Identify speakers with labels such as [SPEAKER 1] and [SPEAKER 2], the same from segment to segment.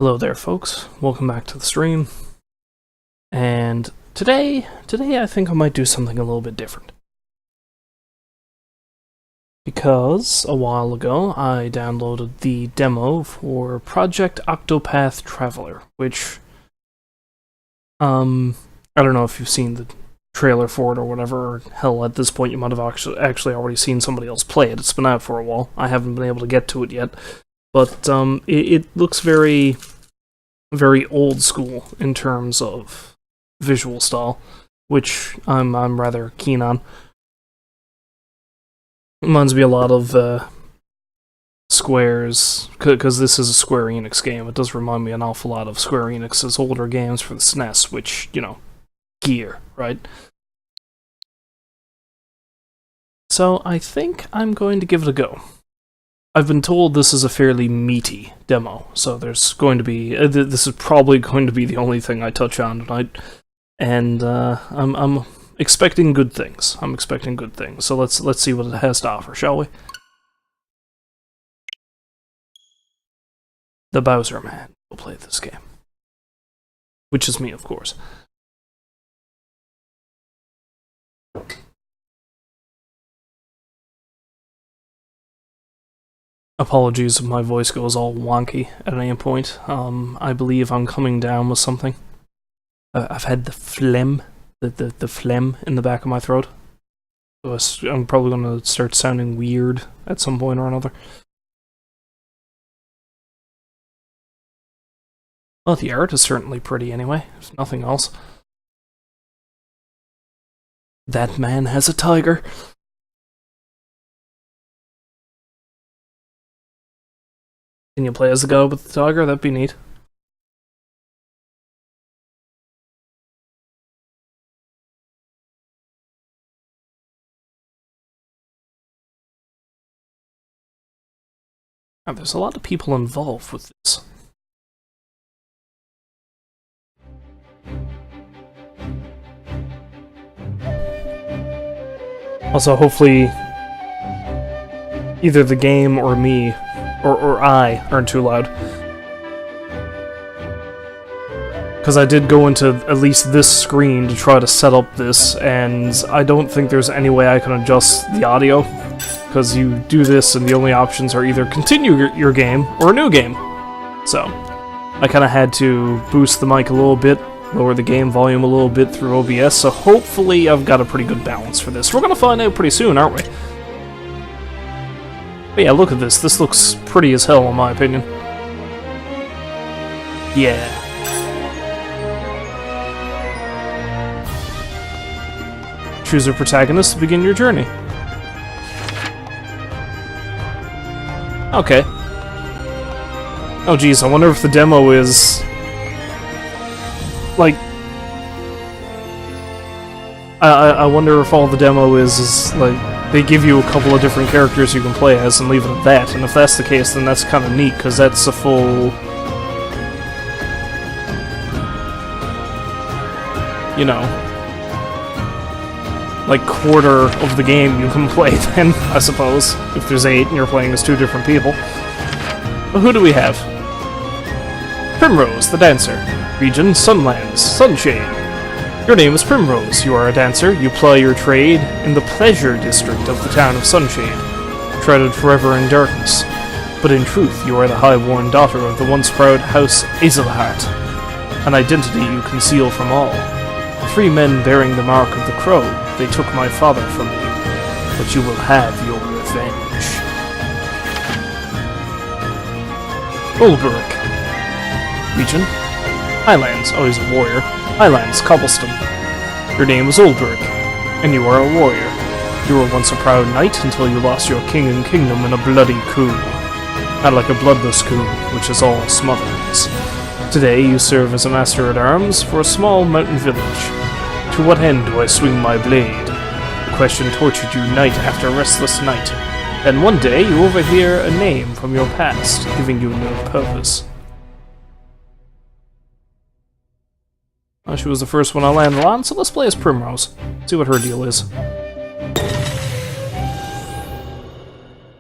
[SPEAKER 1] Hello there, folks. Welcome back to the stream. And today I think I might do something a little bit different. Because a while ago, I downloaded the demo for Project Octopath Traveler, which, I don't know if you've seen the trailer for it or whatever, or hell, at this point you might have actually already seen somebody else play it. It's been out for a while. I haven't been able to get to it yet. But, it looks very old school in terms of visual style, which I'm rather keen on. Reminds me a lot of Square's, because this is a Square Enix game. It does remind me an awful lot of Square Enix's older games for the SNES, which, you know, gear, right? So I think I'm going to give it a go. I've been told this is a fairly meaty demo, so there's going to be this is probably going to be the only thing I touch on tonight, and I'm expecting good things. I'm expecting good things. So let's see what it has to offer, shall we? The Bowser Man will play this game, which is me, of course. Apologies if my voice goes all wonky at any point. I believe I'm coming down with something. I've had the phlegm, the phlegm in the back of my throat. So I'm probably going to start sounding weird at some point or another. Well, the art is certainly pretty anyway, if nothing else. That man has a tiger. Can you play as the guy with the tiger? That'd be neat. Now, there's a lot of people involved with this. Also, hopefully, either the game or me or I aren't too loud. Because I did go into at least this screen to try to set up this, and I don't think there's any way I can adjust the audio. Because you do this, and the only options are either continue your game or a new game. So, I kind of had to boost the mic a little bit, lower the game volume a little bit through OBS, so hopefully I've got a pretty good balance for this. We're gonna find out pretty soon, aren't we? But yeah, look at this. This looks pretty as hell, in my opinion. Yeah. Choose a protagonist to begin your journey. Okay. Oh geez, I wonder if the demo is... like... I wonder if all the demo is like... they give you a couple of different characters you can play as and leave it at that, and if that's the case, then that's kind of neat, because that's a full... you know... like quarter of the game you can play then, I suppose, if there's 8 and you're playing as 2 different people. But who do we have? Primrose, the dancer. Region, Sunlands, Sunshade. Your name is Primrose. You are a dancer. You ply your trade in the pleasure district of the town of Sunshade, shrouded forever in darkness. But in truth, you are the high-born daughter of the once proud House Azelhart, an identity you conceal from all. 3 men bearing the mark of the crow, they took my father from me, but you will have your revenge. Ulberic. Region? Highlands, always a warrior. Highlands, Cobblestone. Your name is Ulberic, and you are a warrior. You were once a proud knight until you lost your king and kingdom in a bloody coup. Not like a bloodless coup, which is all smotherings. Today you serve as a master-at-arms for a small mountain village. To what end do I swing my blade? The question tortured you night after restless night. Then one day you overhear a name from your past, giving you no purpose. She was the first one I landed on, so let's play as Primrose. See what her deal is.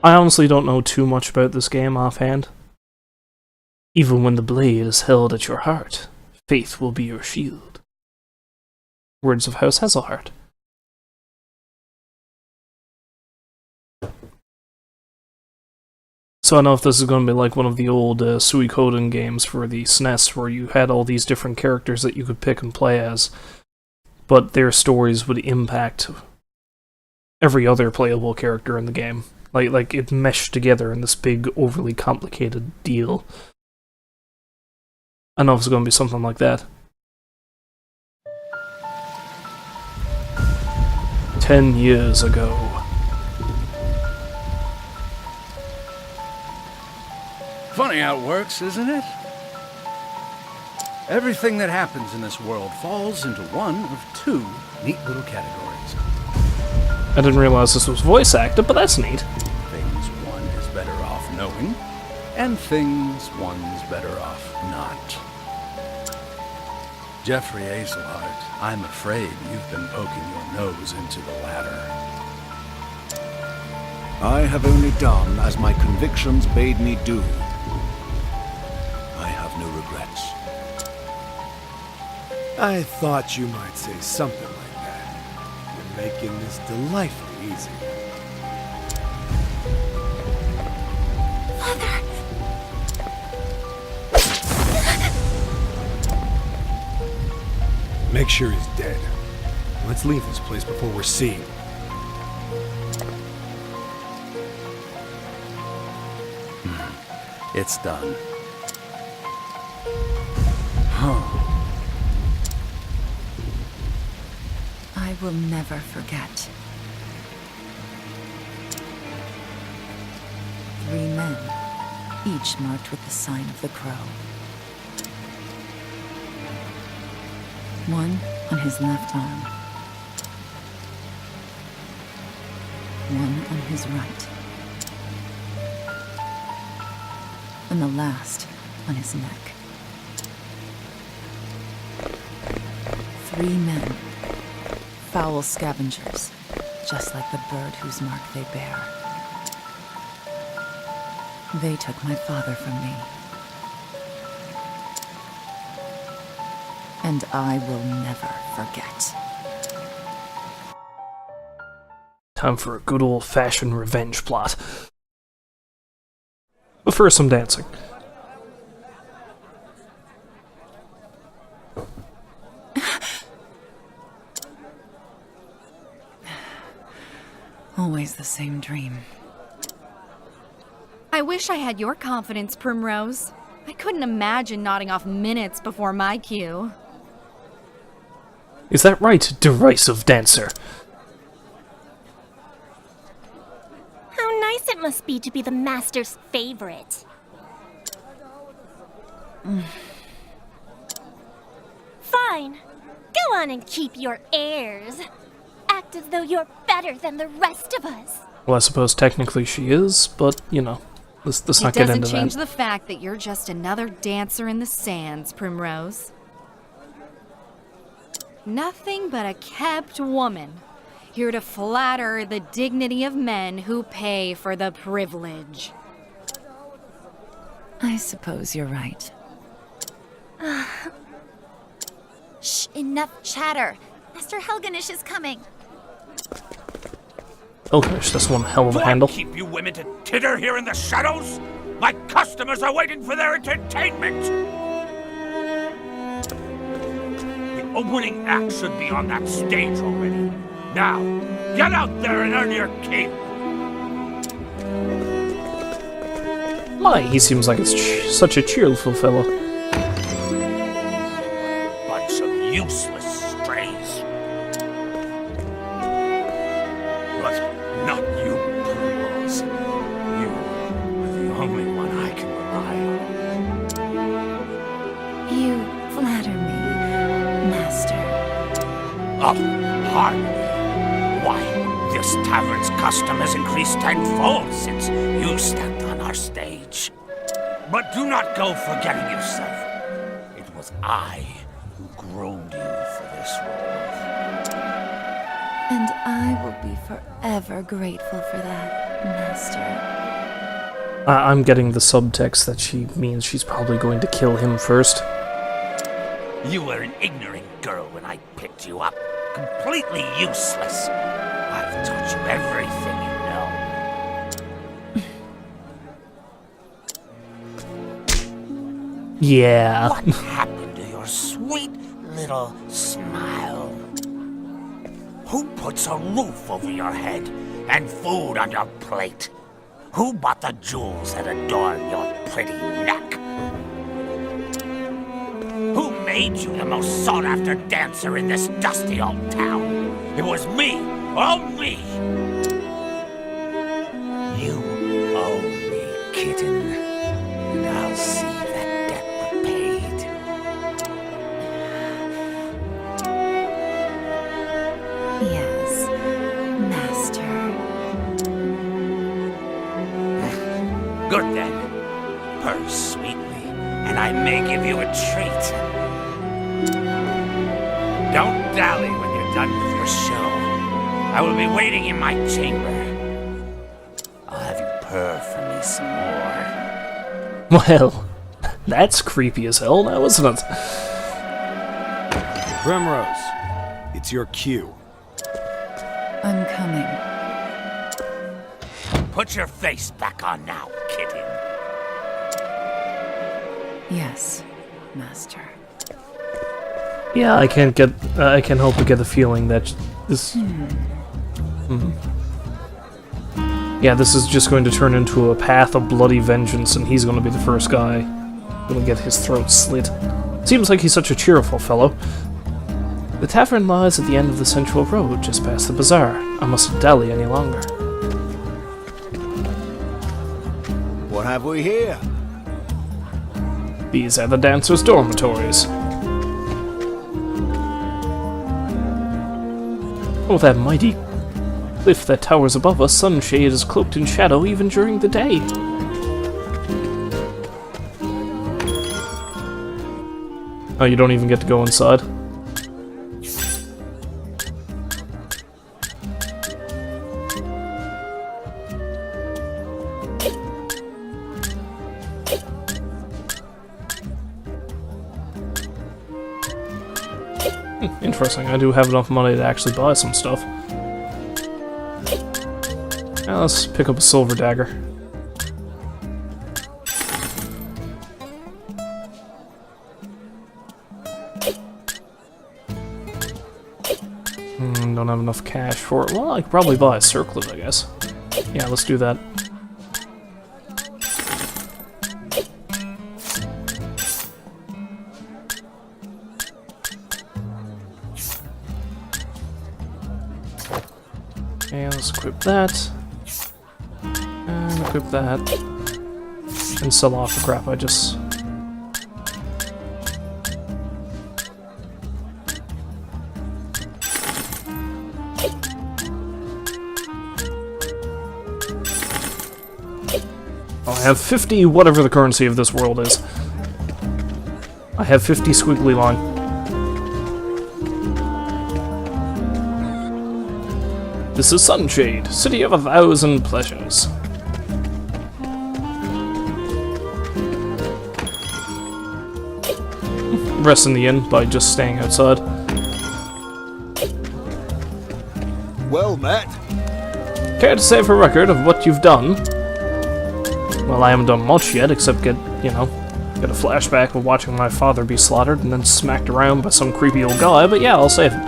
[SPEAKER 1] I honestly don't know too much about this game offhand. Even when the blade is held at your heart, faith will be your shield. Words of House Hazelheart. So I don't know if this is going to be like one of the old Suikoden games for the SNES, where you had all these different characters that you could pick and play as, but their stories would impact every other playable character in the game. Like it meshed together in this big, overly complicated deal. I don't know if it's going to be something like that. 10 years ago.
[SPEAKER 2] Funny how it works, isn't it? Everything that happens in this world falls into one of two neat little categories.
[SPEAKER 1] I didn't realize this was voice acted, but that's neat.
[SPEAKER 2] Things one is better off knowing, and things one's better off not. Jeffrey Hazelheart, I'm afraid you've been poking your nose into the latter.
[SPEAKER 3] I have only done as my convictions bade me do. I have no regrets.
[SPEAKER 4] I thought you might say something like that. You're making this delightfully easy.
[SPEAKER 5] Father!
[SPEAKER 4] Make sure he's dead. Let's leave this place before we're seen.
[SPEAKER 2] It's done.
[SPEAKER 5] I will never forget. 3 men, each marked with the sign of the crow. One on his left arm. One on his right. And the last on his neck. 3 men. Foul scavengers, just like the bird whose mark they bear. They took my father from me. And I will never forget.
[SPEAKER 1] Time for a good old-fashioned revenge plot. But first, some dancing.
[SPEAKER 5] Always the same dream.
[SPEAKER 6] I wish I had your confidence, Primrose. I couldn't imagine nodding off minutes before my cue.
[SPEAKER 1] Is that right, derisive dancer?
[SPEAKER 7] How nice it must be to be the master's favorite. Fine. Go on and keep your airs. Act as though you're better than the rest of us.
[SPEAKER 1] Well, I suppose technically she is, but, you know, let's not get into that.
[SPEAKER 6] It doesn't change the fact that you're just another dancer in the sands, Primrose. Nothing but a kept woman, here to flatter the dignity of men who pay for the privilege.
[SPEAKER 5] I suppose you're right.
[SPEAKER 7] Shh, enough chatter. Master Helganish is coming.
[SPEAKER 1] Oh gosh, that's one hell of a
[SPEAKER 8] Do
[SPEAKER 1] handle.
[SPEAKER 8] I keep you women to titter here in the shadows? My customers are waiting for their entertainment! The opening act should be on that stage already. Now, get out there and earn your keep!
[SPEAKER 1] My, he seems like it's such a cheerful fellow.
[SPEAKER 8] Bunch of useless strays. But not you, Primrose. You are the only one I can rely on.
[SPEAKER 5] You flatter me, Master.
[SPEAKER 8] Oh, pardon me. Why, this tavern's custom has increased tenfold since you stepped on our stage. But do not go forgetting yourself. It was I who groomed you for this role.
[SPEAKER 5] And I will be forever grateful for that, Master.
[SPEAKER 1] I'm getting the subtext that she means she's probably going to kill him first.
[SPEAKER 8] You were an ignorant girl when I picked you up. Completely useless. I've taught you everything you know.
[SPEAKER 1] Yeah.
[SPEAKER 8] What happened to your sweet little smile? Who puts a roof over your head and food on your plate? Who bought the jewels that adorn your pretty neck? Who made you the most sought-after dancer in this dusty old town? It was me, all me! You owe me, kitten, and I'll see that debt repaid.
[SPEAKER 5] Yes, Master.
[SPEAKER 8] Good then. Purr sweetly, and I may give you a treat. Don't dally when you're done with your show. I will be waiting in my chamber. I'll have you purr for me some more.
[SPEAKER 1] Well, that's creepy as hell now, isn't it?
[SPEAKER 4] Primrose, it's your cue.
[SPEAKER 5] I'm coming.
[SPEAKER 8] Put your face back on now, kitten.
[SPEAKER 5] Yes, Master.
[SPEAKER 1] Yeah, I can't help but get the feeling that this... Yeah, this is just going to turn into a path of bloody vengeance, and he's going to be the first guy going to get his throat slit. Seems like he's such a cheerful fellow. The tavern lies at the end of the central road, just past the bazaar. I mustn't dally any longer.
[SPEAKER 3] What have we here?
[SPEAKER 1] These are the dancers' dormitories. Oh, that mighty cliff that towers above us, Sunshade is cloaked in shadow even during the day. Oh, you don't even get to go inside? Interesting, I do have enough money to actually buy some stuff. Now let's pick up a silver dagger. Don't have enough cash for it. Well, I could probably buy a circlet, I guess. Yeah, let's do that. And let's equip that. And equip that. And sell off the crap I just... Oh, I have 50 whatever the currency of this world is. I have 50 squiggly line. This is Sunshade, city of 1,000 pleasures. Rest in the inn by just staying outside.
[SPEAKER 3] Well met.
[SPEAKER 1] Care to save a record of what you've done? Well, I haven't done much yet, except get a flashback of watching my father be slaughtered and then smacked around by some creepy old guy, but yeah, I'll save it.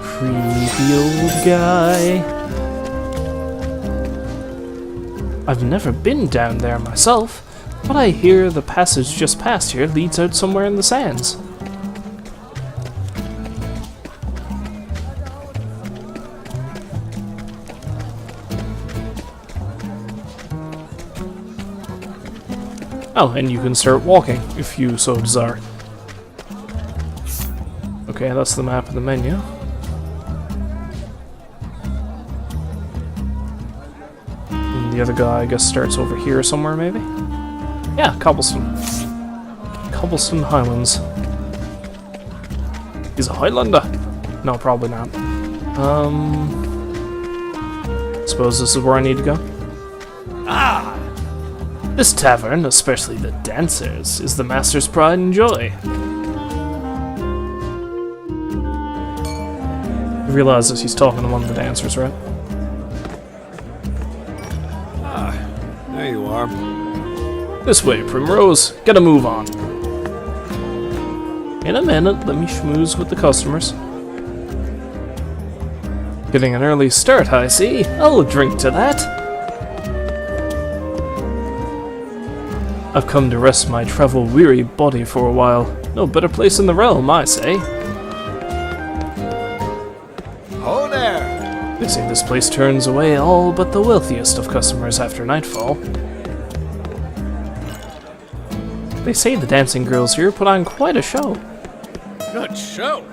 [SPEAKER 1] Creepy old guy. I've never been down there myself, but I hear the passage just past here leads out somewhere in the sands. Oh, and you can start walking if you so desire. Okay, that's the map of the menu. And the other guy, I guess, starts over here somewhere, maybe? Yeah, Cobblestone. Cobblestone Highlands. He's a Highlander? No, probably not. Suppose this is where I need to go? This tavern, especially the dancers, is the master's pride and joy. He realizes he's talking to one of the dancers, right?
[SPEAKER 4] There you are.
[SPEAKER 1] This way, Primrose. Get a move on. In a minute, let me schmooze with the customers. Getting an early start, I see. I'll drink to that. I've come to rest my travel-weary body for a while. No better place in the realm, I say.
[SPEAKER 3] Oh there!
[SPEAKER 1] They say this place turns away all but the wealthiest of customers after nightfall. They say the dancing girls here put on quite a show.
[SPEAKER 2] Good show.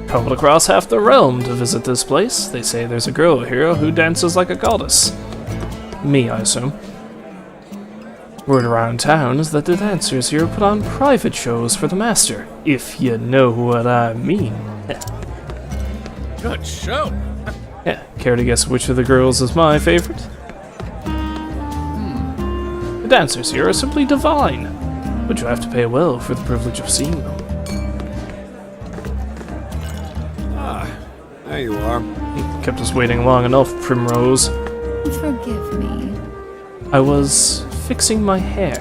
[SPEAKER 1] Traveled across half the realm to visit this place. They say there's a girl here who dances like a goddess. Me, I assume. Word around town is that the dancers here put on private shows for the master, if you know what I mean.
[SPEAKER 2] Good show.
[SPEAKER 1] Yeah, care to guess which of the girls is my favorite? The dancers here are simply divine, but you have to pay well for the privilege of seeing them.
[SPEAKER 4] There you are.
[SPEAKER 1] You kept us waiting long enough, Primrose.
[SPEAKER 5] Forgive me.
[SPEAKER 1] I was fixing my hair.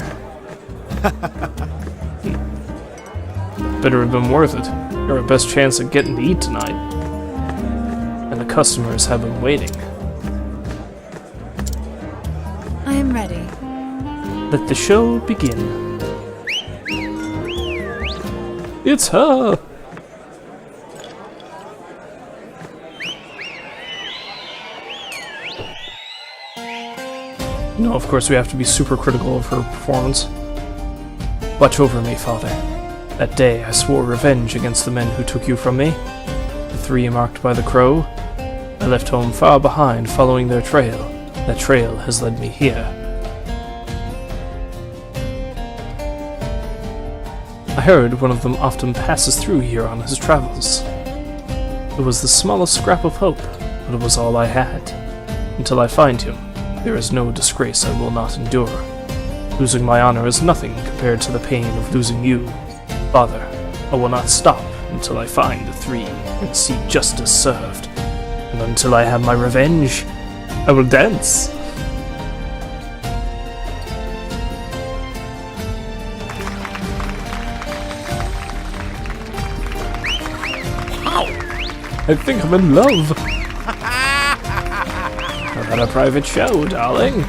[SPEAKER 1] Better have been worth it. You're our best chance at getting to eat tonight. And the customers have been waiting.
[SPEAKER 5] I am ready.
[SPEAKER 1] Let the show begin. It's her! No, of course we have to be super critical of her performance. Watch over me, Father. That day I swore revenge against the men who took you from me. The 3 marked by the crow. I left home far behind, following their trail. That trail has led me here. I heard one of them often passes through here on his travels. It was the smallest scrap of hope, but it was all I had. Until I find him, there is no disgrace I will not endure. Losing my honor is nothing compared to the pain of losing you. Father, I will not stop until I find the 3 and see justice served. And until I have my revenge, I will dance. I think I'm in love. I've had a private show, darling.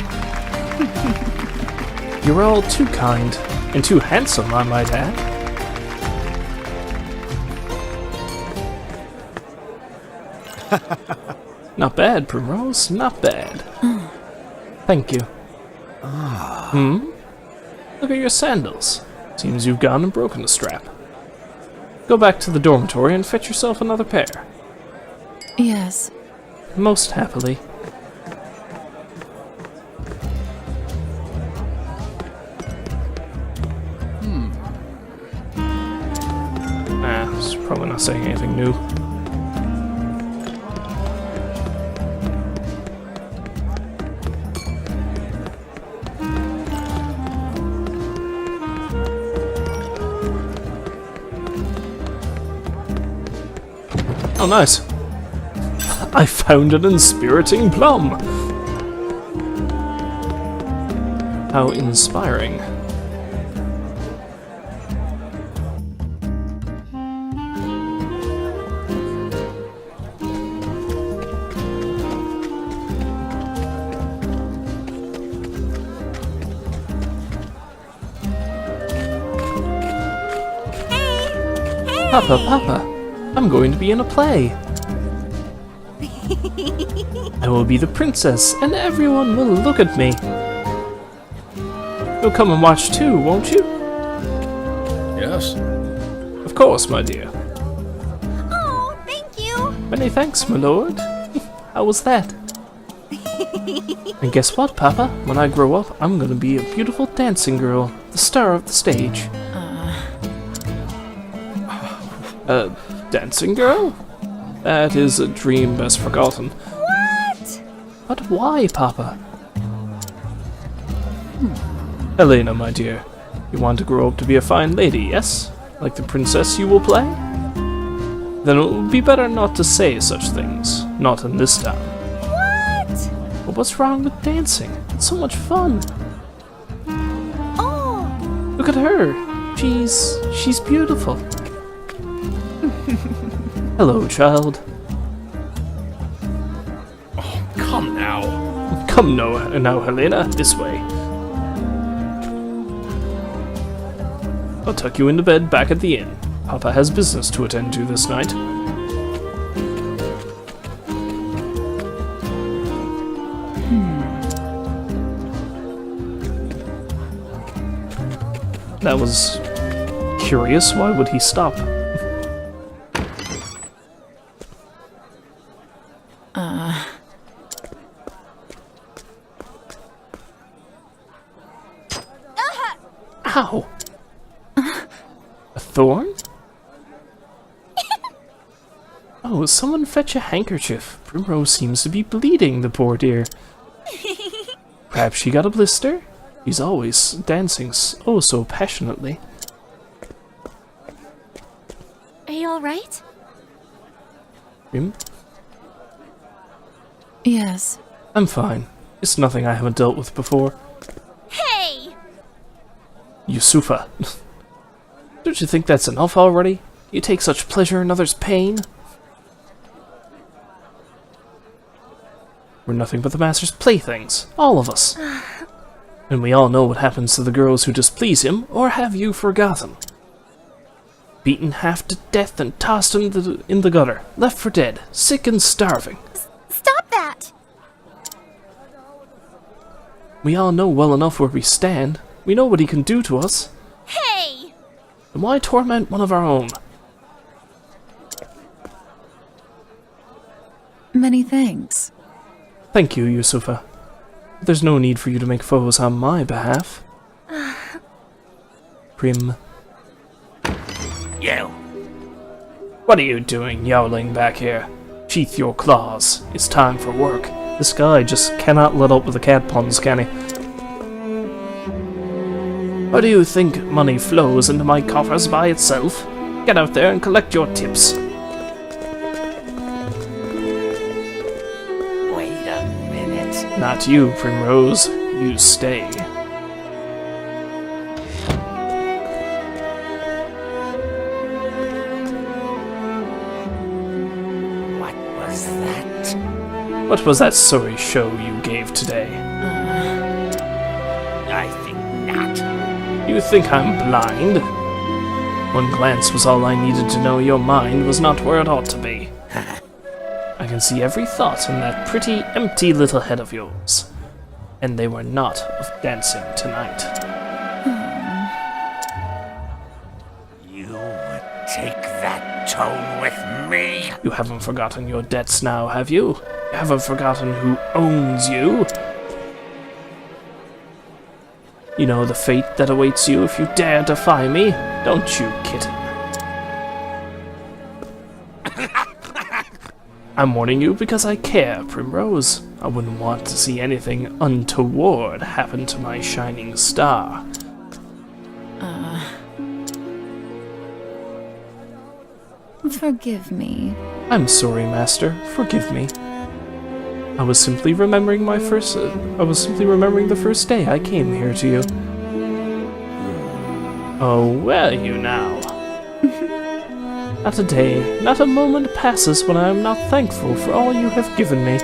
[SPEAKER 1] You're all too kind, and too handsome, I might add. Not bad, Primrose, not bad. Thank you. Look at your sandals. Seems you've gone and broken a strap. Go back to the dormitory and fetch yourself another pair.
[SPEAKER 5] Yes.
[SPEAKER 1] Most happily. It's probably not saying anything new. Oh, nice. I found an inspiriting plum. How inspiring. Papa, I'm going to be in a play. I will be the princess, and everyone will look at me. You'll come and watch too, won't you?
[SPEAKER 2] Yes.
[SPEAKER 1] Of course, my dear.
[SPEAKER 7] Oh, thank you.
[SPEAKER 1] Many thanks, my lord. How was that? And guess what, Papa? When I grow up, I'm gonna be a beautiful dancing girl, the star of the stage. Dancing girl? That is a dream best forgotten.
[SPEAKER 7] What?
[SPEAKER 1] But why, Papa? Helena, my dear, you want to grow up to be a fine lady, yes? Like the princess you will play? Then it would be better not to say such things. Not in this town.
[SPEAKER 7] What?
[SPEAKER 1] But what's wrong with dancing? It's so much fun.
[SPEAKER 7] Oh,
[SPEAKER 1] Look at her. She's beautiful. Hello, child.
[SPEAKER 2] Come now.
[SPEAKER 1] Come now, Helena, this way. I'll tuck you into bed back at the inn. Papa has business to attend to this night. That was curious. Why would he stop? Ow! A thorn? Oh, someone fetch a handkerchief. Primrose seems to be bleeding, the poor dear. Perhaps she got a blister? She's always dancing oh so passionately.
[SPEAKER 7] are you alright?
[SPEAKER 1] Prim?
[SPEAKER 5] Yes.
[SPEAKER 1] I'm fine. It's nothing I haven't dealt with before.
[SPEAKER 7] Hey!
[SPEAKER 1] Yusufa. Don't you think that's enough already? You take such pleasure in others' pain? We're nothing but the Master's playthings, all of us. And we all know what happens to the girls who displease him, or have you forgotten? Beaten half to death and tossed in the gutter, left for dead, sick and starving.
[SPEAKER 7] Stop that!
[SPEAKER 1] We all know well enough where we stand. We know what he can do to us.
[SPEAKER 7] Hey!
[SPEAKER 1] Then why torment one of our own?
[SPEAKER 5] Many thanks.
[SPEAKER 1] Thank you, Yusufa. There's no need for you to make foes on my behalf. Prim.
[SPEAKER 8] You.
[SPEAKER 1] What are you doing, yowling back here? Sheath your claws. It's time for work. This guy just cannot let up with the cat puns, can he? Or do you think money flows into my coffers by itself? Get out there and collect your tips.
[SPEAKER 8] Wait a minute.
[SPEAKER 1] Not you, Primrose. You stay.
[SPEAKER 8] What was that?
[SPEAKER 1] What was that sorry show you gave today?
[SPEAKER 8] I think not.
[SPEAKER 1] You think I'm blind? One glance was all I needed to know your mind was not where it ought to be. I can see every thought in that pretty, empty little head of yours. And they were not of dancing tonight.
[SPEAKER 8] You would take that tone with me?
[SPEAKER 1] You haven't forgotten your debts now, have you? You haven't forgotten who owns you? You know the fate that awaits you if you dare defy me, don't you, kitten? I'm warning you because I care, Primrose. I wouldn't want to see anything untoward happen to my shining star.
[SPEAKER 5] Forgive me.
[SPEAKER 1] I'm sorry, Master. Forgive me. I was simply remembering the first day I came here to you. Oh, where are you now? Not a day, not a moment passes when I am not thankful for all you have given me.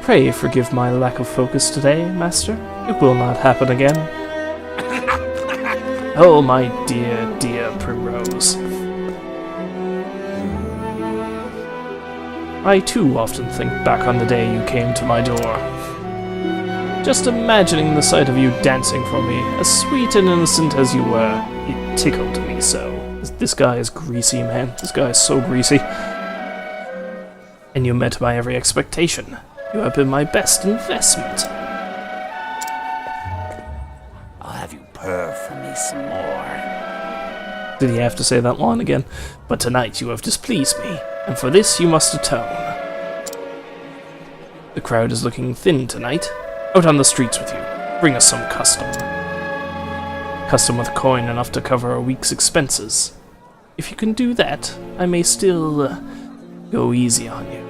[SPEAKER 1] Pray forgive my lack of focus today, Master. It will not happen again. Oh, my dear, dear Primrose. I too often think back on the day you came to my door. Just imagining the sight of you dancing for me, as sweet and innocent as you were, it tickled me so. This guy is greasy, man. This guy is so greasy. And you met my every expectation. You have been my best investment.
[SPEAKER 8] I'll have you purr for me some more.
[SPEAKER 1] Did he have to say that line again? But tonight you have displeased me, and for this you must atone. The crowd is looking thin tonight. Out on the streets with you. Bring us some custom. Custom with coin enough to cover a week's expenses. If you can do that, I may still go easy on you.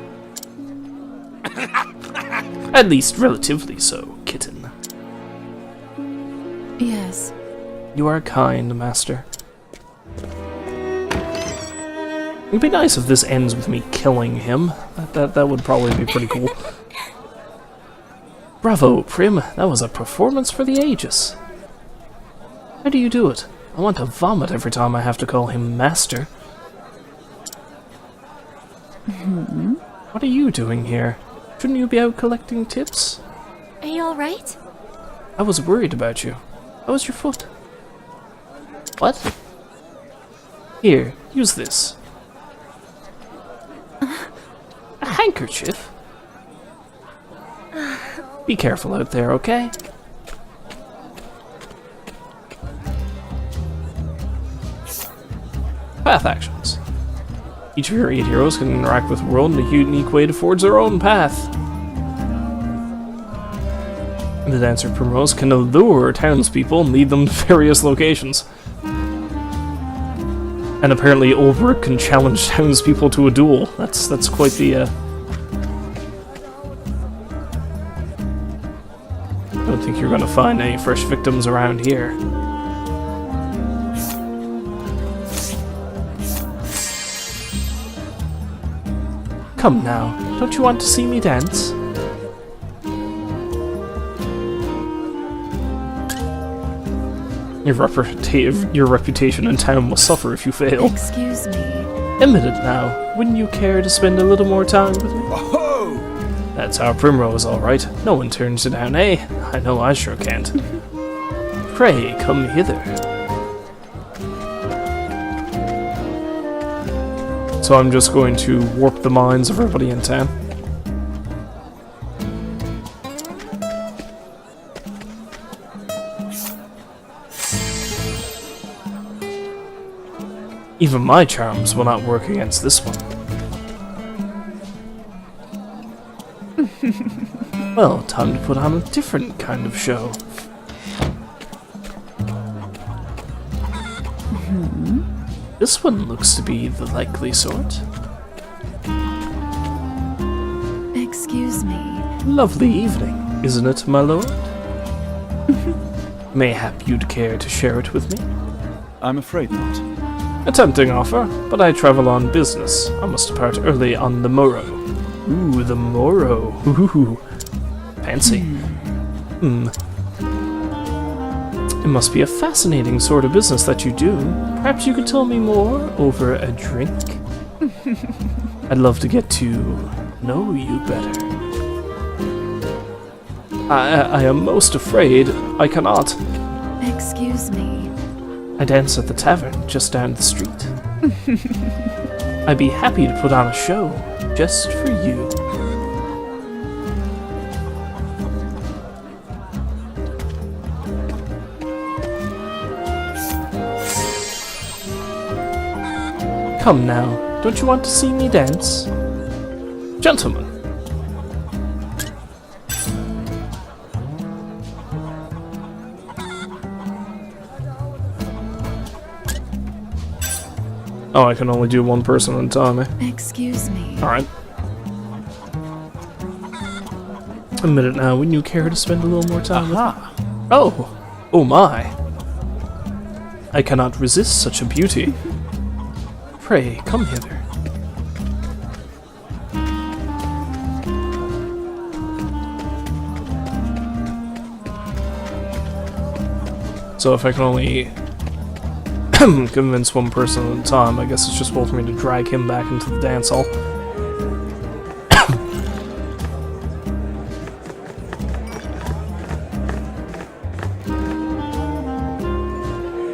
[SPEAKER 1] At least relatively so, kitten.
[SPEAKER 5] Yes.
[SPEAKER 1] You are kind, master. It'd be nice if this ends with me killing him. That would probably be pretty cool. Bravo, Prim. That was a performance for the ages. How do you do it? I want to vomit every time I have to call him master. What are you doing here? Shouldn't you be out collecting tips?
[SPEAKER 7] Are you alright?
[SPEAKER 1] I was worried about you. How was your foot? What? Here, use this. A handkerchief? Be careful out there, okay? Path actions. Each of your 8 heroes can interact with the world in a unique way to forge their own path. The Dancer Primrose can allure townspeople and lead them to various locations. And apparently Ulbrich can challenge townspeople to a duel. That's quite the, I don't think you're gonna find any fresh victims around here. Come now, don't you want to see me dance? Your reputation in town will suffer if you fail.
[SPEAKER 5] Excuse me.
[SPEAKER 1] Admit it now, wouldn't you care to spend a little more time with me?
[SPEAKER 3] Oh!
[SPEAKER 1] That's our Primrose, alright. No one turns you down, eh? I know I sure can't. Pray, come hither. So I'm just going to warp the minds of everybody in town. Even my charms will not work against this one. Well, time to put on a different kind of show. This one looks to be the likely sort.
[SPEAKER 5] Excuse me.
[SPEAKER 1] Lovely evening, isn't it, my lord? Mayhap you'd care to share it with me?
[SPEAKER 3] I'm afraid not.
[SPEAKER 1] A tempting offer, but I travel on business. I must depart early on the morrow. Ooh, the morrow. Ooh, fancy. It must be a fascinating sort of business that you do. Perhaps you could tell me more over a drink? I'd love to get to know you better. I am most afraid I cannot.
[SPEAKER 5] Excuse me.
[SPEAKER 1] I dance at the tavern just down the street. I'd be happy to put on a show just for you. Come now, don't you want to see me dance? Gentlemen. Oh, I can only do one person at a time, eh?
[SPEAKER 5] Excuse me.
[SPEAKER 1] Alright. A minute now, wouldn't you care to spend a little more time with me? Oh! Oh my! I cannot resist such a beauty. Pray, come hither. So if I can only convince one person at a time, I guess it's just well for me to drag him back into the dance hall.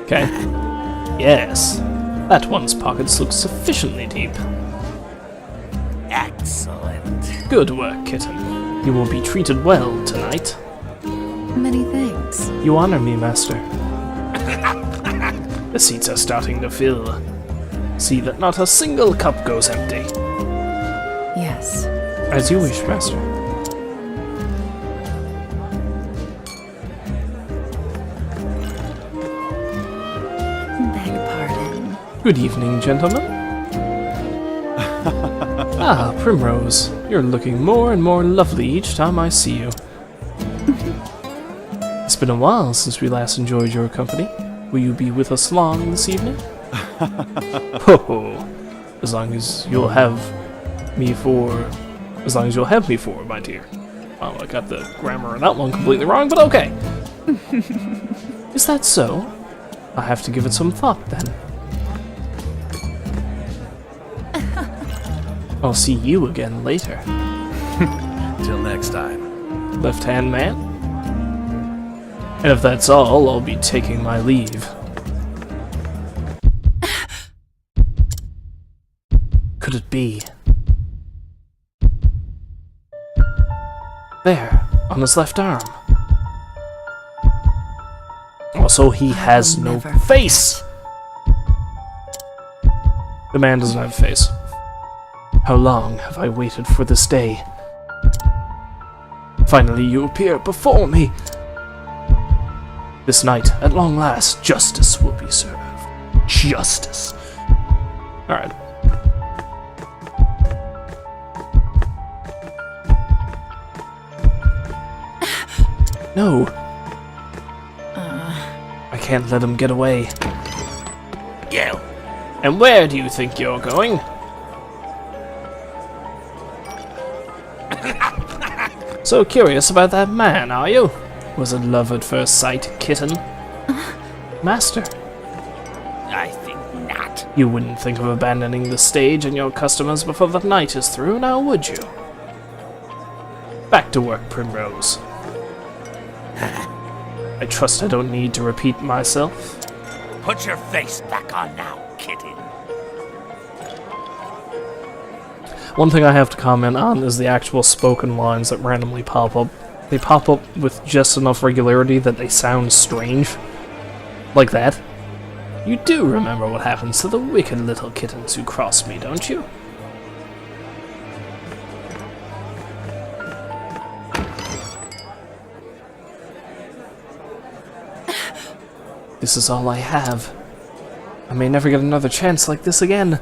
[SPEAKER 1] Okay. Yes. That one's pockets look sufficiently deep.
[SPEAKER 8] Excellent.
[SPEAKER 1] Good work, kitten. You will be treated well tonight.
[SPEAKER 5] Many thanks.
[SPEAKER 1] You honor me, master. The seats are starting to fill. See that not a single cup goes empty.
[SPEAKER 5] Yes.
[SPEAKER 1] As you wish, master. Good evening, gentlemen. Ah, Primrose. You're looking more and more lovely each time I see you. It's been a while since we last enjoyed your company. Will you be with us long this evening? Ho ho. As long as you'll have me for... As long as you'll have me for, my dear. Oh, I got the grammar of that one completely wrong, but okay. Is that so? I have to give it some thought, then. I'll see you again later.
[SPEAKER 3] Till next time.
[SPEAKER 1] Left-hand man? And if that's all, I'll be taking my leave. Could it be? There, on his left arm. Also, he has no face! The man doesn't have a face. How long have I waited for this day? Finally you appear before me! This night, at long last, justice will be served. Justice. Alright. No. I can't let him get away.
[SPEAKER 8] You.
[SPEAKER 1] And where do you think you're going? So curious about that man, are you? Was it love at first sight, kitten? Master,
[SPEAKER 8] I think not.
[SPEAKER 1] you wouldn't think of abandoning the stage and your customers before the night is through, now would you? Back to work, Primrose. I trust I don't need to repeat myself.
[SPEAKER 8] Put your face back on now, kitten.
[SPEAKER 1] One thing I have to comment on is the actual spoken lines that randomly pop up. They pop up with just enough regularity that they sound strange. Like that. You do remember what happens to the wicked little kittens who cross me, don't you? This is all I have. I may never get another chance like this again.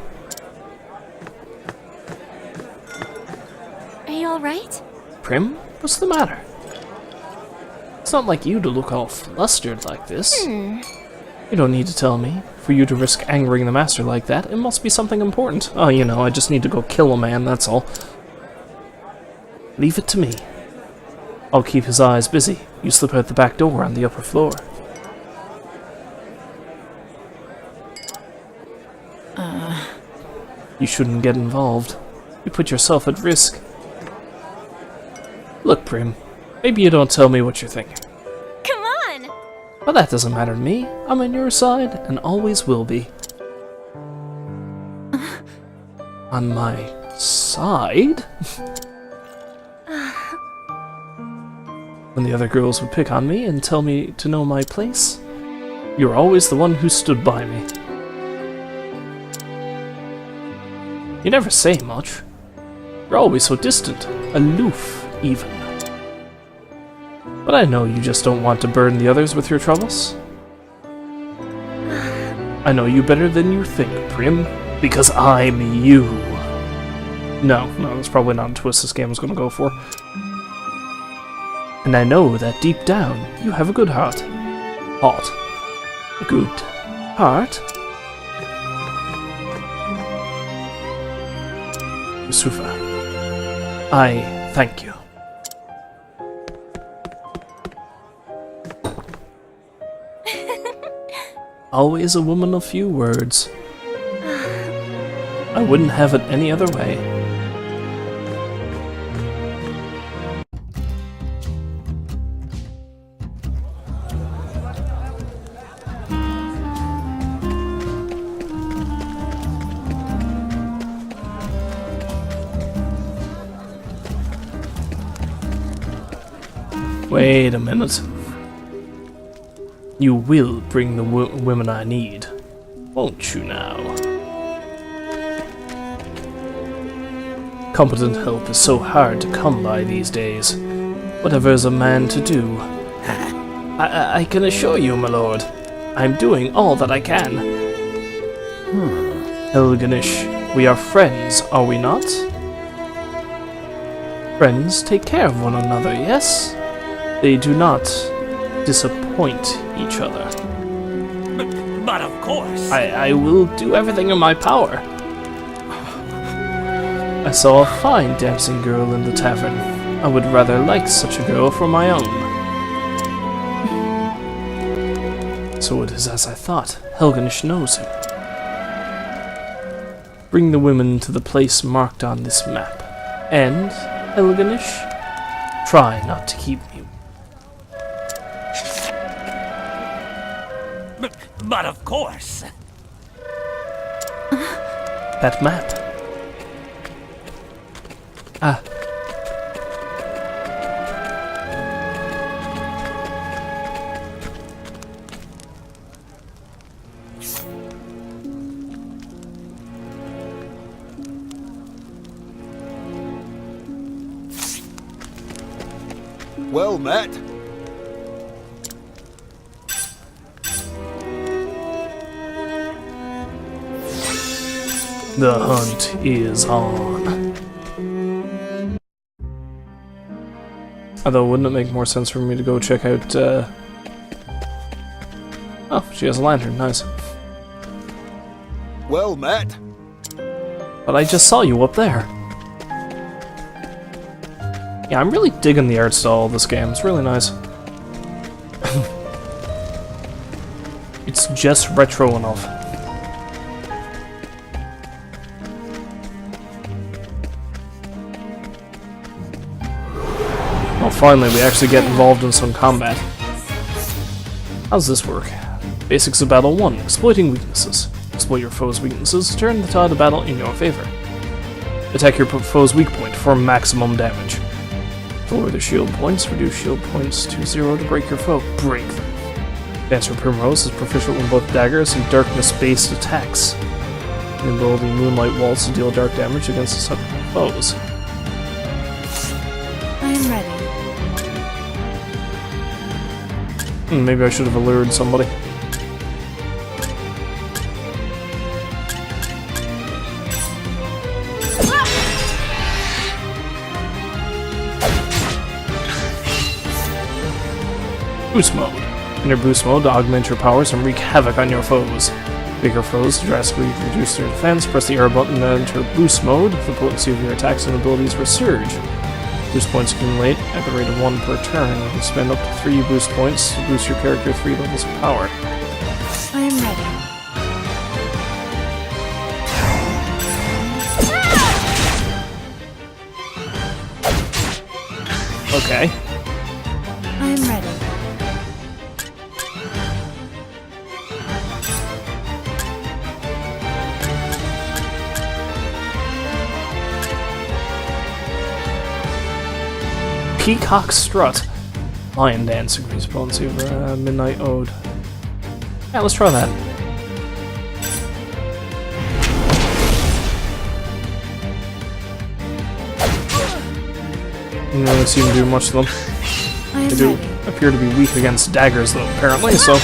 [SPEAKER 7] Are you alright?
[SPEAKER 1] Prim, what's the matter? It's not like you to look all flustered like this. You don't need to tell me. For you to risk angering the master like that, it must be something important. Oh, you know, I just need to go kill a man, that's all. Leave it to me. I'll keep his eyes busy. You slip out the back door on the upper floor. You shouldn't get involved. You put yourself at risk. Look, Prim, maybe you don't tell me what you're thinking.
[SPEAKER 7] Come on!
[SPEAKER 1] But that doesn't matter to me. I'm on your side, and always will be. On my side? When the other girls would pick on me and tell me to know my place, you were always the one who stood by me. You never say much. You're always so distant, aloof, even. But I know you just don't want to burden the others with your troubles. I know you better than you think, Prim, because I'm you. No, that's probably not a twist this game is going to go for. And I know that deep down, you have a good heart. A good heart? Yusufa, I thank you. Always a woman of few words. I wouldn't have it any other way. Wait a minute. You will bring the women I need, won't you now? Competent help is so hard to come by these days. Whatever is a man to do. I can assure you, my lord, I'm doing all that I can. Helganish, we are friends, are we not? Friends take care of one another, yes? They do not disappoint each other.
[SPEAKER 8] But of course.
[SPEAKER 1] I will do everything in my power. I saw a fine dancing girl in the tavern. I would rather like such a girl for my own. So it is as I thought. Helganish knows him. Bring the women to the place marked on this map. And, Helganish, try not to keep me.
[SPEAKER 8] But of course.
[SPEAKER 1] That map. Ah.
[SPEAKER 3] Well met.
[SPEAKER 1] The hunt is on. Although, wouldn't it make more sense for me to go check out, Oh, she has a lantern, nice.
[SPEAKER 3] Well met.
[SPEAKER 1] But I just saw you up there. Yeah, I'm really digging the art style of this game, it's really nice. It's just retro enough. Well, finally, we actually get involved in some combat. How's this work? Basics of Battle 1. Exploiting weaknesses. Exploit your foe's weaknesses to turn the tide of battle in your favor. Attack your foe's weak point for maximum damage. Lower their shield points. Reduce shield points to 0 to break your foe. Break them. Dancer Primrose is proficient with both daggers and darkness-based attacks. The ability Moonlight Waltz to deal dark damage against the foes.
[SPEAKER 5] I am ready.
[SPEAKER 1] Maybe I should have allured somebody. Boost mode. Enter boost mode to augment your powers and wreak havoc on your foes. Bigger foes to drastically reduce their defense. Press the R button to enter boost mode. The potency of your attacks and abilities will surge. Boost points accumulate at the rate of 1 per turn. You can spend up to 3 boost points to boost your character 3 levels of power.
[SPEAKER 5] I am ready.
[SPEAKER 1] Okay.
[SPEAKER 5] I am ready.
[SPEAKER 1] Peacock Strut. Lion Dance increase potency of Midnight Ode. Yeah, let's try that. Didn't really seem to do much to them.
[SPEAKER 5] I am
[SPEAKER 1] They do
[SPEAKER 5] ready.
[SPEAKER 1] appear to be weak against daggers, though, apparently, so...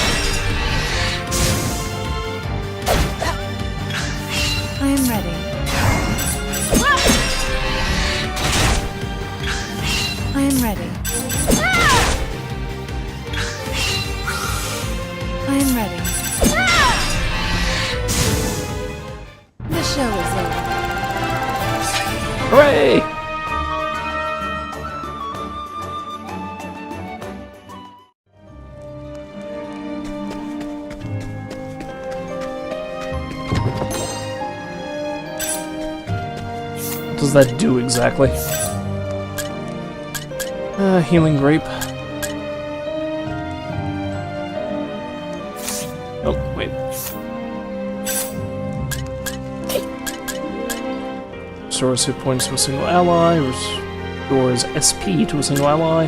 [SPEAKER 5] I am ready. I am ready. I am ready. The show is over.
[SPEAKER 1] Hooray! What does that do exactly? Healing Grape. Oh, wait. Restores hit points to a single ally. Restores SP to a single ally.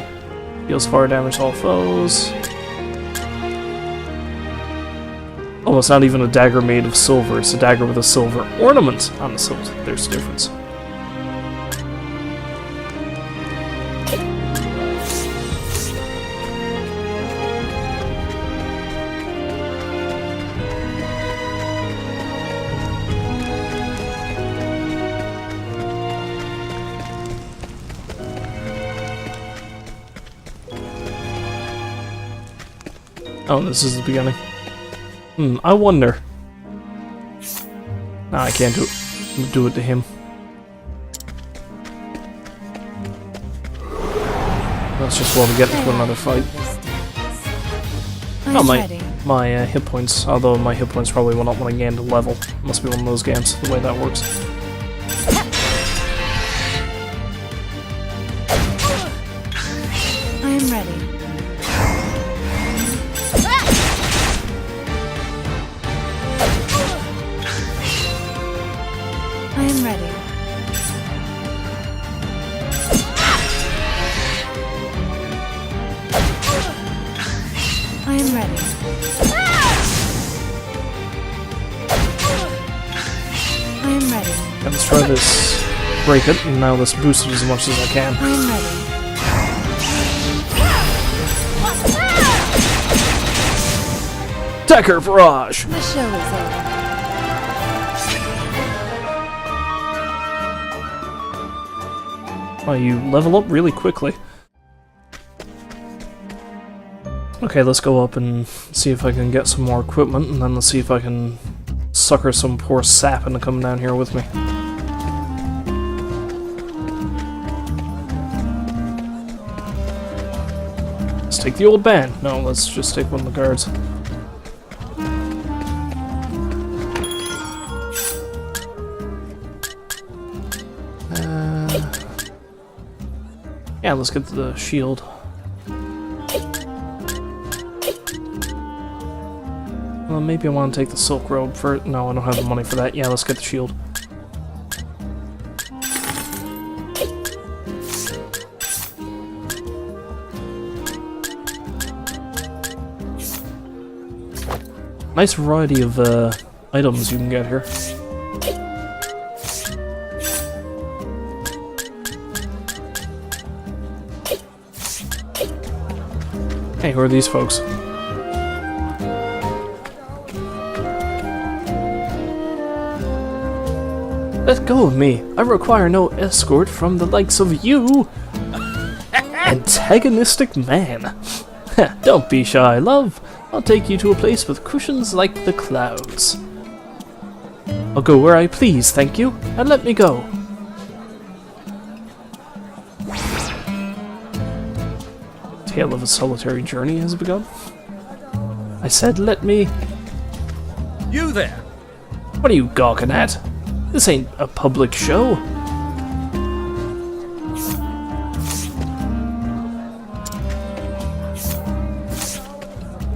[SPEAKER 1] Deals fire damage to all foes. Oh, it's not even a dagger made of silver. It's a dagger with a silver ornament on the hilt. There's a difference. Oh, this is the beginning. I wonder. Nah, I can't do it to him. That's just while we get into another fight. Oh, my hit points, although my hit points probably went up when I gained a level. Must be one of those games, the way that works.
[SPEAKER 5] I am ready. I am ready. I am ready. I am ready.
[SPEAKER 1] Yeah, let's try this. Break it, and now let's boost it as much as I can.
[SPEAKER 5] I am ready.
[SPEAKER 1] Decker Barrage!
[SPEAKER 5] The show is over.
[SPEAKER 1] Oh, you level up really quickly. Okay, let's go up and see if I can get some more equipment, and then let's see if I can sucker some poor sap into coming down here with me. Let's take the old band. No, let's just take one of the guards. Yeah, let's get the shield. Well, maybe I want to take the silk robe for it. No, I don't have the money for that. Yeah, let's get the shield. Nice variety of items you can get here. Hey, who are these folks? Let go of me. I require no escort from the likes of you. Antagonistic man. Don't be shy, love. I'll take you to a place with cushions like the clouds. I'll go where I please, thank you, and let me go. Tale of a solitary journey has begun. I said, let me...
[SPEAKER 2] You there!
[SPEAKER 1] What are you gawking at? This ain't a public show.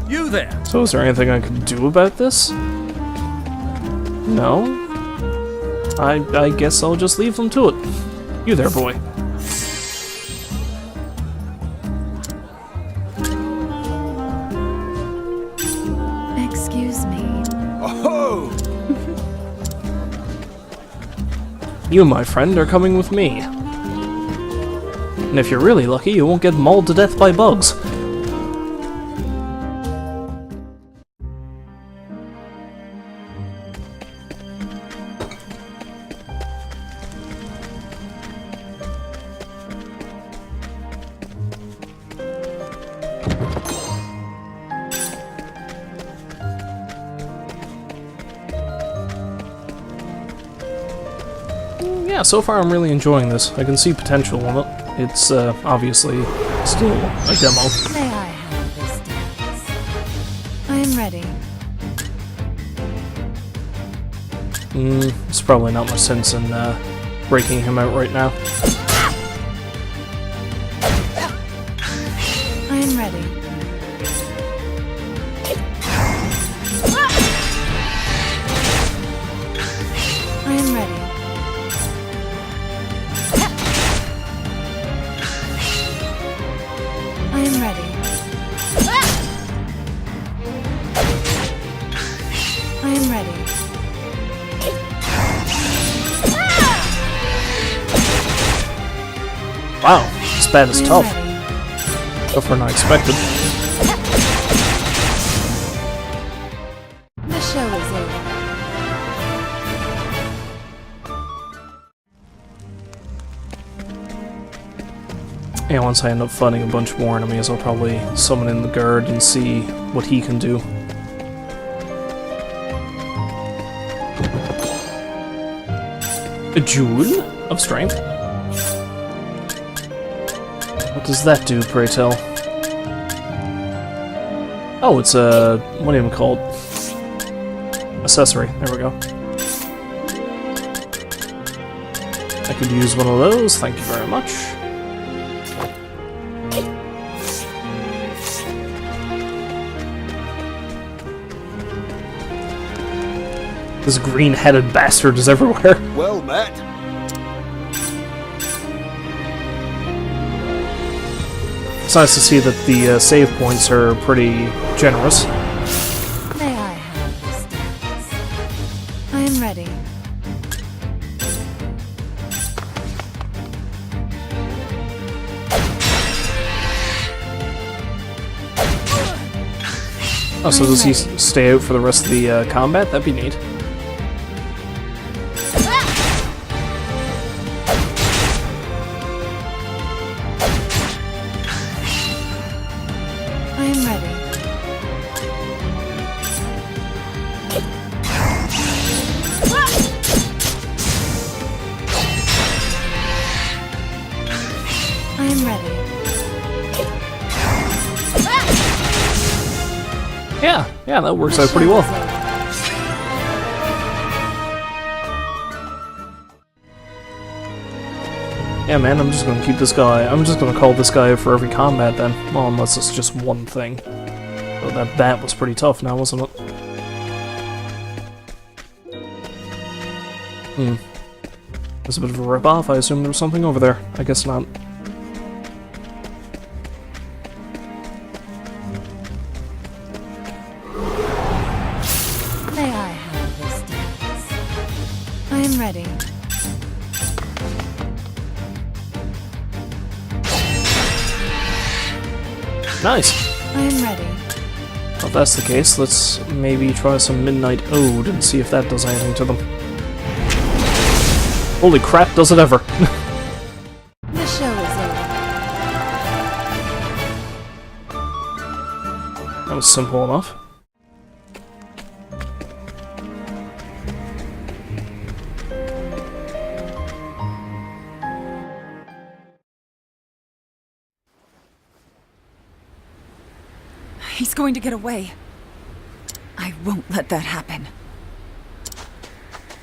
[SPEAKER 2] You there!
[SPEAKER 1] So is there anything I can do about this? No? I guess I'll just leave them to it. You there, boy.
[SPEAKER 5] Excuse me.
[SPEAKER 3] Oh!
[SPEAKER 1] You, my friend, are coming with me. And if you're really lucky, you won't get mauled to death by bugs. Yeah, so far I'm really enjoying this. I can see potential in it. It's obviously still a demo.
[SPEAKER 5] May I have this dance? I am ready.
[SPEAKER 1] There's probably not much sense in breaking him out right now.
[SPEAKER 5] I am ready. I am ready. I am ready. I am ready.
[SPEAKER 1] Wow, this bat is
[SPEAKER 5] I am
[SPEAKER 1] tough.
[SPEAKER 5] ready.
[SPEAKER 1] Tougher than I expected.
[SPEAKER 5] The show is over.
[SPEAKER 1] Yeah, once I end up fighting a bunch more enemies, I'll probably summon in the guard and see what he can do. A jewel of strength? What does that do, pray tell? Oh, it's a... what do you call it? Accessory. There we go. I could use one of those, thank you very much. This green-headed bastard is everywhere.
[SPEAKER 3] Well met.
[SPEAKER 1] It's nice to see that the save points are pretty generous.
[SPEAKER 5] May I have this dance? I am ready.
[SPEAKER 1] Oh, so does he stay out for the rest of the combat? That'd be neat.
[SPEAKER 5] I am ready. I am ready.
[SPEAKER 1] Yeah, that works out pretty well. Yeah, man, I'm just gonna keep this guy. I'm just gonna call this guy out for every combat then. Well, unless it's just one thing. So that was pretty tough now, wasn't it? It's a bit of a rip-off. I assume there was something over there. I guess not.
[SPEAKER 5] May I have this dance? I am ready.
[SPEAKER 1] Nice!
[SPEAKER 5] I am ready.
[SPEAKER 1] Well, if that's the case, let's maybe try some Midnight Ode and see if that does anything to them. Holy crap, does it ever!
[SPEAKER 5] The show is over.
[SPEAKER 1] That was simple enough.
[SPEAKER 5] He's going to get away. I won't let that happen.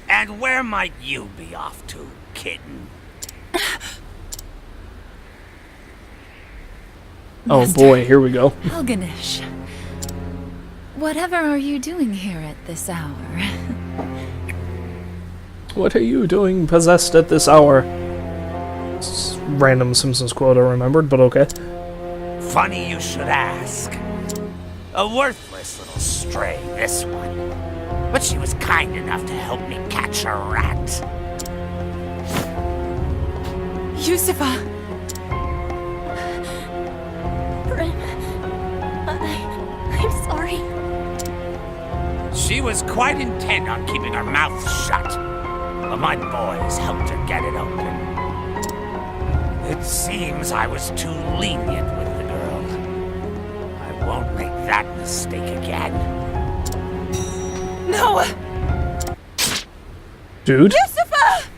[SPEAKER 8] And where might you be off to, kitten?
[SPEAKER 1] Oh
[SPEAKER 5] Master
[SPEAKER 1] boy, here we go.
[SPEAKER 5] Alganish. Whatever are you doing here at this hour?
[SPEAKER 1] What are you doing possessed at this hour? It's random Simpsons quote I remembered, but okay.
[SPEAKER 8] Funny you should ask. A worthless little stray, this one. But she was kind enough to help me catch a rat.
[SPEAKER 5] Yusufa!
[SPEAKER 7] Brim, I'm sorry.
[SPEAKER 8] She was quite intent on keeping her mouth shut. But my boys helped her get it open. It seems I was too lenient with the girl. I won't make that mistake again.
[SPEAKER 5] No!
[SPEAKER 1] Dude?
[SPEAKER 5] Yusufa!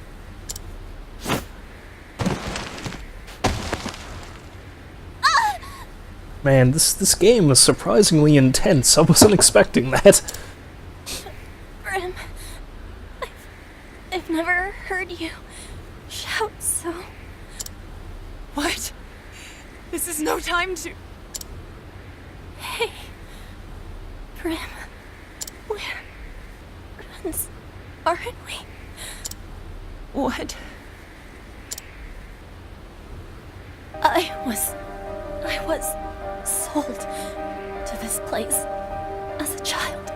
[SPEAKER 1] Man, this game is surprisingly intense. I wasn't expecting that.
[SPEAKER 7] Brim, I've never heard you shout so.
[SPEAKER 5] What? This is no time to...
[SPEAKER 7] Hey, Brim, we're friends, aren't we?
[SPEAKER 5] What?
[SPEAKER 7] I was sold to this place as a child.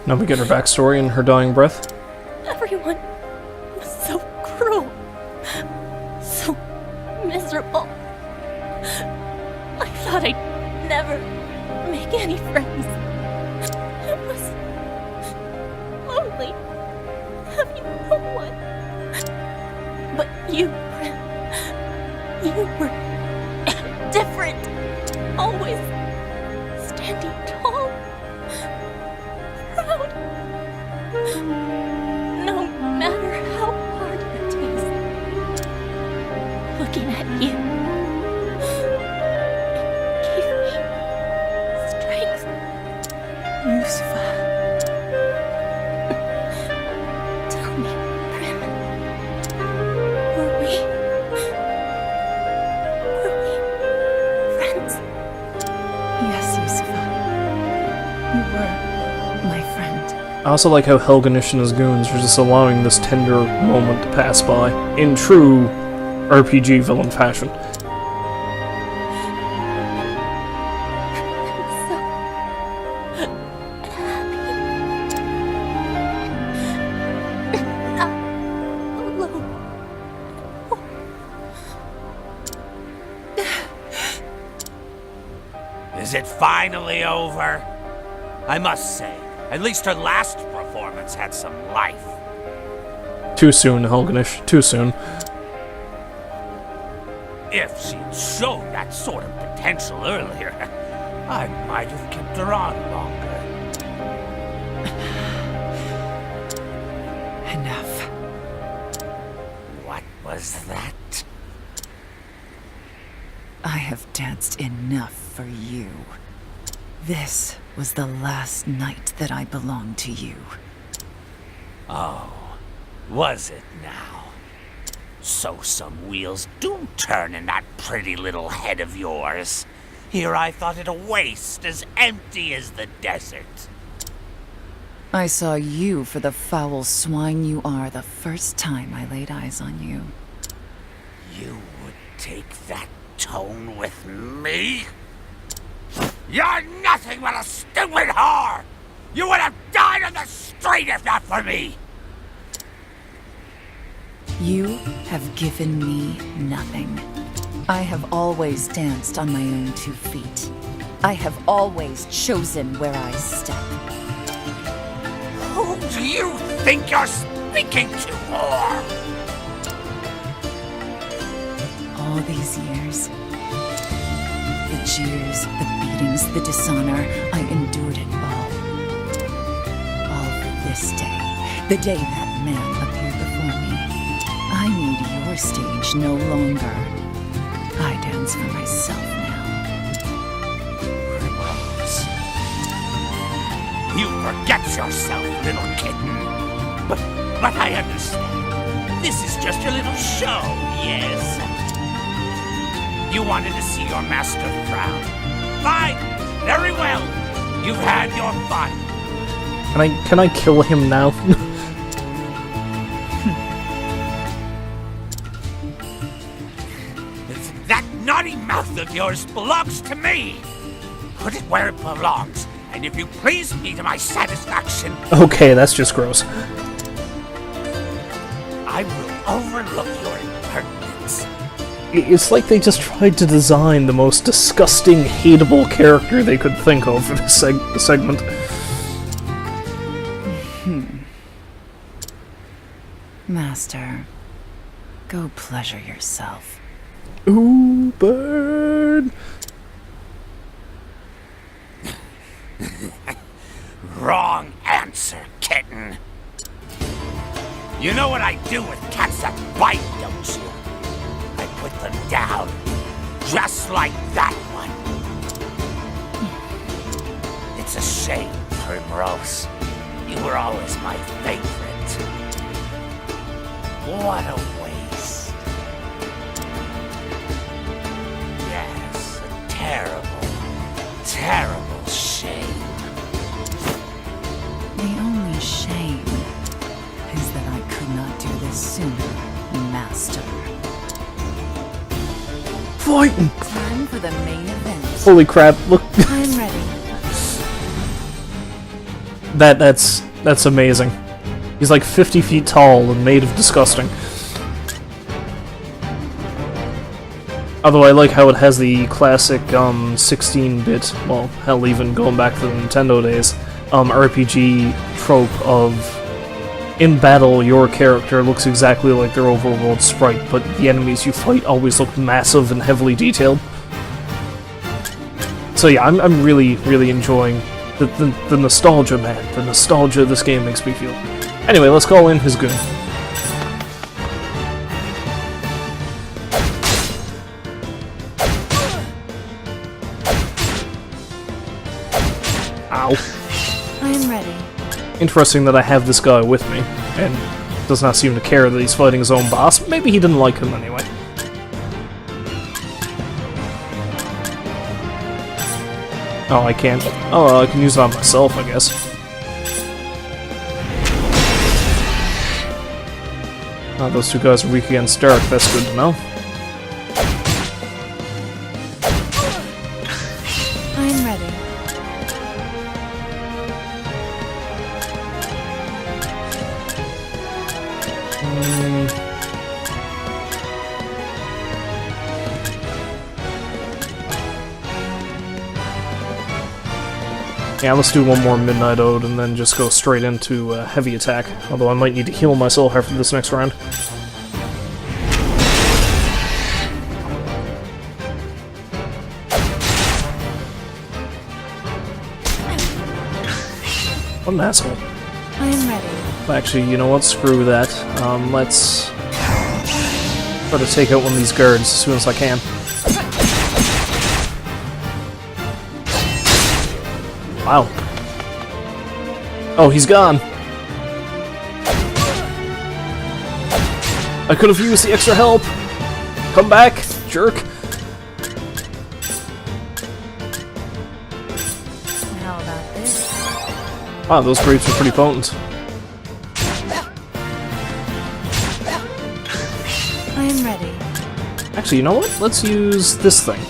[SPEAKER 1] Now we get her backstory and her dying breath.
[SPEAKER 7] Everyone was so cruel, so miserable. I thought I'd never make any friends. It was lonely having no one. But you, Brim, you were standing tall, proud. No matter how hard it is, looking at you gave me strength.
[SPEAKER 5] Yusufa.
[SPEAKER 7] Tell me, Prim, were we friends?
[SPEAKER 5] Yes, Yusufa. You were my friend.
[SPEAKER 1] I also like how Helganish and his goons are just allowing this tender moment to pass by, in true RPG villain fashion.
[SPEAKER 8] Is it finally over? I must say, at least her last performance had some life.
[SPEAKER 1] Too soon, Helganish. Too soon.
[SPEAKER 8] If she'd shown that sort of potential earlier, I might have kept her on longer.
[SPEAKER 5] Enough.
[SPEAKER 8] What was that?
[SPEAKER 5] I have danced enough for you. This was the last night that I belonged to you.
[SPEAKER 8] Oh, was it now? So some wheels do turn in that pretty little head of yours. Here I thought it a waste, as empty as the desert.
[SPEAKER 5] I saw you for the foul swine you are the first time I laid eyes on you.
[SPEAKER 8] You would take that tone with me? You're nothing but a stupid whore! You would have died on the street if not for me!
[SPEAKER 5] You have given me nothing. I have always danced on my own 2 feet. I have always chosen where I step.
[SPEAKER 8] Who do you think you're speaking to, whore?
[SPEAKER 5] All these years, the jeers, the beatings, the dishonor, I endured it all. All for this day, the day that man appeared before me. I need your stage no longer. I dance for myself now.
[SPEAKER 8] Rose. You forget yourself, little kitten. But I understand. This is just your little show, yes? You wanted to see your master frown. Fine, very well. You've had your fun.
[SPEAKER 1] Can I kill him now?
[SPEAKER 8] That naughty mouth of yours belongs to me. Put it where it belongs, and if you please me to my satisfaction,
[SPEAKER 1] Okay, that's just gross.
[SPEAKER 8] I will overlook your impertinence.
[SPEAKER 1] It's like they just tried to design the most disgusting, hateable character they could think of for this segment.
[SPEAKER 5] Master, go pleasure yourself.
[SPEAKER 1] Ooh, bird!
[SPEAKER 8] Wrong answer, kitten. You know what I do with cats that bite, don't you? I put them down, just like that one. It's a shame, Primrose. You were always my favorite. What a waste. Yes, a terrible, terrible shame.
[SPEAKER 5] The only shame is that I could not do this sooner, Master.
[SPEAKER 1] Fighting!
[SPEAKER 5] Time for the main event.
[SPEAKER 1] Holy crap, look.
[SPEAKER 5] I'm ready.
[SPEAKER 1] That's amazing. He's like 50 feet tall and made of disgusting. Although I like how it has the classic 16-bit, well, hell, even going back to the Nintendo days, RPG trope of in battle your character looks exactly like their overworld sprite, but the enemies you fight always look massive and heavily detailed. It's So yeah, I'm really, really enjoying the nostalgia, man. The nostalgia this game makes me feel. Anyway, let's call in his goon. Ow.
[SPEAKER 5] I am ready.
[SPEAKER 1] Interesting that I have this guy with me, and does not seem to care that he's fighting his own boss. Maybe he didn't like him anyway. Oh, I can't. Oh, I can use it on myself, I guess. Oh, those two guys are weak against Dark. That's good to know.
[SPEAKER 5] I am ready.
[SPEAKER 1] Yeah, let's do one more Midnight Ode and then just go straight into heavy attack. Although I might need to heal myself after this next round. What an asshole.
[SPEAKER 5] I am ready.
[SPEAKER 1] Actually, you know what? Screw that. Let's try to take out one of these guards as soon as I can. Wow. Oh, he's gone. I could have used the extra help. Come back, jerk.
[SPEAKER 5] How about this?
[SPEAKER 1] Wow, those grapes are pretty potent.
[SPEAKER 5] I am ready.
[SPEAKER 1] Actually, you know what? Let's use this thing.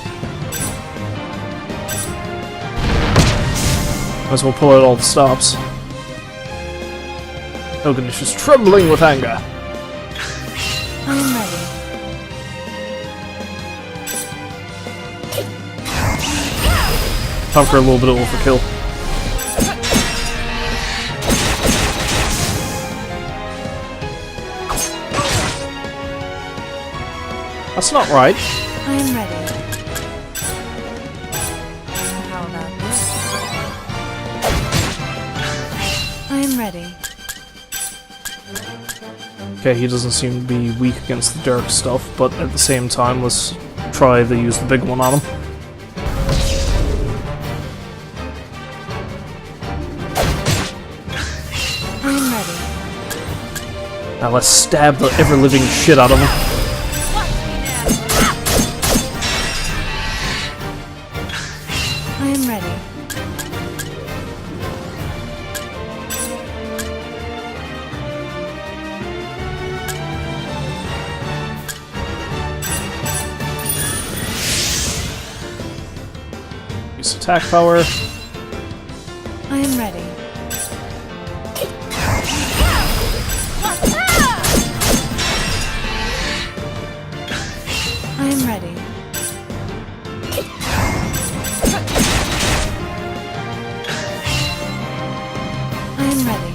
[SPEAKER 1] Might as well pull out all the stops. Ilgunish is trembling with anger.
[SPEAKER 5] I am ready.
[SPEAKER 1] Time for a little bit of overkill. That's not right.
[SPEAKER 5] I am ready. How about this? I am ready.
[SPEAKER 1] Okay, he doesn't seem to be weak against the dark stuff, but at the same time, let's try to use the big one on him.
[SPEAKER 5] I am ready.
[SPEAKER 1] Now let's stab the ever-living shit out of him.
[SPEAKER 5] I am ready.
[SPEAKER 1] Use attack power.
[SPEAKER 5] I am ready. I am ready. I am ready.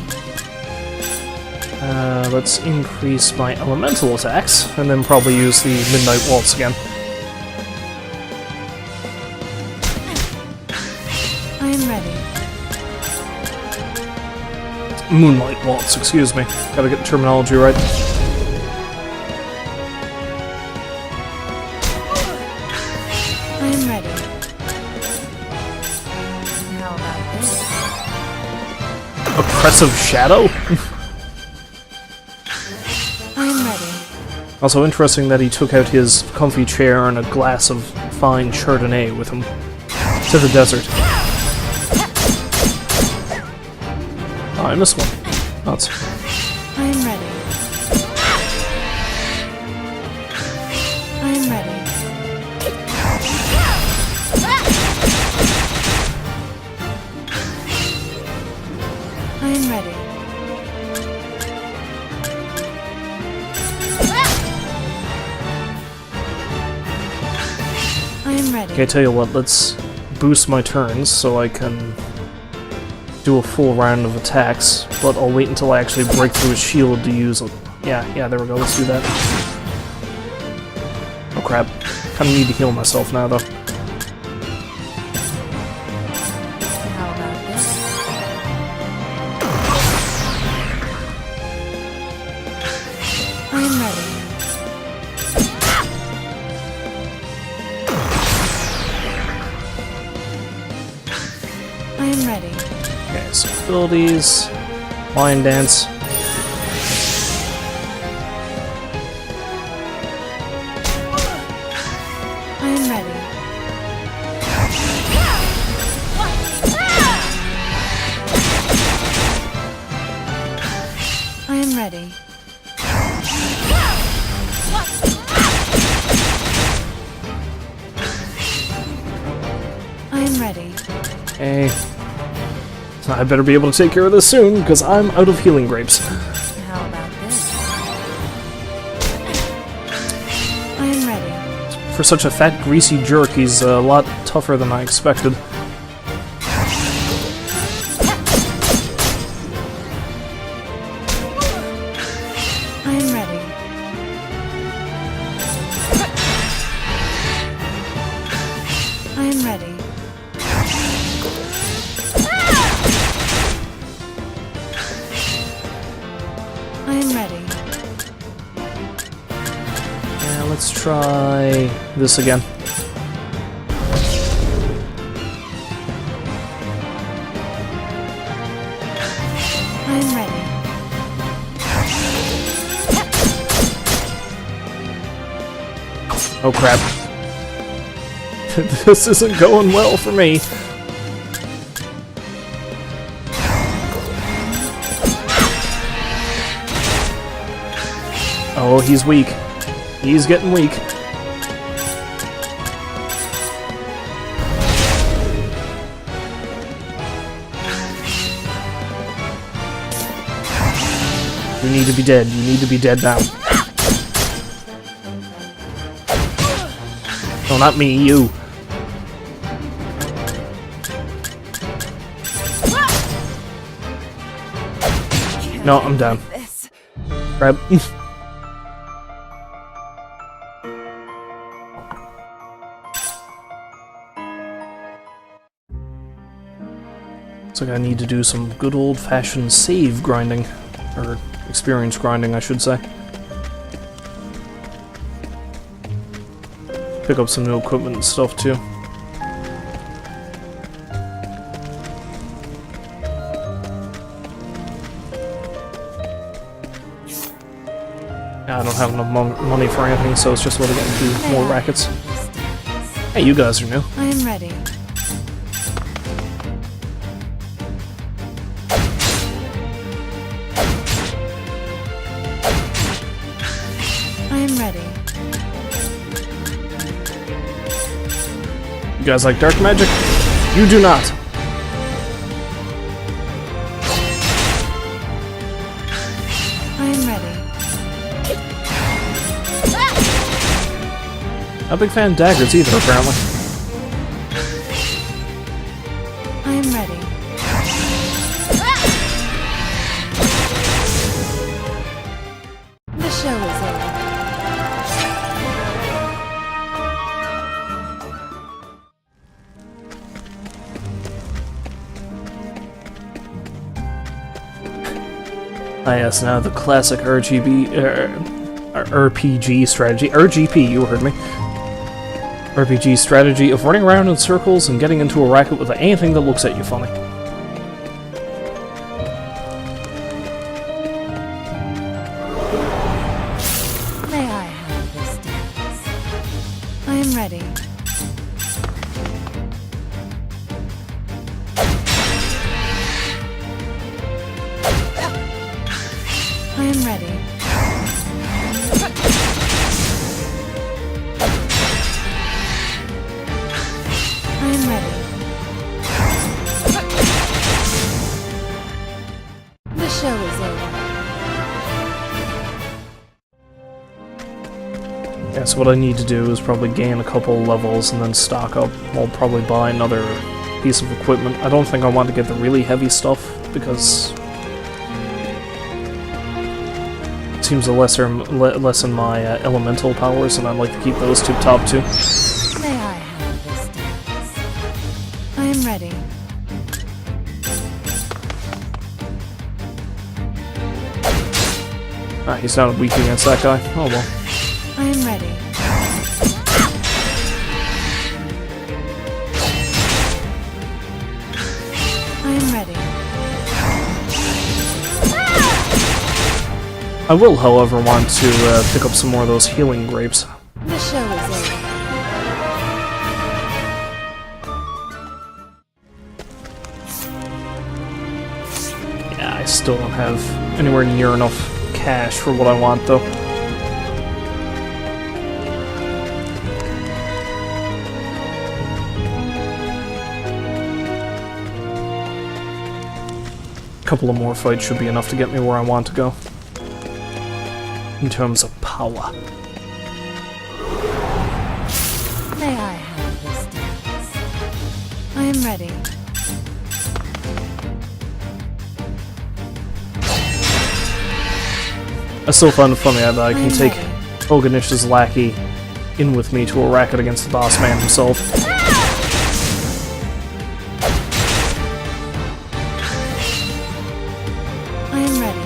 [SPEAKER 1] Let's increase my elemental attacks, and then probably use the Midnight Waltz again.
[SPEAKER 5] I am ready.
[SPEAKER 1] Moonlight Waltz, excuse me. Gotta get the terminology right.
[SPEAKER 5] I am ready. How about this?
[SPEAKER 1] Oppressive Shadow?
[SPEAKER 5] I am ready.
[SPEAKER 1] Also interesting that he took out his comfy chair and a glass of fine Chardonnay with him to the desert. Oh, I missed one. Nuts.
[SPEAKER 5] I am ready. I am ready. I am ready. I am ready.
[SPEAKER 1] Okay, tell you what, let's boost my turns so I can do a full round of attacks, but I'll wait until I actually break through his shield to use it. Yeah, there we go, let's do that. Oh crap. Kinda need to heal myself now, though.
[SPEAKER 5] ready.
[SPEAKER 1] Okay, so abilities, Lion Dance.
[SPEAKER 5] I am ready. I am ready. I am ready.
[SPEAKER 1] Okay. I better be able to take care of this soon, because I'm out of healing grapes.
[SPEAKER 5] How about this? I am ready.
[SPEAKER 1] For such a fat, greasy jerk, he's a lot tougher than I expected.
[SPEAKER 5] I am ready. I am ready. I am ready.
[SPEAKER 1] Yeah, let's try this again.
[SPEAKER 5] I am ready.
[SPEAKER 1] Oh crap. This isn't going well for me. Oh, he's weak. He's getting weak. You need to be dead. You need to be dead now. No, not me, you. No, I'm down.
[SPEAKER 5] This.
[SPEAKER 1] Grab. Looks like I need to do some good old-fashioned save grinding. Or experience grinding, I should say. Pick up some new equipment and stuff, too. I don't have enough money for anything, so it's just what I get to do more rackets. Hey, you guys are new.
[SPEAKER 5] I am ready. I am ready.
[SPEAKER 1] You guys like dark magic? You do not.
[SPEAKER 5] I am ready.
[SPEAKER 1] Not a big fan of daggers either, apparently.
[SPEAKER 5] I am ready. The show is over.
[SPEAKER 1] Ah yes, now the classic RPG strategy. RGP, you heard me. RPG strategy of running around in circles and getting into a racket with anything that looks at you funny.
[SPEAKER 5] May I have this dance? I am ready. I am ready. I am ready. The show is over.
[SPEAKER 1] Yeah, so what I need to do is probably gain a couple levels and then stock up. I'll probably buy another piece of equipment. I don't think I want to get the really heavy stuff because it seems to lessen my elemental powers, and I'd like to keep those top two.
[SPEAKER 5] May I have this dance? I am ready.
[SPEAKER 1] Ah, he's not weak against that guy. Oh well.
[SPEAKER 5] I am ready. I I am ready.
[SPEAKER 1] I will, however, want to pick up some more of those healing grapes.
[SPEAKER 5] The show is over.
[SPEAKER 1] Yeah, I still don't have anywhere near enough cash for what I want, though. A couple of more fights should be enough to get me where I want to go. In terms of power.
[SPEAKER 5] May I have this dance? I am ready.
[SPEAKER 1] I still find it funny that I can take Oganish's lackey in with me to a racket against the boss man himself.
[SPEAKER 5] I am ready.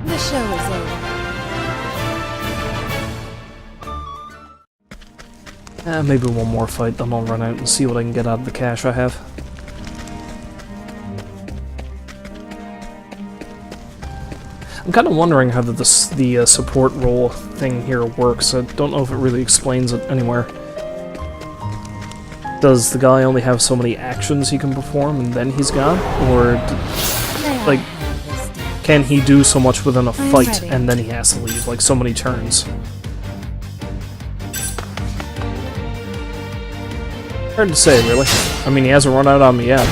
[SPEAKER 5] The show is over.
[SPEAKER 1] Maybe one more fight, then I'll run out and see what I can get out of the cash I have. I'm kind of wondering how the support role thing here works. I don't know if it really explains it anywhere. Does the guy only have so many actions he can perform and then he's gone? Or, like, can he do so much within a fight and then he has to leave, like so many turns? Hard to say, really. I mean, he hasn't run out on me yet.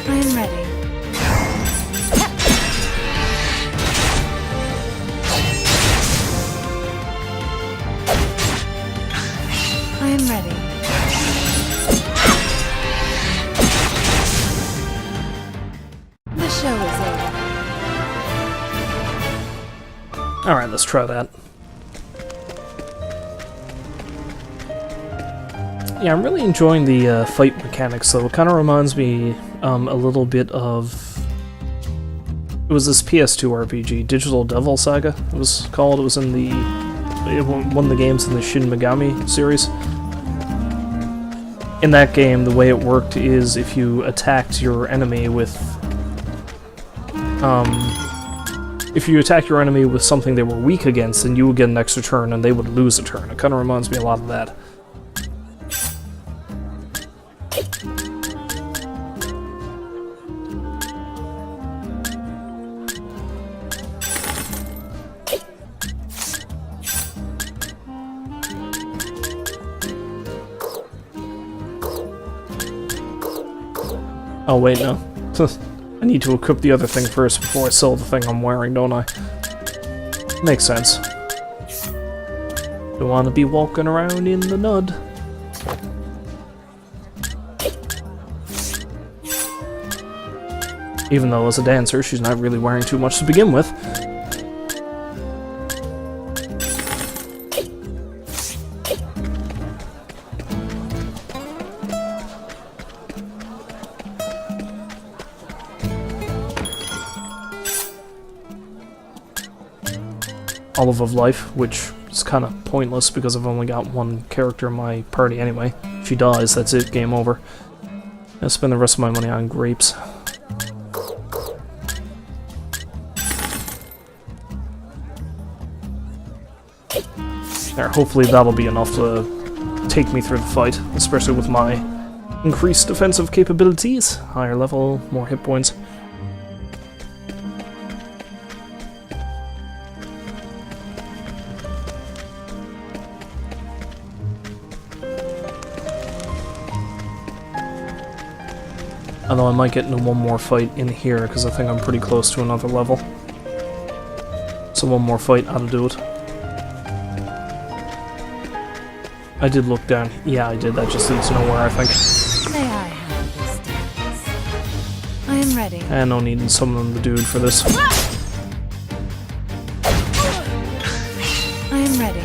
[SPEAKER 5] I am ready. I am ready. The show is over.
[SPEAKER 1] Alright, let's try that. Yeah, I'm really enjoying the fight mechanics, though. It kind of reminds me a little bit of... It was this PS2 RPG, Digital Devil Saga, it was called. It was in the... one of the games in the Shin Megami series. In that game, the way it worked is if you attacked your enemy with... if you attacked your enemy with something they were weak against, then you would get an extra turn and they would lose a turn. It kind of reminds me a lot of that. Oh wait, no. I need to equip the other thing first before I sell the thing I'm wearing, don't I? Makes sense. Don't want to be walking around in the nud. Even though as a dancer, she's not really wearing too much to begin with. Olive of Life, which is kind of pointless because I've only got one character in my party anyway. If she dies, that's it, game over. I'll spend the rest of my money on grapes. There, hopefully that'll be enough to take me through the fight, especially with my increased defensive capabilities. Higher level, more hit points. Although I might get into one more fight in here, because I think I'm pretty close to another level. So one more fight ought to do it. I did look down. Yeah, I did. That just leads nowhere, I think.
[SPEAKER 5] May I have this dance? I am ready.
[SPEAKER 1] And no need to summon the dude for this.
[SPEAKER 5] I am ready.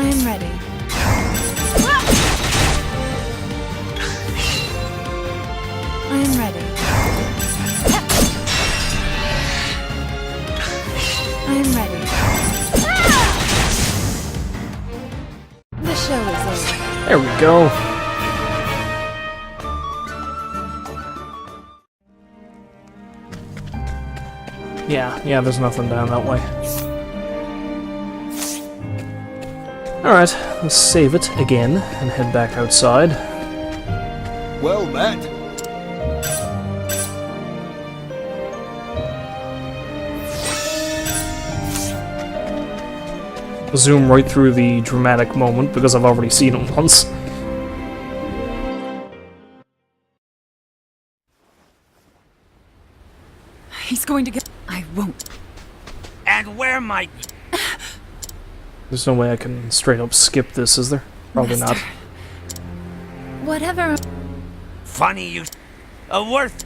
[SPEAKER 5] I am ready. I am ready.
[SPEAKER 1] There we go. Yeah, there's nothing down that way. Alright, let's save it again and head back outside.
[SPEAKER 3] Well met.
[SPEAKER 1] Zoom right through the dramatic moment because I've already seen it once.
[SPEAKER 5] He's going to get... I won't.
[SPEAKER 8] And where might...
[SPEAKER 1] There's no way I can straight up skip this, is there? Probably
[SPEAKER 5] Master.
[SPEAKER 1] not.
[SPEAKER 5] Whatever.
[SPEAKER 8] Funny you... worth...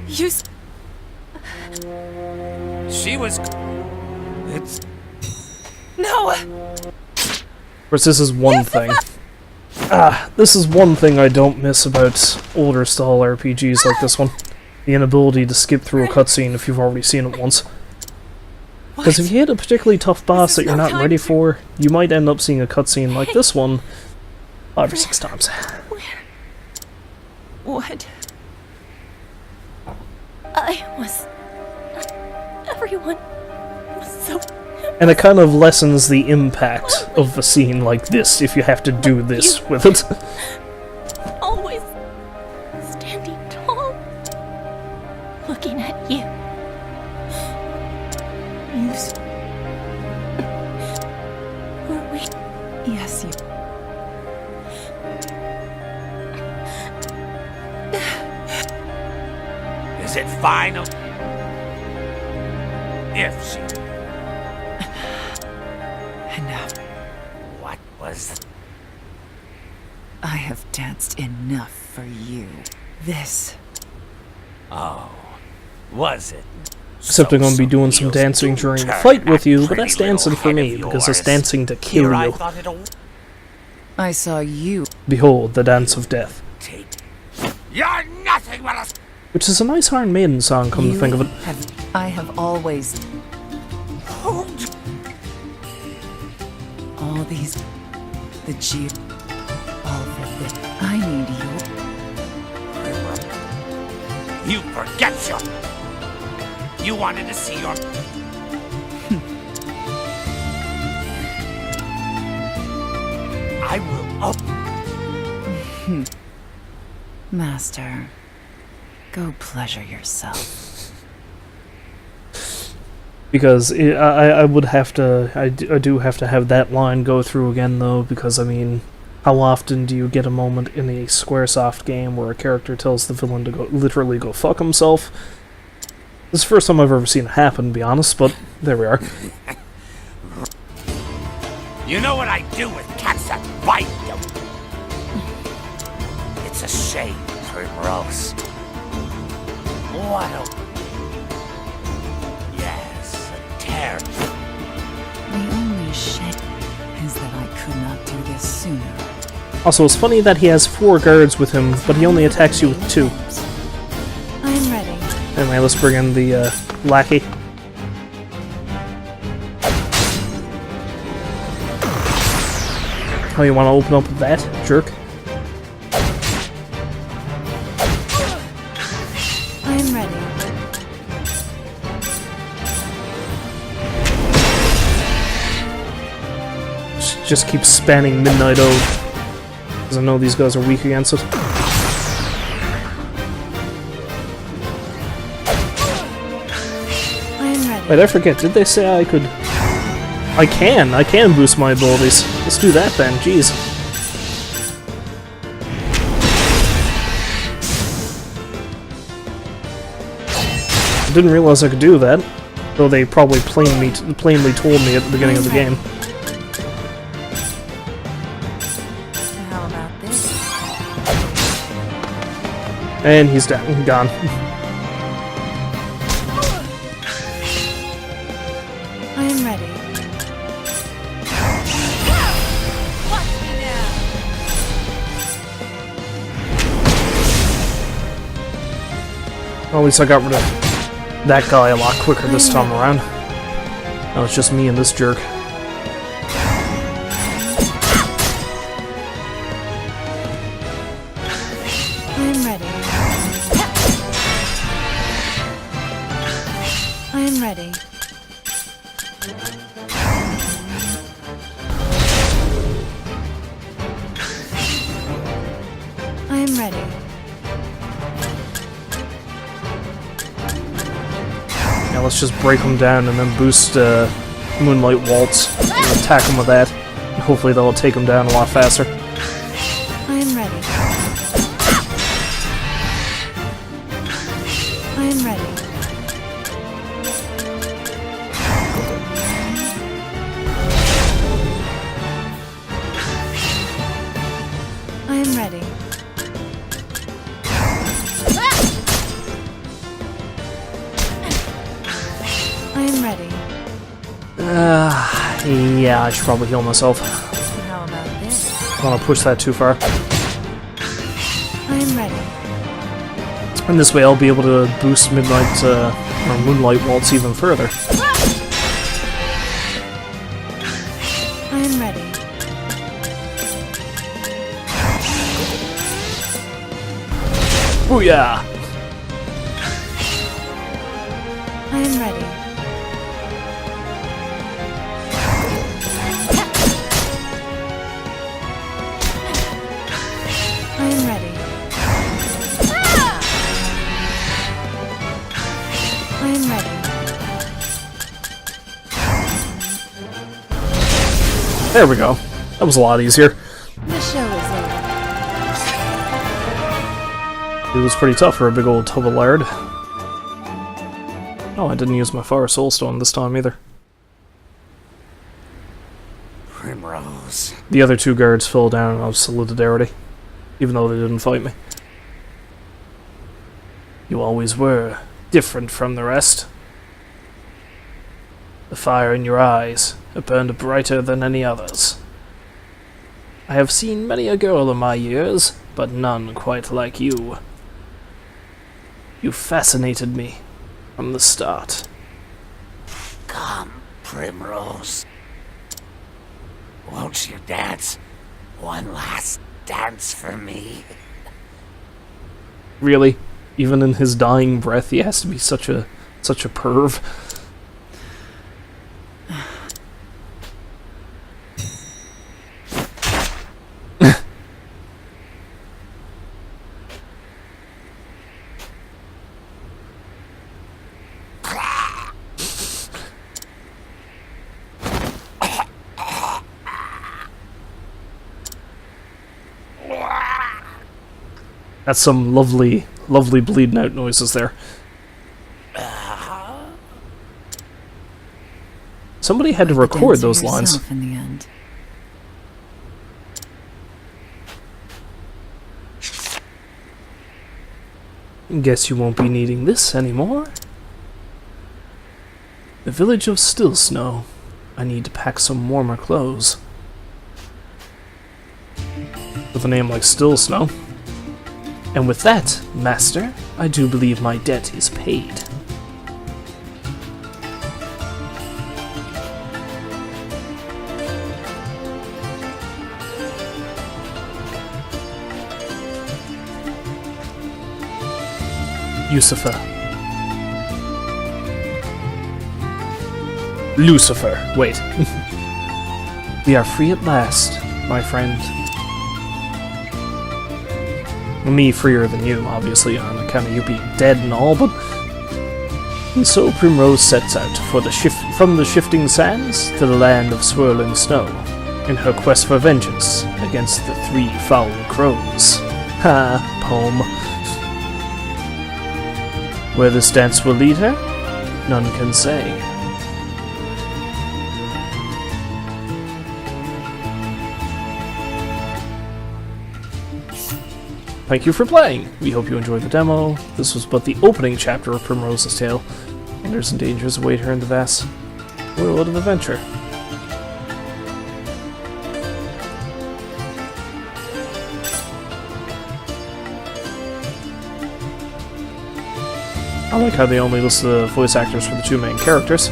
[SPEAKER 5] You...
[SPEAKER 8] She was... It's...
[SPEAKER 5] No!
[SPEAKER 1] Of course, this is one thing. This is one thing I don't miss about older style RPGs like this one. The inability to skip through a cutscene if you've already seen it once. Because if you hit a particularly tough boss that you're not ready for, you might end up seeing a cutscene like this one 5 or 6 times.
[SPEAKER 5] What?
[SPEAKER 7] Everyone was so...
[SPEAKER 1] And it kind of lessens the impact of a scene like this if you have to do this with it.
[SPEAKER 7] always standing tall, looking at you. Were we...
[SPEAKER 5] Yes, you...
[SPEAKER 8] Is it final? If she...
[SPEAKER 5] Enough.
[SPEAKER 8] What was...
[SPEAKER 5] I have danced enough for you. This...
[SPEAKER 8] Oh, was it?
[SPEAKER 1] Except I'm going to be doing some
[SPEAKER 8] Wheels
[SPEAKER 1] dancing
[SPEAKER 8] do
[SPEAKER 1] during the
[SPEAKER 8] turn
[SPEAKER 1] fight with
[SPEAKER 8] that
[SPEAKER 1] you, but
[SPEAKER 8] pretty
[SPEAKER 1] that's dancing
[SPEAKER 8] little
[SPEAKER 1] for
[SPEAKER 8] head
[SPEAKER 1] me,
[SPEAKER 8] of
[SPEAKER 1] because it's
[SPEAKER 8] yours.
[SPEAKER 1] dancing to kill
[SPEAKER 8] Here I
[SPEAKER 1] you.
[SPEAKER 8] thought it'll
[SPEAKER 5] I saw you.
[SPEAKER 1] Behold, the dance of death.
[SPEAKER 8] take... You're nothing but a...
[SPEAKER 1] Which is a nice Iron Maiden song, come to think of it.
[SPEAKER 5] I have always...
[SPEAKER 8] Hold.
[SPEAKER 5] All these... The Jew... All for this. I need you.
[SPEAKER 8] You forget your... You wanted to see your... I will... Oh.
[SPEAKER 5] Master, go pleasure yourself.
[SPEAKER 1] Because I would have to... I do have to have that line go through again, though, because, I mean... How often do you get a moment in a Squaresoft game where a character tells the villain to literally go fuck himself? This is the first time I've ever seen it happen, to be honest, but there we are.
[SPEAKER 8] You know what I do with cats that bite you? It's a shame, Primrose. What a... Yes, a terrible...
[SPEAKER 5] The only shame is that I could not do this sooner.
[SPEAKER 1] Also, it's funny that he has 4 guards with him, but he only attacks you with 2.
[SPEAKER 5] I'm ready.
[SPEAKER 1] Anyway, let's bring in the lackey. Oh, you want to open up with that, jerk?
[SPEAKER 5] I'm ready.
[SPEAKER 1] Just keep spanning Midnight Ode. Because I know these guys are weak against it.
[SPEAKER 5] I'm ready.
[SPEAKER 1] Wait, I forget, did they say I could... I can boost my abilities. Let's do that then, jeez. I didn't realize I could do that, though they probably plainly told me at the beginning of the game.
[SPEAKER 5] How about this?
[SPEAKER 1] And he's gone.
[SPEAKER 5] I'm ready.
[SPEAKER 1] Well, at least I got rid of that guy a lot quicker this time around. Now it's just me and this jerk.
[SPEAKER 5] ready. I am ready.
[SPEAKER 1] Now let's just break them down and then boost Moonlight Waltz and attack them with that. And hopefully that'll take them down a lot faster.
[SPEAKER 5] I am ready. I am ready. I am ready. I am ready.
[SPEAKER 1] Yeah, I should probably heal myself.
[SPEAKER 5] How about this?
[SPEAKER 1] I don't want to push that too far.
[SPEAKER 5] I am ready.
[SPEAKER 1] And this way I'll be able to boost Midnight, or Moonlight Waltz even further.
[SPEAKER 5] I am ready.
[SPEAKER 1] Booyah!
[SPEAKER 5] I am ready. I am ready. I am ready.
[SPEAKER 1] There we go. That was a lot easier.
[SPEAKER 5] The show is over.
[SPEAKER 1] It was pretty tough for a big old tub of lard. Oh, I didn't use my Fire Soul Stone this time either.
[SPEAKER 8] Primrose.
[SPEAKER 1] The other two guards fell down out of solidarity, even though they didn't fight me. You always were different from the rest. The fire in your eyes, it burned brighter than any others. I have seen many a girl in my years, but none quite like you. You fascinated me from the start.
[SPEAKER 8] Come, Primrose. Won't you dance one last dance for me?
[SPEAKER 1] Really? Even in his dying breath, he has to be such a perv. That's some lovely, lovely bleeding out noises there. Somebody had to record those lines.
[SPEAKER 5] In the end.
[SPEAKER 1] Guess you won't be needing this anymore. The village of Still Snow. I need to pack some warmer clothes. With a name like Still Snow. And with that, Master, I do believe my debt is paid. Lucifer, wait. We are free at last, my friend. Me freer than you, obviously, on account of you being dead and all, but... And so Primrose sets out from the shifting sands to the land of swirling snow, in her quest for vengeance against the 3 foul crows. Ha, poem. Where this dance will lead her, none can say. Thank you for playing! We hope you enjoyed the demo. This was but the opening chapter of Primrose's Tale. Wonders and dangers await her in the vast world of adventure. I like how they only list the voice actors for the 2 main characters.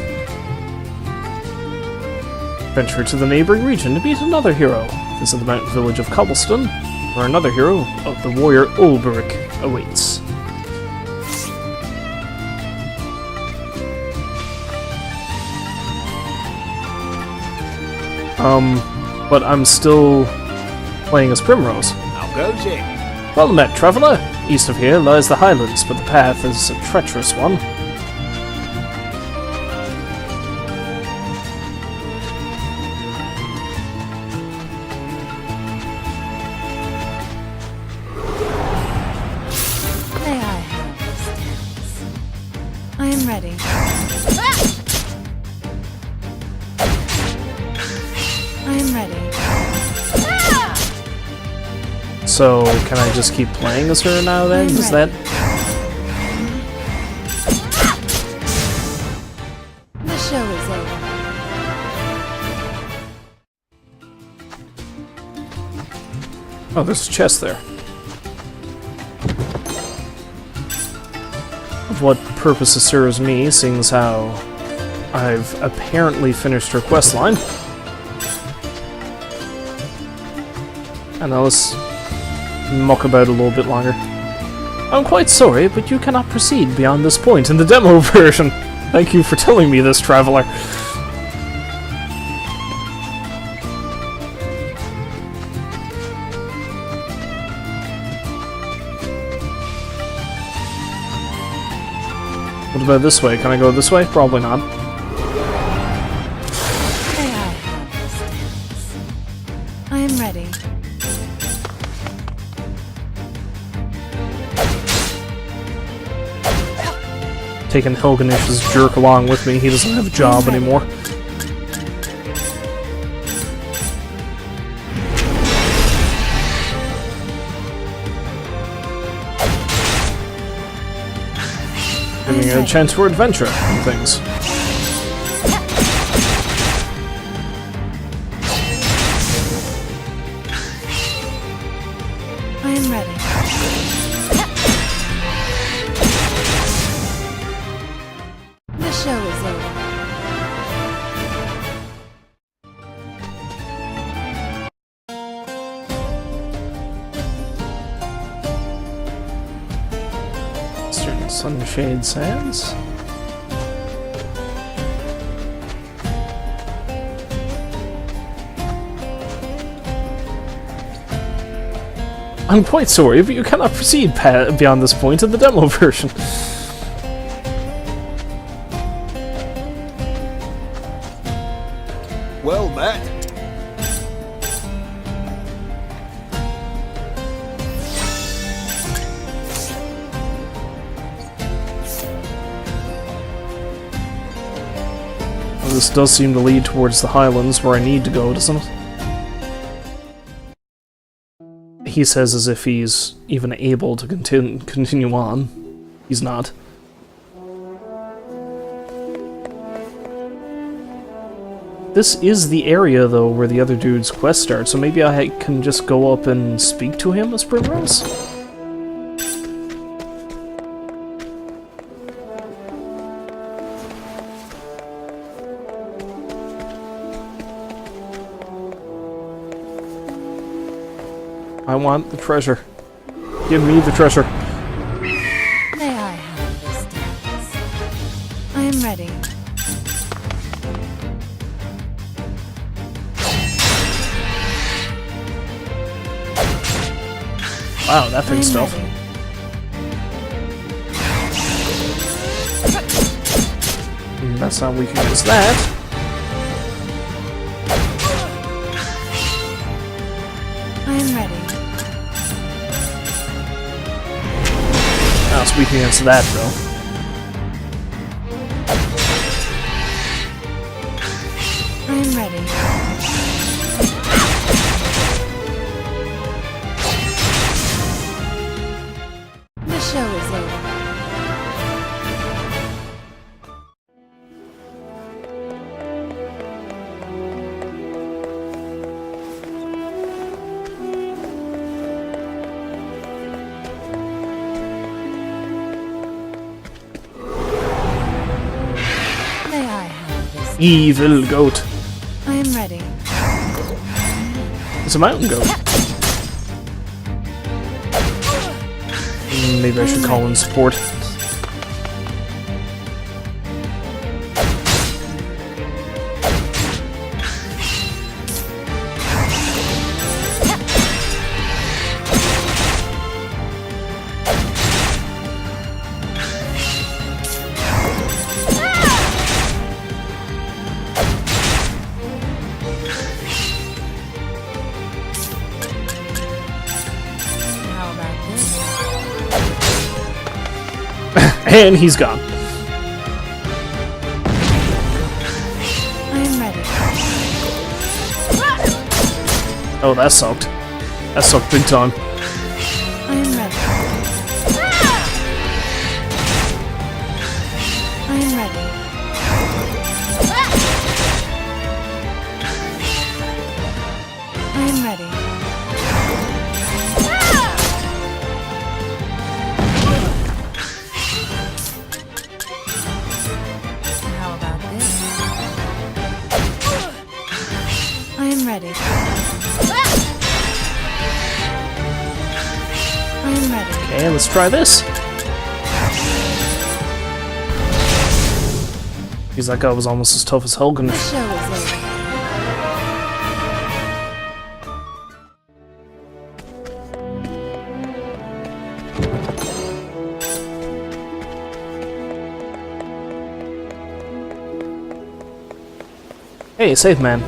[SPEAKER 1] Venture to the neighboring region to meet another hero. Visit the mountain village of Cobblestone, where another hero of the warrior Ulberic awaits. But I'm still playing as Primrose.
[SPEAKER 3] How goes it?
[SPEAKER 1] Well met, traveller. East of here lies the Highlands, but the path is a treacherous one.
[SPEAKER 5] May I have this dance? I am ready. I am ready.
[SPEAKER 1] So, can I just keep playing as her now then? Is that...
[SPEAKER 5] The show is over.
[SPEAKER 1] Oh, there's a chest there. Of what purpose it serves me, seeing as how I've apparently finished her questline. And now let's muck about a little bit longer. I'm quite sorry, but you cannot proceed beyond this point in the demo version. Thank you for telling me this, traveler. What about this way? Can I go this way? Probably not.
[SPEAKER 5] May I have this dance? I am ready.
[SPEAKER 1] Taking Hilganish's jerk along with me. He doesn't have a job anymore. Giving a chance for adventure and things.
[SPEAKER 5] I am ready. The show is over.
[SPEAKER 1] Eastern Sunshade Sands. I'm quite sorry, but you cannot proceed beyond this point in the demo version.
[SPEAKER 3] Well met.
[SPEAKER 1] Well, this does seem to lead towards the Highlands, where I need to go, doesn't it? He says as if he's even able to continue on. He's not. This is the area, though, where the other dude's quest starts, so maybe I can just go up and speak to him as Primrose? I want the treasure. Give me the treasure.
[SPEAKER 5] May I have this dance? I am ready.
[SPEAKER 1] Wow, that thing's
[SPEAKER 5] I am
[SPEAKER 1] stealth.
[SPEAKER 5] ready.
[SPEAKER 1] That's not weak against that.
[SPEAKER 5] I am ready.
[SPEAKER 1] Now it's weak against that, though.
[SPEAKER 5] I am ready. The show is over. May I have this?
[SPEAKER 1] Evil goat.
[SPEAKER 5] I am ready.
[SPEAKER 1] It's a mountain goat. Maybe I should call in support. And he's gone.
[SPEAKER 5] I am ready.
[SPEAKER 1] Oh, that sucked. That sucked big time.
[SPEAKER 5] I am ready. I am ready. I am ready. How about this? I am ready. I am ready.
[SPEAKER 1] Okay, let's try this. Because that guy was almost as tough as Helgen.
[SPEAKER 5] The show is over.
[SPEAKER 1] Hey, safe man.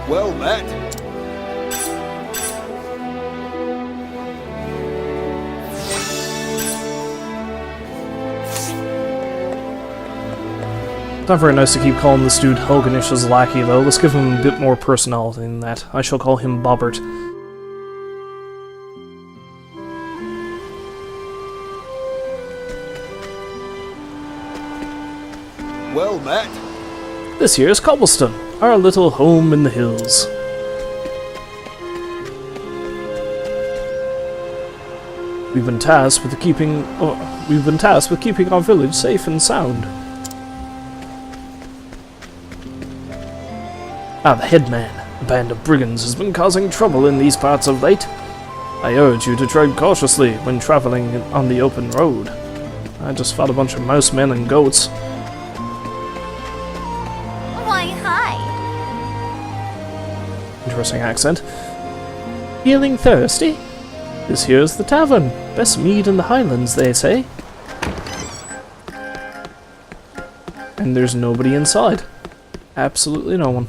[SPEAKER 3] Well met.
[SPEAKER 1] Not very nice to keep calling this dude Helgenish's lackey, though. Let's give him a bit more personality than that. I shall call him Bobbert.
[SPEAKER 3] Well met.
[SPEAKER 1] This here is Cobblestone, our little home in the hills. We've been tasked with keeping our village safe and sound. Ah, the headman. A band of brigands has been causing trouble in these parts of late. I urge you to tread cautiously when traveling on the open road. I just fought a bunch of mouse men and goats.
[SPEAKER 7] Why, hi.
[SPEAKER 1] Interesting accent. Feeling thirsty? This here's the tavern. Best mead in the Highlands, they say. And there's nobody inside. Absolutely no one.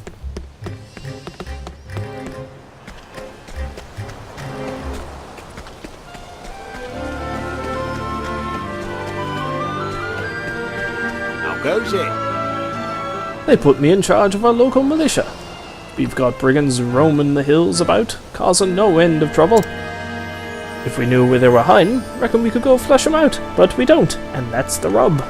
[SPEAKER 3] How goes it?
[SPEAKER 1] They put me in charge of our local militia. We've got brigands roaming the hills about, causing no end of trouble. If we knew where they were hiding, reckon we could go flush them out, but we don't, and that's the rub.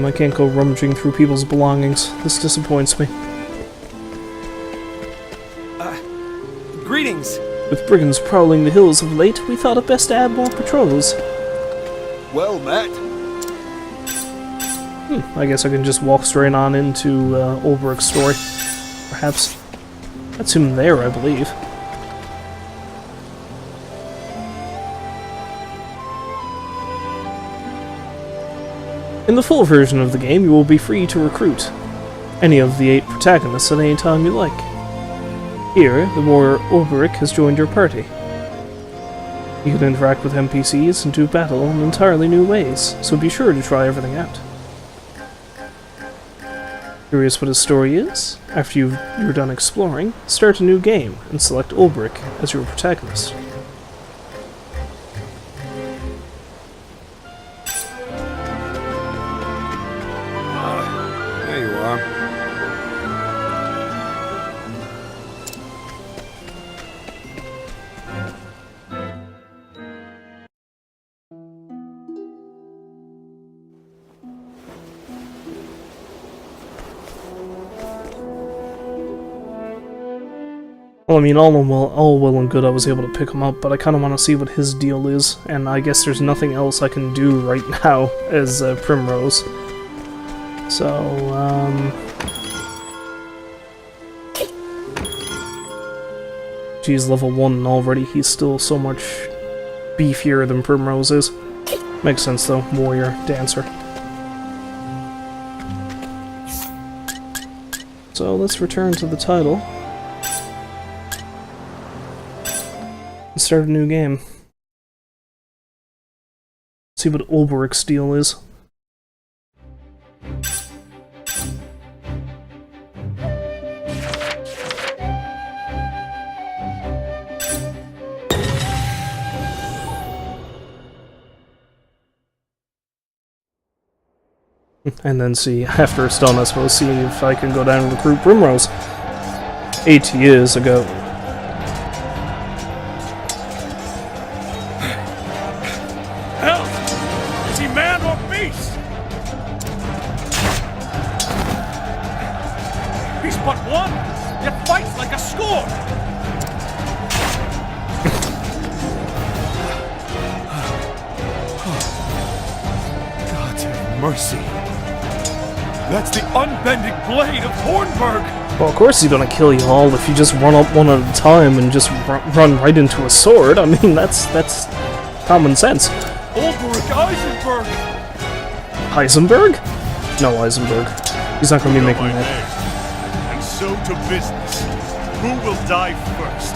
[SPEAKER 1] I can't go rummaging through people's belongings. This disappoints me.
[SPEAKER 4] Greetings.
[SPEAKER 1] With brigands prowling the hills of late, we thought it best to add more patrols.
[SPEAKER 3] Well met.
[SPEAKER 1] I guess I can just walk straight on into Ulbricht's story. Perhaps. That's him there, I believe. In the full version of the game, you will be free to recruit any of the 8 protagonists at any time you like. Here, the warrior Ulbricht has joined your party. You can interact with NPCs and do battle in entirely new ways, so be sure to try everything out. Curious what his story is? After you're done exploring, start a new game and select Ulbricht as your protagonist.
[SPEAKER 4] There you are.
[SPEAKER 1] Well, I mean, all well and good I was able to pick him up, but I kind of want to see what his deal is, and I guess there's nothing else I can do right now as Primrose. So, Geez, level 1 and already he's still so much beefier than Primrose is. Makes sense though, warrior, dancer. So let's return to the title. And start a new game. See what Ulbricht's deal is. And then see, after it's done, I suppose, see if I can go down and recruit Primrose. 8 years ago.
[SPEAKER 8] Help! Is he man or beast? He's but one, yet fights like a score!
[SPEAKER 4] God have mercy. That's the unbending blade of Hornburg!
[SPEAKER 1] Well, of course he's gonna kill you all if you just run up one at a time and just run right into a sword. I mean, that's common sense.
[SPEAKER 4] Ulrich Eisenberg!
[SPEAKER 1] Heisenberg? No, Heisenberg. He's not gonna be making that.
[SPEAKER 4] And so to business. Who will die first?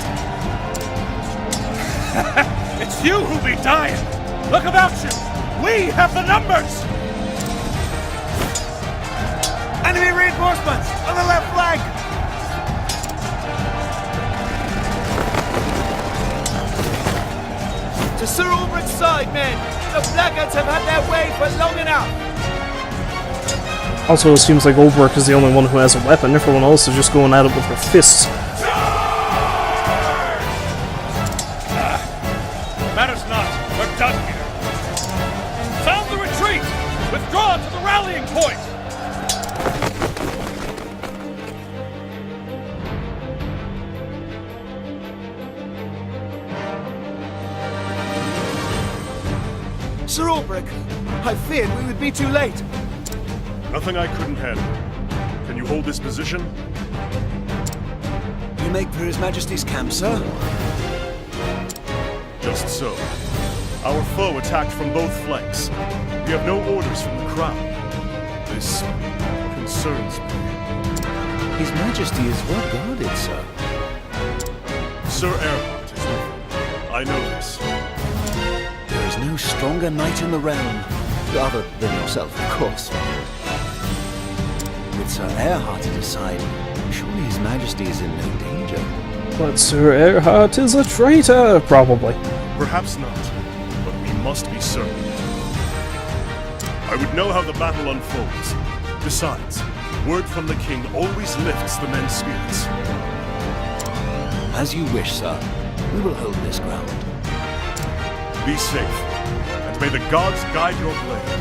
[SPEAKER 8] It's you who'll be dying! Look about you! We have the numbers!
[SPEAKER 4] Enemy reinforcements on the left flank! To Sir Ulrich's side, men! The Blackguards have had their way for long enough!
[SPEAKER 1] Also, it seems like Ulbrich is the only one who has a weapon. Everyone else is just going at it with their fists.
[SPEAKER 8] Matters not. We're done here. Sound the retreat! Withdraw to the rallying point!
[SPEAKER 4] Sir Ulrich, I feared we would be too late.
[SPEAKER 9] Nothing I couldn't handle. Can you hold this position?
[SPEAKER 3] You make for His Majesty's camp, sir?
[SPEAKER 9] Just so. Our foe attacked from both flanks. We have no orders from the crown. This concerns me.
[SPEAKER 3] His Majesty is well guarded, sir.
[SPEAKER 9] Sir Erhard is with him. I know this.
[SPEAKER 3] There is no stronger knight in the realm. Other than yourself, of course. With Sir Erhard at his side, surely His Majesty is in no danger.
[SPEAKER 1] But Sir Erhard is a traitor, probably.
[SPEAKER 9] Perhaps not, but we must be certain. I would know how the battle unfolds. Besides, word from the king always lifts the men's spirits.
[SPEAKER 3] As you wish, sir. We will hold this ground.
[SPEAKER 9] Be safe, and may the gods guide your blade.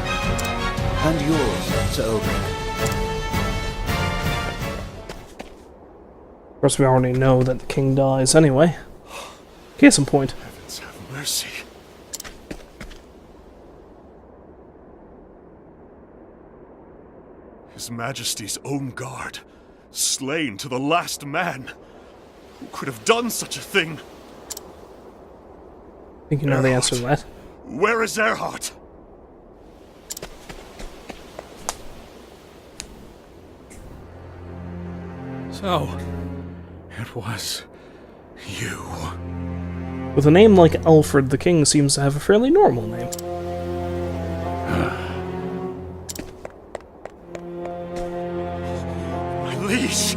[SPEAKER 3] And yours, Sir Ulrich.
[SPEAKER 1] Of course, we already know that the king dies anyway. Case in point.
[SPEAKER 9] Heavens have mercy. His Majesty's own guard, slain to the last man. Who could have done such a thing?
[SPEAKER 1] I think you know the answer to that.
[SPEAKER 9] Where is Erhard?
[SPEAKER 2] So, it was you.
[SPEAKER 1] With a name like Alfred, the king seems to have a fairly normal name.
[SPEAKER 9] My liege!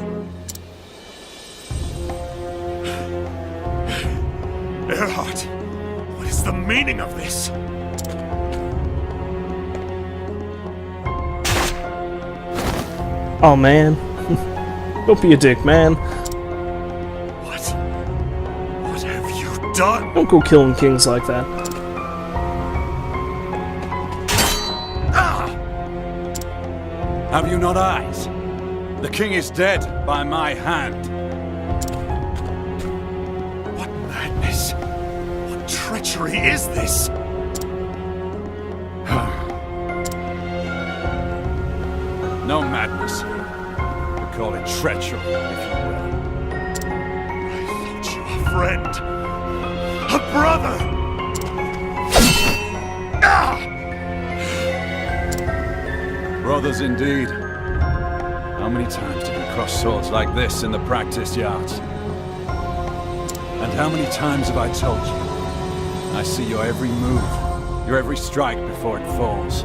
[SPEAKER 9] Erhard, what is the meaning of this?
[SPEAKER 1] Oh man. Don't be a dick, man.
[SPEAKER 9] What have you done?
[SPEAKER 1] Don't go killing kings like that.
[SPEAKER 2] Have you not eyes? The king is dead by my hand.
[SPEAKER 9] What madness? What treachery is this?
[SPEAKER 2] No madness. We call it treachery, if you will.
[SPEAKER 9] I thought you a friend. A brother!
[SPEAKER 2] Brothers indeed. How many times did we cross swords like this in the practice yards? And how many times have I told you? I see your every move, your every strike before it falls.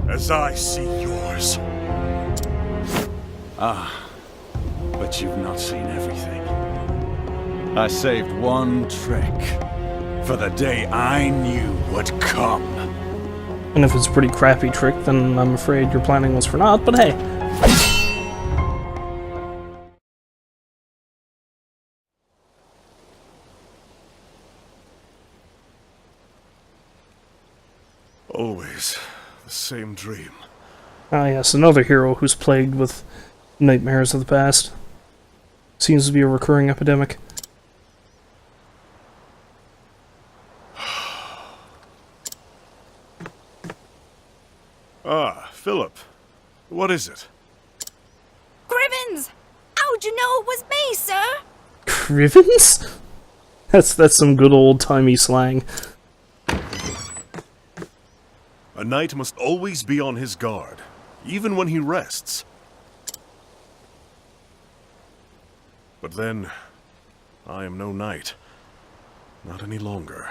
[SPEAKER 9] As I see yours.
[SPEAKER 2] But you've not seen everything. I saved one trick for the day I knew would come.
[SPEAKER 1] And if it's a pretty crappy trick, then I'm afraid your planning was for naught, but hey.
[SPEAKER 9] Always the same dream.
[SPEAKER 1] Ah yes, another hero who's plagued with nightmares of the past. Seems to be a recurring epidemic.
[SPEAKER 9] Ah, Philip. What is it?
[SPEAKER 6] Gribbons! How'd you know it was me, sir?
[SPEAKER 1] Crivens? That's some good old-timey slang.
[SPEAKER 9] A knight must always be on his guard, even when he rests. But then, I am no knight. Not any longer.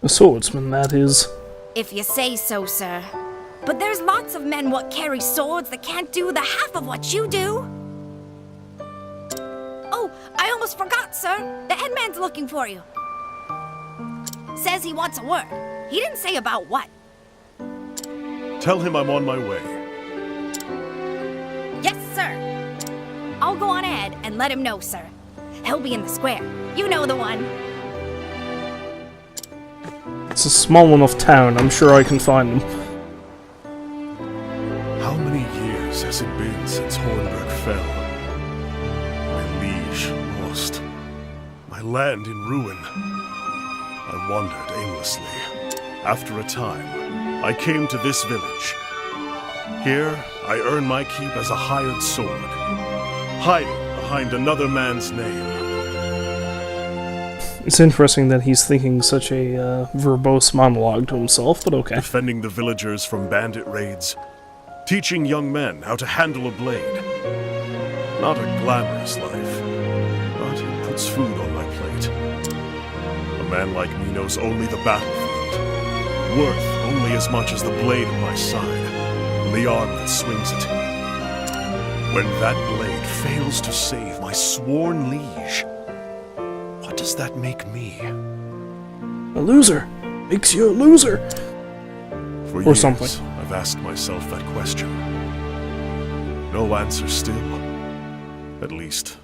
[SPEAKER 1] A swordsman, that is.
[SPEAKER 6] If you say so, sir. But there's lots of men what carry swords that can't do the half of what you do. Oh, I almost forgot, sir. The headman's looking for you. Says he wants a word. He didn't say about what.
[SPEAKER 9] Tell him I'm on my way.
[SPEAKER 6] Yes, sir. I'll go on ahead and let him know, sir. He'll be in the square. You know the one.
[SPEAKER 1] It's a small enough town, I'm sure I can find them.
[SPEAKER 9] How many years has it been since Hornburg fell? My liege lost. My land in ruin. I wandered aimlessly. After a time, I came to this village. Here, I earn my keep as a hired sword, hiding behind another man's name.
[SPEAKER 1] It's interesting that he's thinking such a verbose monologue to himself, but okay.
[SPEAKER 9] Defending the villagers from bandit raids, teaching young men how to handle a blade. Not a glamorous life, but it puts food on my plate. A man like me knows only the battlefield, worth only as much as the blade at my side, and the arm that swings it. When that blade fails to save my sworn liege, what does that make me?
[SPEAKER 1] A loser. Makes you a loser.
[SPEAKER 9] For
[SPEAKER 1] Or
[SPEAKER 9] years,
[SPEAKER 1] something.
[SPEAKER 9] I've asked myself that question. No answer still. At least,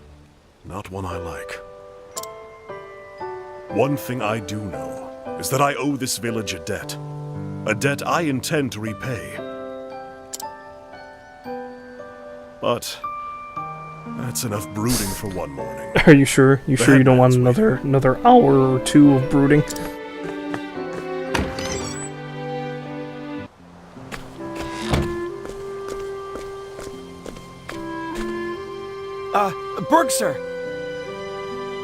[SPEAKER 9] not one I like. One thing I do know is that I owe this village a debt. A debt I intend to repay. But that's enough brooding for one morning.
[SPEAKER 1] Are you sure? You sure you don't want
[SPEAKER 9] headman's
[SPEAKER 1] another hour or two of brooding?
[SPEAKER 4] Berg, sir!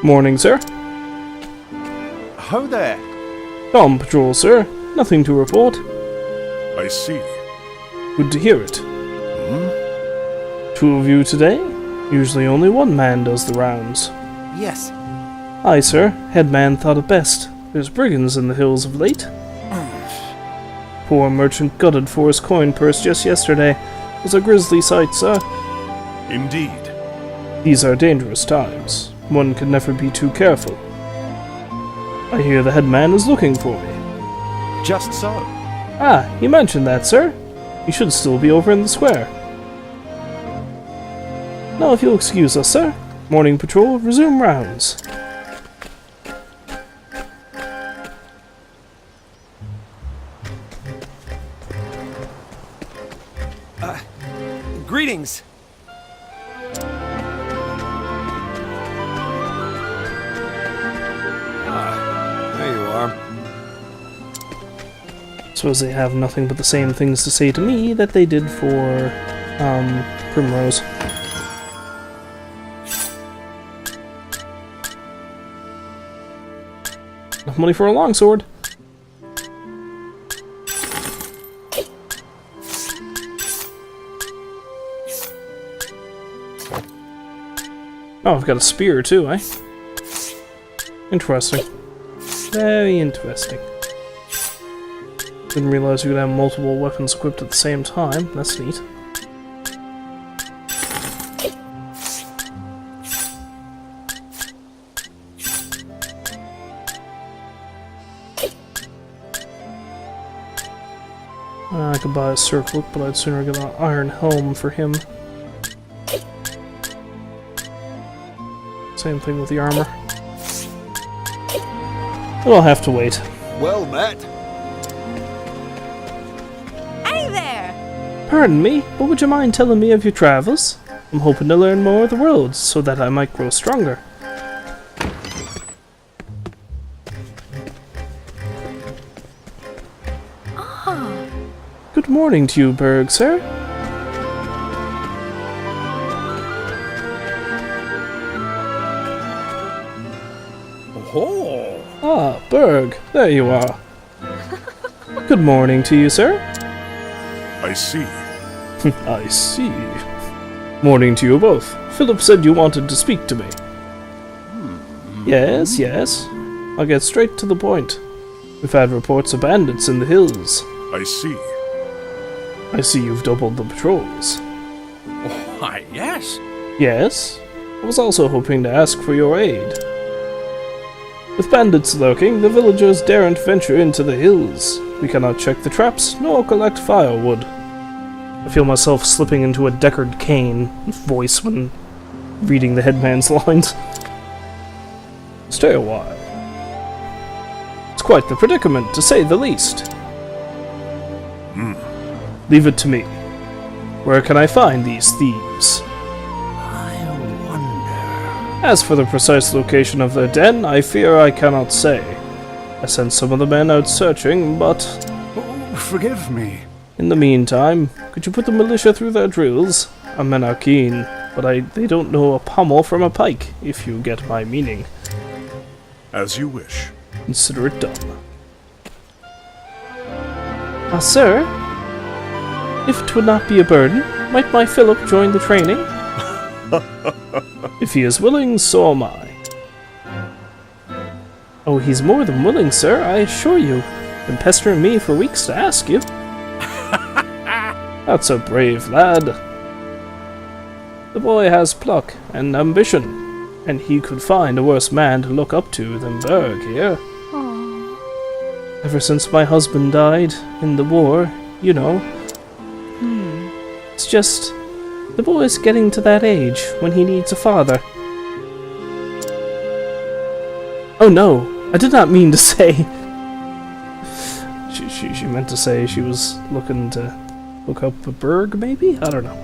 [SPEAKER 1] Morning, sir.
[SPEAKER 4] Ho there!
[SPEAKER 1] Dawn patrol, sir. Nothing to report.
[SPEAKER 9] I see.
[SPEAKER 1] Good to hear it. Two of you today? Usually only one man does the rounds.
[SPEAKER 4] Yes.
[SPEAKER 1] Aye, sir. Headman thought it best. There's brigands in the hills of late. Poor merchant gutted for his coin purse just yesterday. It was a grisly sight, sir.
[SPEAKER 9] Indeed.
[SPEAKER 1] These are dangerous times. One can never be too careful. I hear the headman is looking for me.
[SPEAKER 4] Just so.
[SPEAKER 1] Ah, you mentioned that, sir. You should still be over in the square. Now, if you'll excuse us, sir. Morning patrol, resume rounds.
[SPEAKER 4] Greetings! There you are.
[SPEAKER 1] Suppose they have nothing but the same things to say to me that they did for, Primrose. Enough money for a longsword. Oh, I've got a spear too, eh? Interesting. Very interesting. Didn't realize you could have multiple weapons equipped at the same time. That's neat. I could buy a circlet, but I'd sooner get an iron helm for him. Same thing with the armor. But I'll have to wait.
[SPEAKER 3] Well met.
[SPEAKER 5] Hey there!
[SPEAKER 1] Pardon me, but would you mind telling me of your travels? I'm hoping to learn more of the roads, so that I might grow stronger. Good morning to you, Berg, sir.
[SPEAKER 3] Oh.
[SPEAKER 1] Ah, Berg, there you are. Good morning to you, sir.
[SPEAKER 9] I see.
[SPEAKER 1] I see. Morning to you both. Philip said you wanted to speak to me. Yes, yes. I'll get straight to the point. We've had reports of bandits in the hills.
[SPEAKER 9] I see.
[SPEAKER 1] I see you've doubled the patrols.
[SPEAKER 3] Why, yes.
[SPEAKER 1] Yes? I was also hoping to ask for your aid. With bandits lurking, the villagers daren't venture into the hills. We cannot check the traps, nor collect firewood. I feel myself slipping into a Deckard Cain voice when reading the headman's lines. Stay a while. It's quite the predicament, to say the least. Leave it to me. Where can I find these thieves?
[SPEAKER 3] I wonder.
[SPEAKER 1] As for the precise location of their den, I fear I cannot say. I sent some of the men out searching, but
[SPEAKER 3] Oh, forgive me.
[SPEAKER 1] in the meantime, could you put the militia through their drills? Our men are keen, but they don't know a pommel from a pike, if you get my meaning.
[SPEAKER 9] As you wish.
[SPEAKER 1] Consider it done. Sir? If it would not be a burden, might my Philip join the training? If he is willing, so am I. Oh, he's more than willing, sir, I assure you. Been pestering me for weeks to ask you. That's a brave lad. The boy has pluck and ambition, and he could find a worse man to look up to than Berg here. Ever since my husband died in the war, you know. It's just, the boy's getting to that age when he needs a father. Oh no, I did not mean to say. She meant to say she was looking to look up a Berg, maybe? I don't know.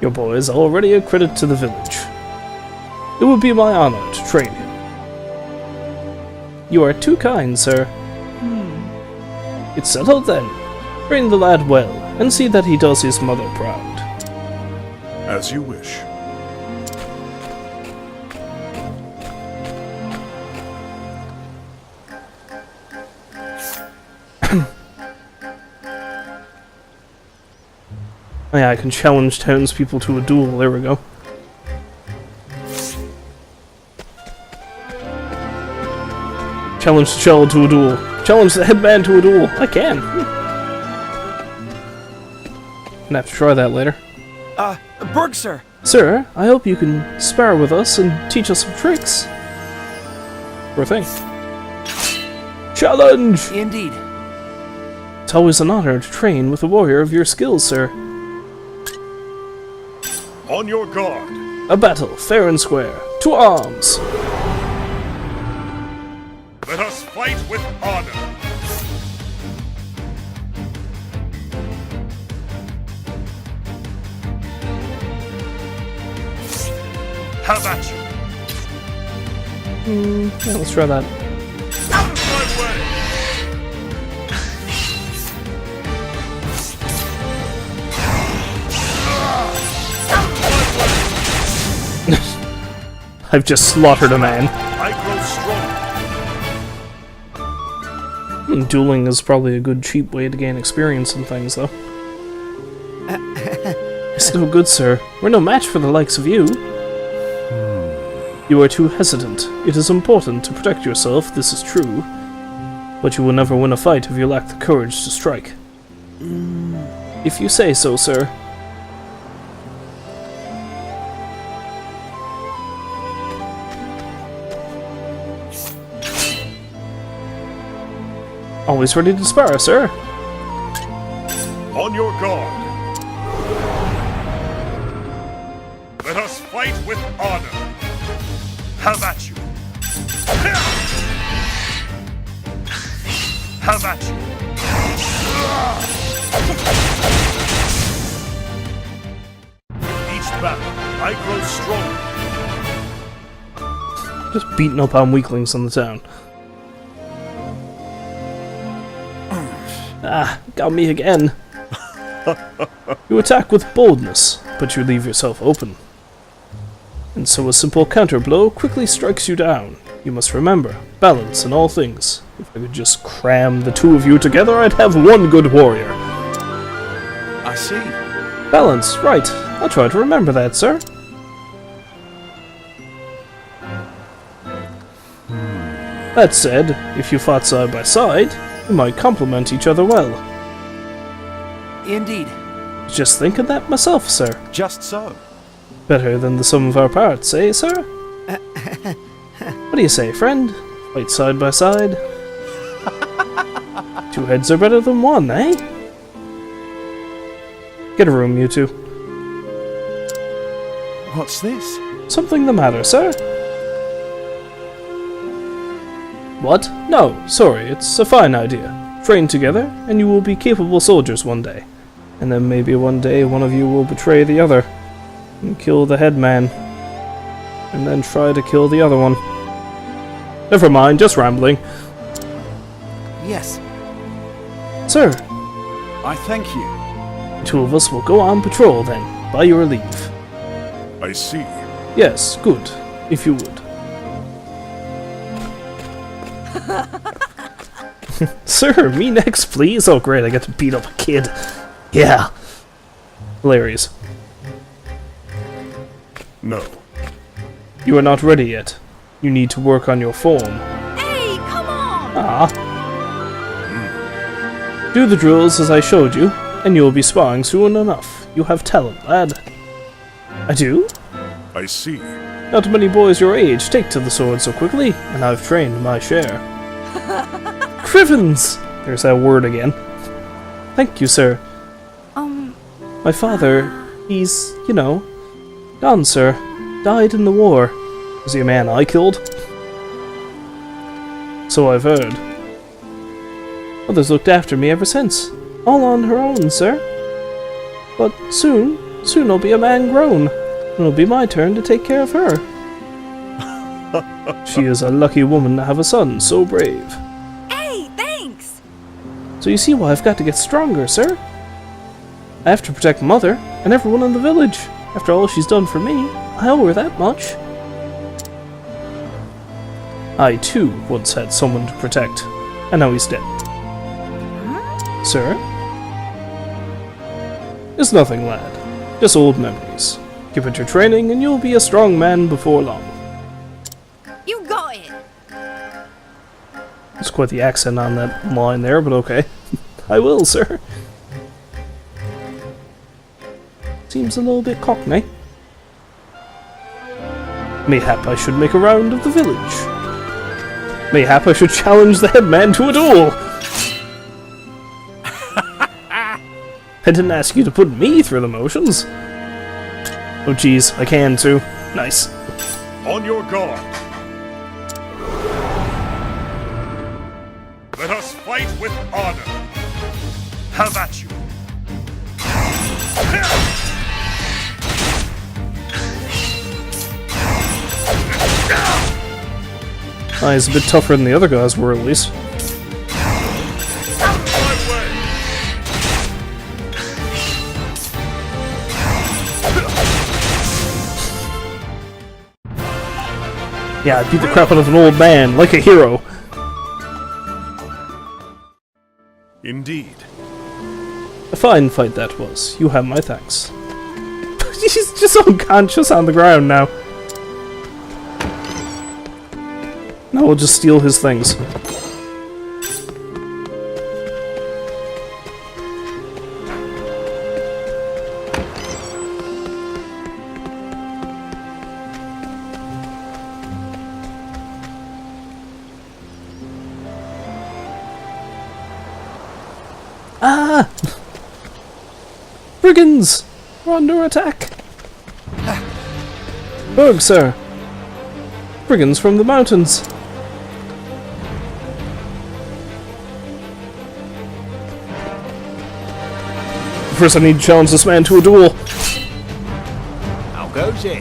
[SPEAKER 1] Your boy is already a credit to the village. It would be my honor to train him. You are too kind, sir. It's settled then. Train the lad well, and see that he does his mother proud.
[SPEAKER 9] As you wish.
[SPEAKER 1] Oh yeah, I can challenge townspeople to a duel. There we go. Challenge the child to a duel. Challenge the headman to a duel. I can. Gonna have to try that later.
[SPEAKER 4] Berg, sir.
[SPEAKER 1] Sir, I hope you can spar with us and teach us some tricks. Sure thing. Challenge!
[SPEAKER 4] Indeed.
[SPEAKER 1] It's always an honor to train with a warrior of your skills, sir.
[SPEAKER 9] On your guard.
[SPEAKER 1] A battle, fair and square. To arms!
[SPEAKER 9] Let us fight with honor. Have at you.
[SPEAKER 1] Yeah, let's try that.
[SPEAKER 9] Out of my way.
[SPEAKER 1] I've just slaughtered a man.
[SPEAKER 9] I grow strong.
[SPEAKER 1] Dueling is probably a good cheap way to gain experience and things, though. It's no good, sir. We're no match for the likes of you. You are too hesitant. It is important to protect yourself, this is true. But you will never win a fight if you lack the courage to strike. If you say so, sir. Always ready to spar, sir.
[SPEAKER 9] On your guard. Let us fight with honor. Have at you. Have at you. Each battle, I grow stronger.
[SPEAKER 1] Just beating up on weaklings in the town. Ah, got me again. You attack with boldness, but you leave yourself open. And so a simple counter-blow quickly strikes you down. You must remember, balance in all things. If I could just cram the two of you together, I'd have one good warrior.
[SPEAKER 2] I see.
[SPEAKER 1] Balance, right. I'll try to remember that, sir. That said, if you fought side by side, you might complement each other well.
[SPEAKER 10] Indeed.
[SPEAKER 1] Just thinking that myself, sir.
[SPEAKER 2] Just so.
[SPEAKER 1] Better than the sum of our parts, eh, sir? What do you say, friend? Fight side by side? Two heads are better than one, eh? Get a room, you two.
[SPEAKER 2] What's this?
[SPEAKER 1] Something the matter, sir? What? No, sorry, it's a fine idea. Train together, and you will be capable soldiers one day. And then maybe one day one of you will betray the other, and kill the head man, and then try to kill the other one. Never mind, just rambling.
[SPEAKER 10] Yes.
[SPEAKER 1] Sir,
[SPEAKER 2] I thank you.
[SPEAKER 1] the two of us will go on patrol then, by your leave.
[SPEAKER 9] I see.
[SPEAKER 1] Yes, good, if you would. Sir, me next, please? Oh great, I get to beat up a kid. Yeah. Hilarious.
[SPEAKER 9] No.
[SPEAKER 1] You are not ready yet. You need to work on your form.
[SPEAKER 6] Hey, come on!
[SPEAKER 1] Ah. Do the drills as I showed you, and you will be sparring soon enough. You have talent, lad. I do?
[SPEAKER 9] I see.
[SPEAKER 1] Not many boys your age take to the sword so quickly, and I've trained my share. Crivens! There's that word again. Thank you, sir. My father, he's, you know, gone, sir. Died in the war. Was he a man I killed? So I've heard. Mother's looked after me ever since. All on her own, sir. But soon I'll be a man grown. And it'll be my turn to take care of her. She is a lucky woman to have a son so brave.
[SPEAKER 5] Hey, thanks!
[SPEAKER 1] So you see why I've got to get stronger, sir? I have to protect Mother and everyone in the village. After all she's done for me, I owe her that much. I, too, once had someone to protect, and now he's dead.
[SPEAKER 5] Huh?
[SPEAKER 1] Sir? It's nothing, lad. Just old memories. Keep it your training, and you'll be a strong man before long.
[SPEAKER 5] You got it!
[SPEAKER 1] There's quite the accent on that line there, but okay. I will, sir. Seems a little bit cockney. Mayhap I should make a round of the village. Mayhap I should challenge the headman to a duel. I didn't ask you to put me through the motions. Oh geez, I can too. Nice.
[SPEAKER 9] On your guard. Let us fight with honor. Have at you.
[SPEAKER 1] He's a bit tougher than the other guys were, at least. Yeah, I beat the crap out of an old man, like a hero.
[SPEAKER 9] Indeed.
[SPEAKER 1] A fine fight that was. You have my thanks. He's just unconscious on the ground now. Now we'll just steal his things. Ah! Brigands! We're under attack! Berg, sir! Brigands from the mountains! First I need to challenge this man to a duel.
[SPEAKER 3] How goes it?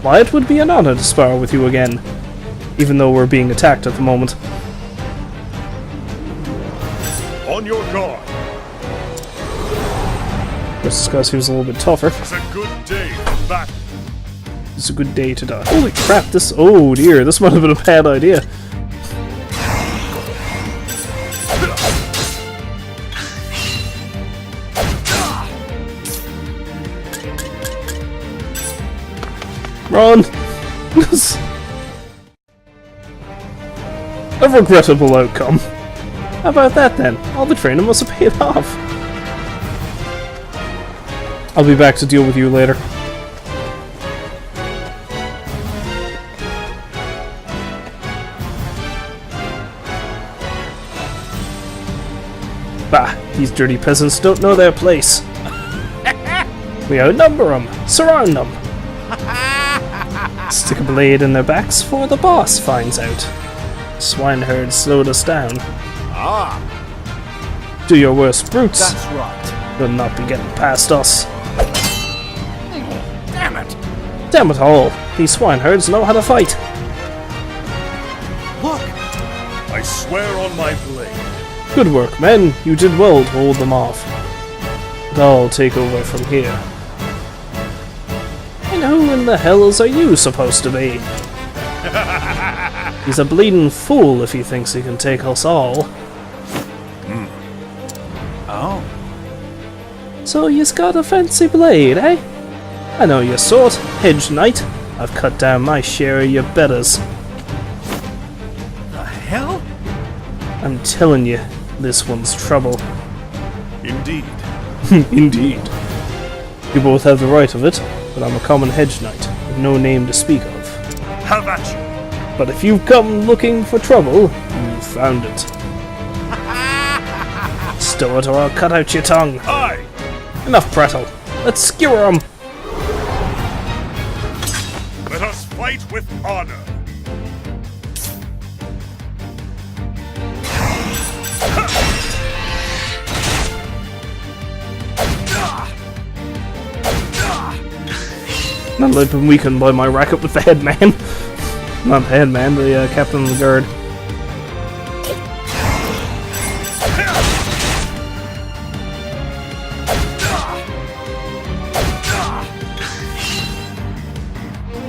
[SPEAKER 1] Why, it would be an honor to spar with you again, even though we're being attacked at the moment.
[SPEAKER 9] On your guard.
[SPEAKER 1] This guy seems a little bit tougher.
[SPEAKER 9] It's a good day for battle.
[SPEAKER 1] It's a good day to die. Holy crap, this... Oh dear, this might have been a bad idea. Run! A regrettable outcome. How about that then? All the training must have paid off. I'll be back to deal with you later. Bah, these dirty peasants don't know their place. We outnumber them, surround them. Stick a blade in their backs before the boss finds out. Swineherd slowed us down.
[SPEAKER 3] Ah,
[SPEAKER 1] Do your worst, brutes.
[SPEAKER 3] that's right.
[SPEAKER 1] They'll not be getting past us.
[SPEAKER 3] Damn it!
[SPEAKER 1] Damn it all, these swineherds know how to fight.
[SPEAKER 3] Look!
[SPEAKER 9] I swear on my blade.
[SPEAKER 1] Good work, men. You did well to hold them off. But I'll take over from here. And who in the hells are you supposed to be? He's a bleeding fool if he thinks he can take us all.
[SPEAKER 3] Oh.
[SPEAKER 1] So you's got a fancy blade, eh? I know your sort, Hedge Knight. I've cut down my share of your betters.
[SPEAKER 3] The hell?
[SPEAKER 1] I'm telling you, this one's trouble.
[SPEAKER 9] Indeed.
[SPEAKER 1] Indeed. You both have the right of it, but I'm a common Hedge Knight, with no name to speak of.
[SPEAKER 9] Have at you.
[SPEAKER 1] But if you've come looking for trouble, you've found it. Stow it or I'll cut out your tongue.
[SPEAKER 9] Aye.
[SPEAKER 1] Enough prattle. Let's skewer 'em.
[SPEAKER 9] Let us fight with honor.
[SPEAKER 1] Not let been weakened by my rack up with the headman. Not the headman, the captain of the guard.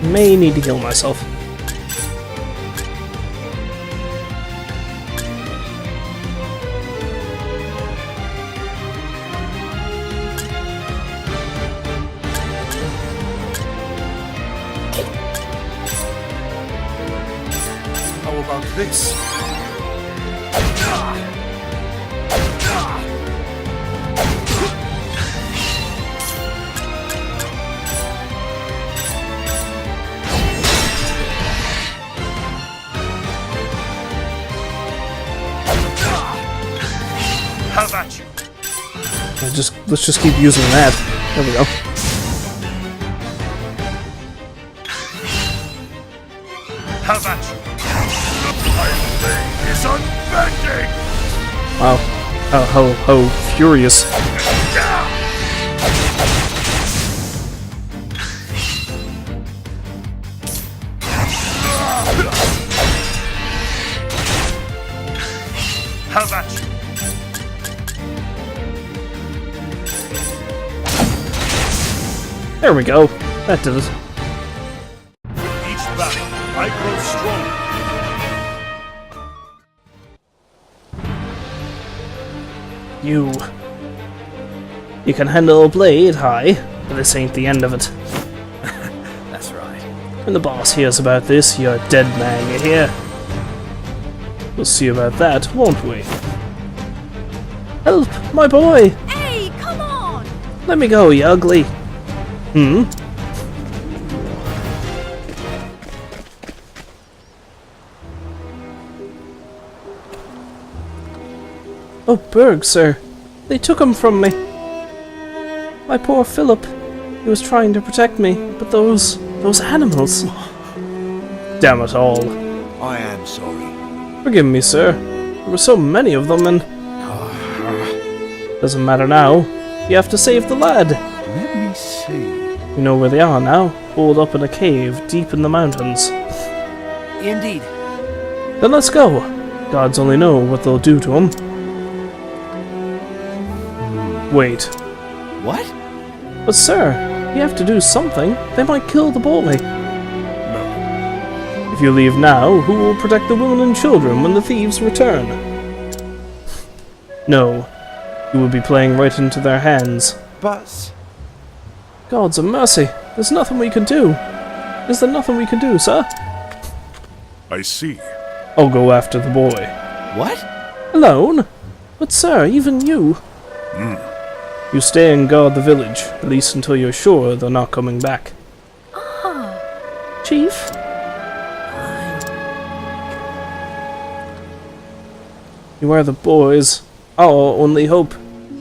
[SPEAKER 1] May need to heal myself.
[SPEAKER 9] How about this? Have at you.
[SPEAKER 1] Let's just keep using that. There we go.
[SPEAKER 9] Have at you. The Pirate Blade is unbending.
[SPEAKER 1] Wow. How furious.
[SPEAKER 9] Have at you.
[SPEAKER 1] There we go. That did it.
[SPEAKER 9] Each battle, I grow stronger.
[SPEAKER 1] You can handle a blade, hi, but this ain't the end of it.
[SPEAKER 3] That's right.
[SPEAKER 1] When the boss hears about this, you're a dead man, you hear? We'll see about that, won't we? Help, my boy!
[SPEAKER 6] Hey, come on!
[SPEAKER 1] Let me go, you ugly. Hmm? Oh, Berg, sir. They took him from me. My poor Philip. He was trying to protect me, but those animals. Damn it all.
[SPEAKER 3] I am sorry.
[SPEAKER 1] Forgive me, sir. There were so many of them, and... Doesn't matter now. You have to save the lad.
[SPEAKER 3] Let me see.
[SPEAKER 1] You know where they are now, holed up in a cave deep in the mountains.
[SPEAKER 10] Indeed.
[SPEAKER 1] Then let's go. Gods only know what they'll do to him. Wait.
[SPEAKER 10] What?
[SPEAKER 1] But sir, you have to do something. They might kill the boy.
[SPEAKER 9] No.
[SPEAKER 1] If you leave now, who will protect the women and children when the thieves return? No. You will be playing right into their hands.
[SPEAKER 3] But...
[SPEAKER 1] Gods of mercy. There's nothing we can do. Is there nothing we can do, sir?
[SPEAKER 9] I see.
[SPEAKER 1] I'll go after the boy.
[SPEAKER 10] What?
[SPEAKER 1] Alone? But sir, even you... You stay and guard the village, at least until you're sure they're not coming back. Chief? You are the boys. Our only hope.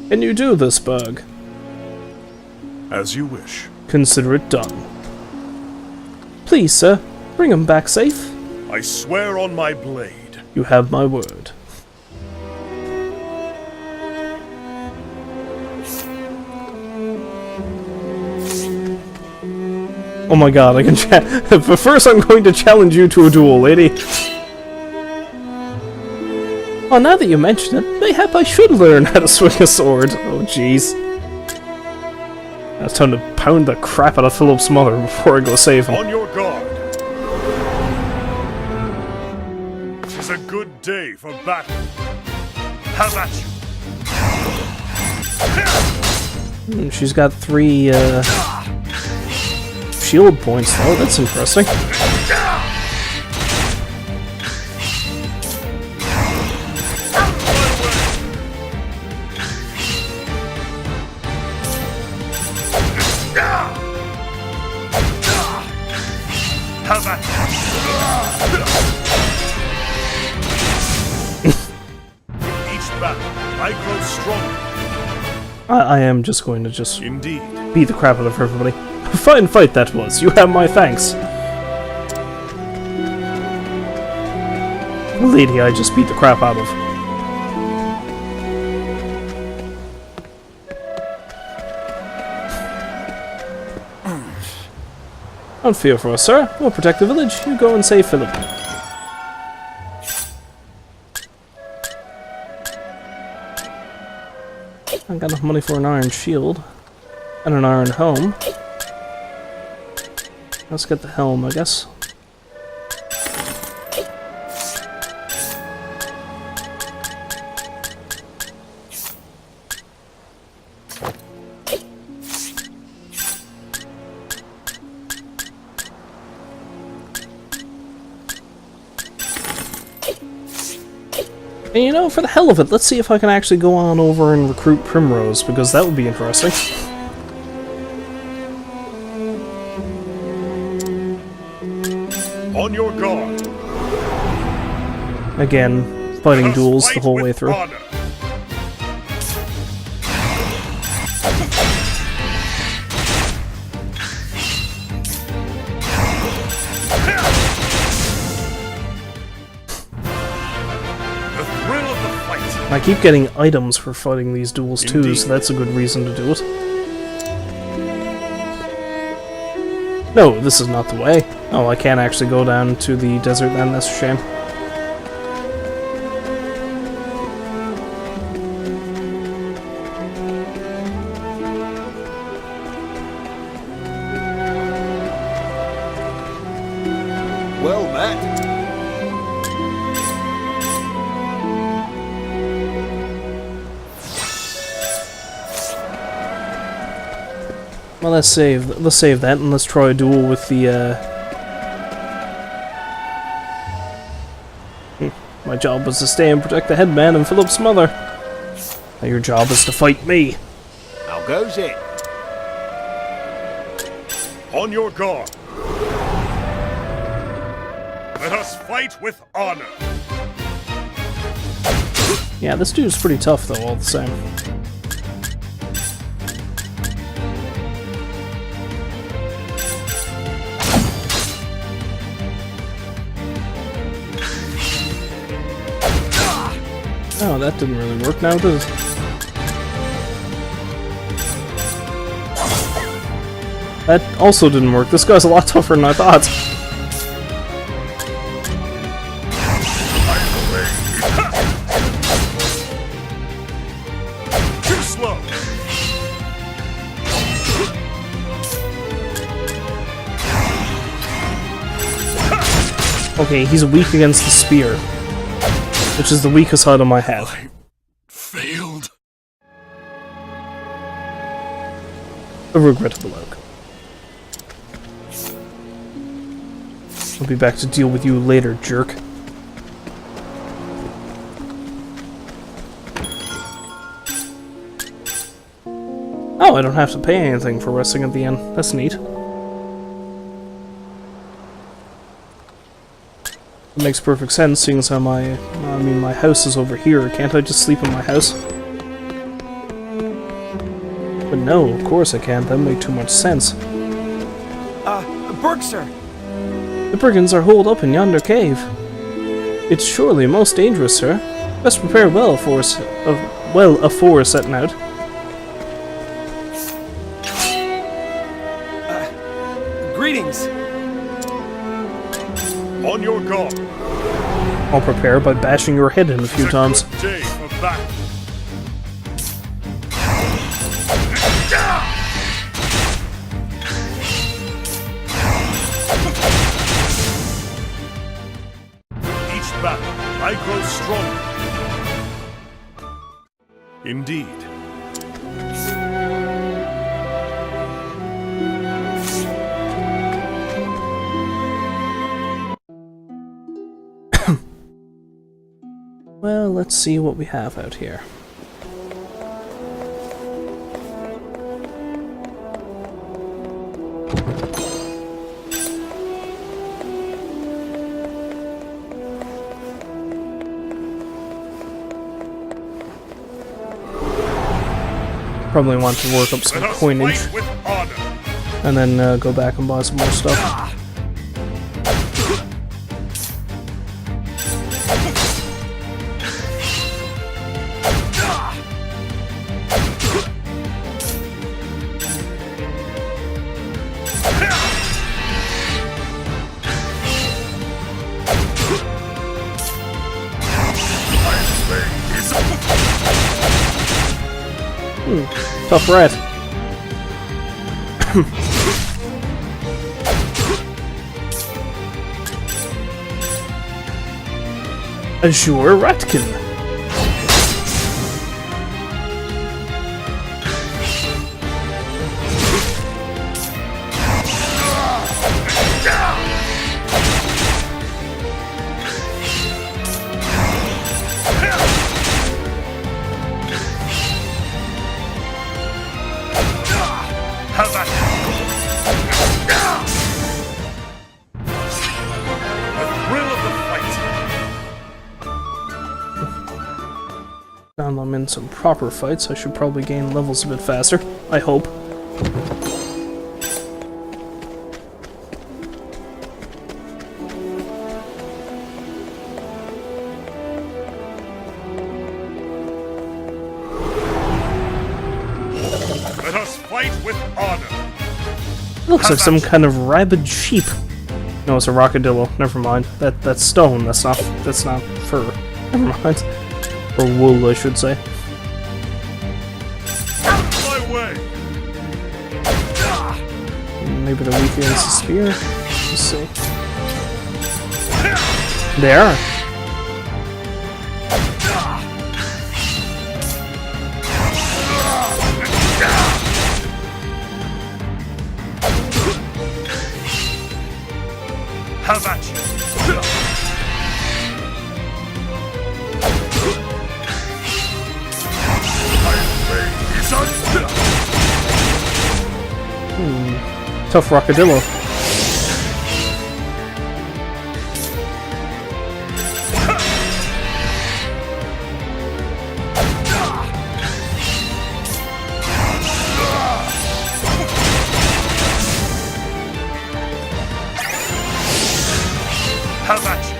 [SPEAKER 1] Can you do this, Berg?
[SPEAKER 9] As you wish.
[SPEAKER 1] Consider it done. Please, sir, bring him back safe.
[SPEAKER 9] I swear on my blade.
[SPEAKER 1] You have my word. Oh my god, I can but first I'm going to challenge you to a duel, lady. Oh, now that you mention it, mayhap I should learn how to swing a sword. Oh jeez. Now it's time to pound the crap out of Philip's mother before I go save him.
[SPEAKER 9] On your guard. Tis a good day for battle. Have at you.
[SPEAKER 1] She's got 3, shield points, though. That's interesting.
[SPEAKER 9] Have at each battle, I grow stronger.
[SPEAKER 1] I am just going to
[SPEAKER 9] Indeed.
[SPEAKER 1] beat the crap out of everybody. A fine fight that was. You have my thanks. The lady I just beat the crap out of. Don't fear for us, sir. We'll protect the village. You go and save Philip. I got enough money for an iron shield. And an iron helm. Let's get the helm, I guess. And you know, for the hell of it, let's see if I can actually go on over and recruit Primrose, because that would be interesting.
[SPEAKER 9] On your guard.
[SPEAKER 1] Again, fighting duels the whole way through.
[SPEAKER 9] Honor. The thrill of the fight.
[SPEAKER 1] I keep getting items for fighting these duels too,
[SPEAKER 9] Indeed.
[SPEAKER 1] so that's a good reason to do it. No, this is not the way. Oh, I can't actually go down to the desert then, that's a shame.
[SPEAKER 3] Well met.
[SPEAKER 1] Well, let's save that and let's try a duel with the My job was to stay and protect the headman and Philip's mother. Now your job is to fight me.
[SPEAKER 3] How goes it?
[SPEAKER 9] On your guard. Let us fight with honor.
[SPEAKER 1] Yeah, this dude's pretty tough though, all the same. Oh, that didn't really work now, does it? That also didn't work. This guy's a lot tougher than I thought.
[SPEAKER 9] Too slow.
[SPEAKER 1] Okay, he's weak against the spear, which is the weakest item I have.
[SPEAKER 9] Failed.
[SPEAKER 1] A regrettable oak. I'll be back to deal with you later, jerk. Oh, I don't have to pay anything for resting at the inn. That's neat. It makes perfect sense, seeing as how my house is over here. Can't I just sleep in my house? But no, of course I can't. That would make too much sense.
[SPEAKER 10] Burke, sir.
[SPEAKER 1] The brigands are holed up in yonder cave. It's surely most dangerous, sir. Best prepare well afore setting out.
[SPEAKER 10] Greetings.
[SPEAKER 9] On your guard.
[SPEAKER 1] I'll prepare by bashing your head in a few times.
[SPEAKER 9] Day for battle. Each battle, I grow stronger. Indeed.
[SPEAKER 1] Well, let's see what we have out here. Probably want to work up some coinage, and then go back and buy some more stuff. Tough rat. Azure Ratkin. Now I'm in some proper fights, I should probably gain levels a bit faster. I hope.
[SPEAKER 9] Let us fight with honor.
[SPEAKER 1] Looks like some kind of rabid sheep. No, it's a rockadillo. Never mind. That's stone. That's not fur. Never mind. Or wool, I should say.
[SPEAKER 9] Out of my way.
[SPEAKER 1] Maybe the weak against the spear. Let's see. They are.
[SPEAKER 9] How about you?
[SPEAKER 1] Tough rockadillo.
[SPEAKER 9] How about you?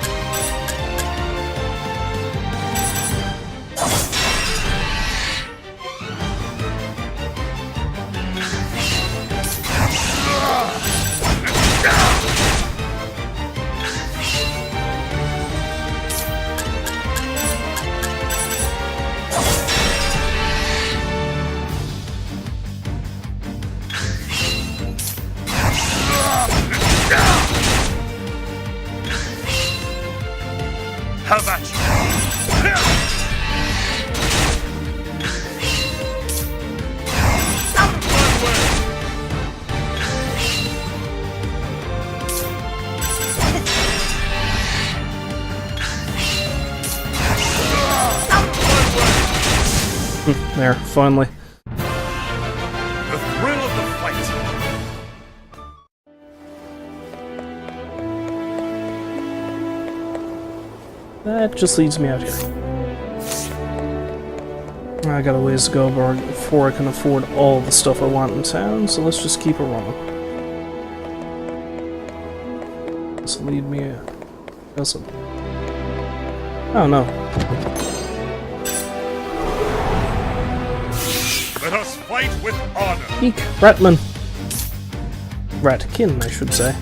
[SPEAKER 1] There, finally.
[SPEAKER 9] The thrill of the fight.
[SPEAKER 1] That just leads me out here. I got a ways to go before I can afford all the stuff I want in town, so let's just keep it running. This will lead me... Doesn't... Oh no.
[SPEAKER 9] Let us fight with honor.
[SPEAKER 1] Eek, Ratman. Ratkin, I should say.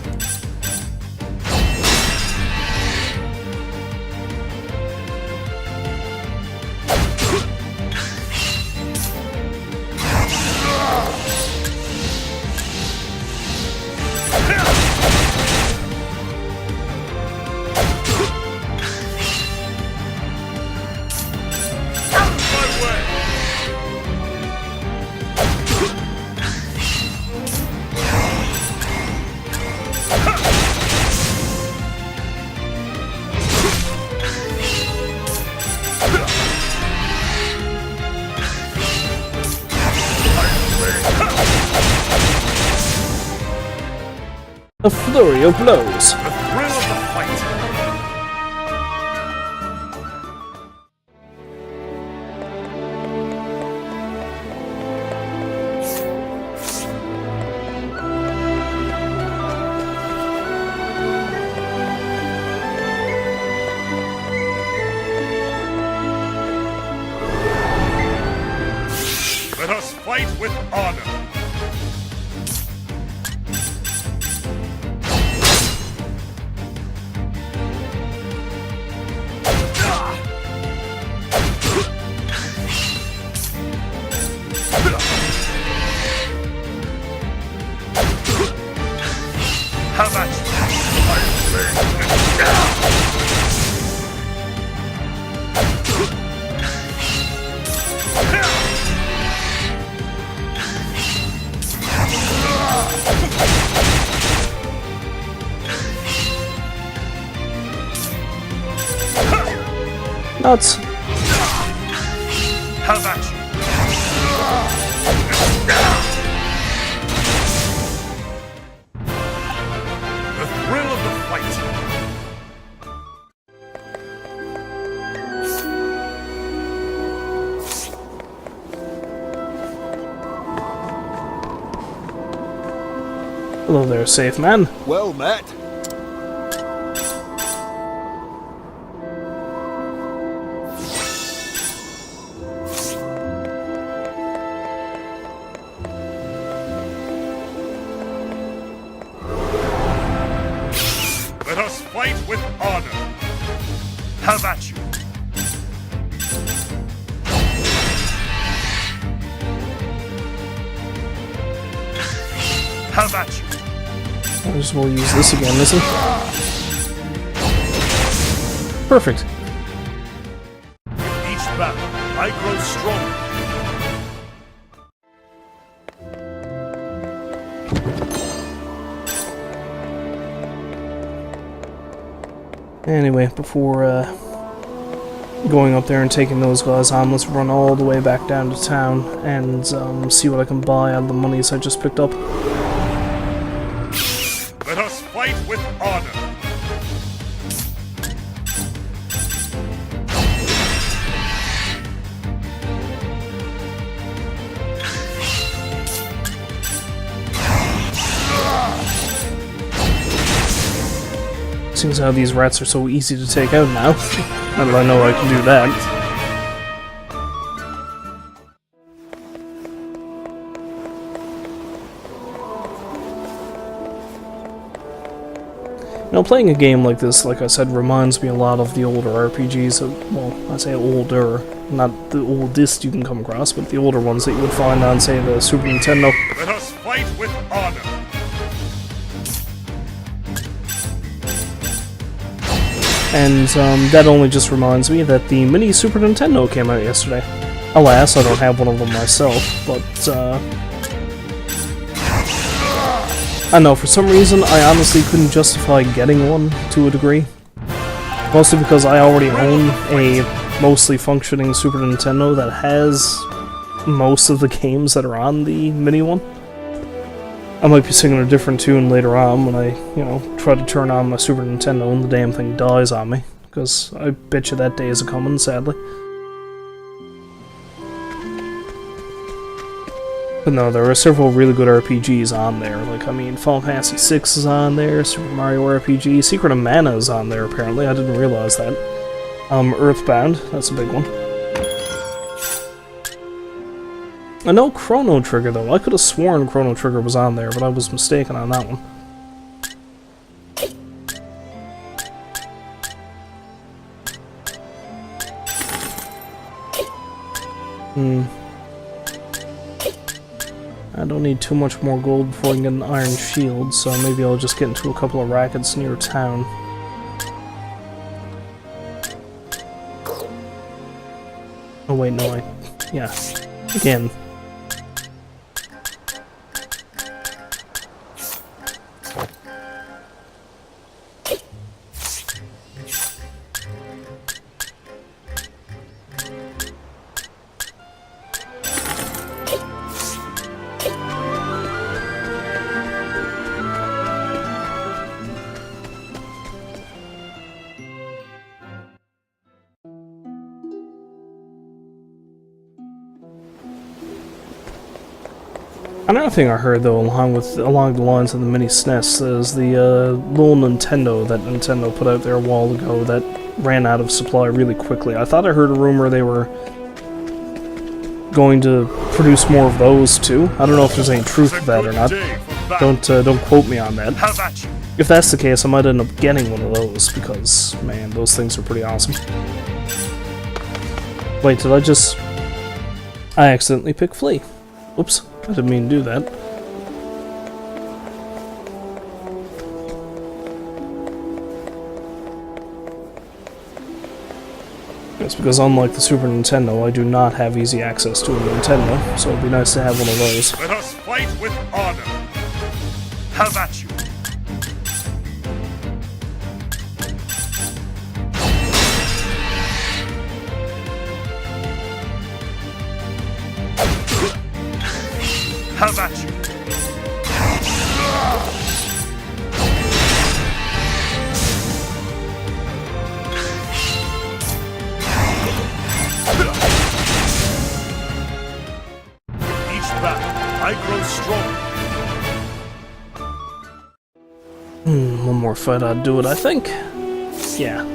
[SPEAKER 1] A flurry of blows.
[SPEAKER 9] The thrill of the fight. Let us fight with honor. How about
[SPEAKER 1] Nuts.
[SPEAKER 9] How about you? The thrill of the fight.
[SPEAKER 1] Hello there, safe man.
[SPEAKER 3] Well met.
[SPEAKER 9] Let us fight with honor. How about you? How about you?
[SPEAKER 1] I just will use this again, listen. Perfect.
[SPEAKER 9] With each battle, I grow stronger.
[SPEAKER 1] Anyway, before going up there and taking those guys on, let's run all the way back down to town and see what I can buy out of the monies I just picked up.
[SPEAKER 9] Let us fight with honor.
[SPEAKER 1] Seems how these rats are so easy to take out now. Now that I know I can do that. You know, playing a game like this, like I said, reminds me a lot of the older RPGs. Well, I say older, not the oldest you can come across, but the older ones that you would find on, say, the Super Nintendo.
[SPEAKER 9] Let us fight with honor.
[SPEAKER 1] And that only just reminds me that the mini Super Nintendo came out yesterday. Alas, I don't have one of them myself, but I know, for some reason I honestly couldn't justify getting one to a degree. Mostly because I already own a mostly functioning Super Nintendo that has most of the games that are on the mini one. I might be singing a different tune later on when I, you know, try to turn on my Super Nintendo and the damn thing dies on me, because I bet you that day is a-coming, sadly. But no, there are several really good RPGs on there. Like, I mean, Final Fantasy VI is on there, Super Mario RPG, Secret of Mana is on there, apparently. I didn't realize that. Earthbound, that's a big one. I know Chrono Trigger, though. I could have sworn Chrono Trigger was on there, but I was mistaken on that one. I don't need too much more gold before I can get an iron shield, so maybe I'll just get into a couple of rackets near town. Oh wait, no, yeah. Again. Another thing I heard, though, along the lines of the mini SNES, is the little Nintendo that Nintendo put out there a while ago that ran out of supply really quickly. I thought I heard a rumor they were going to produce more of those too. I don't know if there's any truth to that or not. Don't quote me on that. If that's the case, I might end up getting one of those because, man, those things are pretty awesome. Wait, did I accidentally picked Flea. Oops. I didn't mean to do that. It's because unlike the Super Nintendo, I do not have easy access to a Nintendo, so it'd be nice to have one of those.
[SPEAKER 8] Let us fight with honor. Have at you. Have at you. Each battle, I grow stronger.
[SPEAKER 1] One more fight I'd do it, I think. Yeah.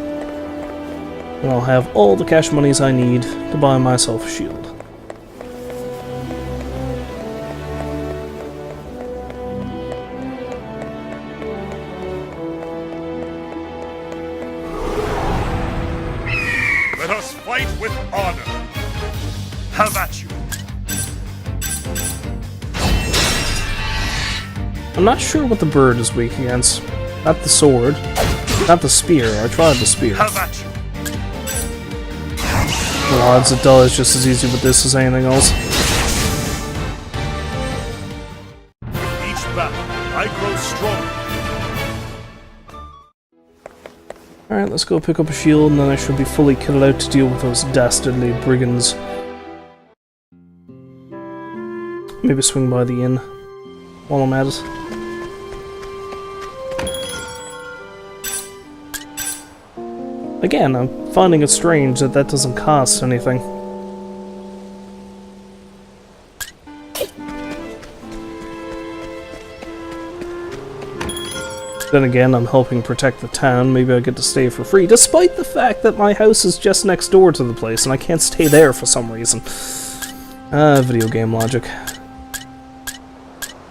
[SPEAKER 1] And I'll have all the cash monies I need to buy myself a shield.
[SPEAKER 8] Let us fight with honor. Have at you.
[SPEAKER 1] I'm not sure what the bird is weak against. Not the sword. Not the spear. I tried the spear.
[SPEAKER 8] Have at you.
[SPEAKER 1] The odds it does just as easy with this as anything else.
[SPEAKER 8] Each battle, I grow stronger.
[SPEAKER 1] Alright, let's go pick up a shield, and then I should be fully kitted out to deal with those dastardly brigands. Maybe swing by the inn while I'm at it. Again, I'm finding it strange that that doesn't cost anything. Then again, I'm helping protect the town, maybe I get to stay for free, despite the fact that my house is just next door to the place and I can't stay there for some reason. Video game logic.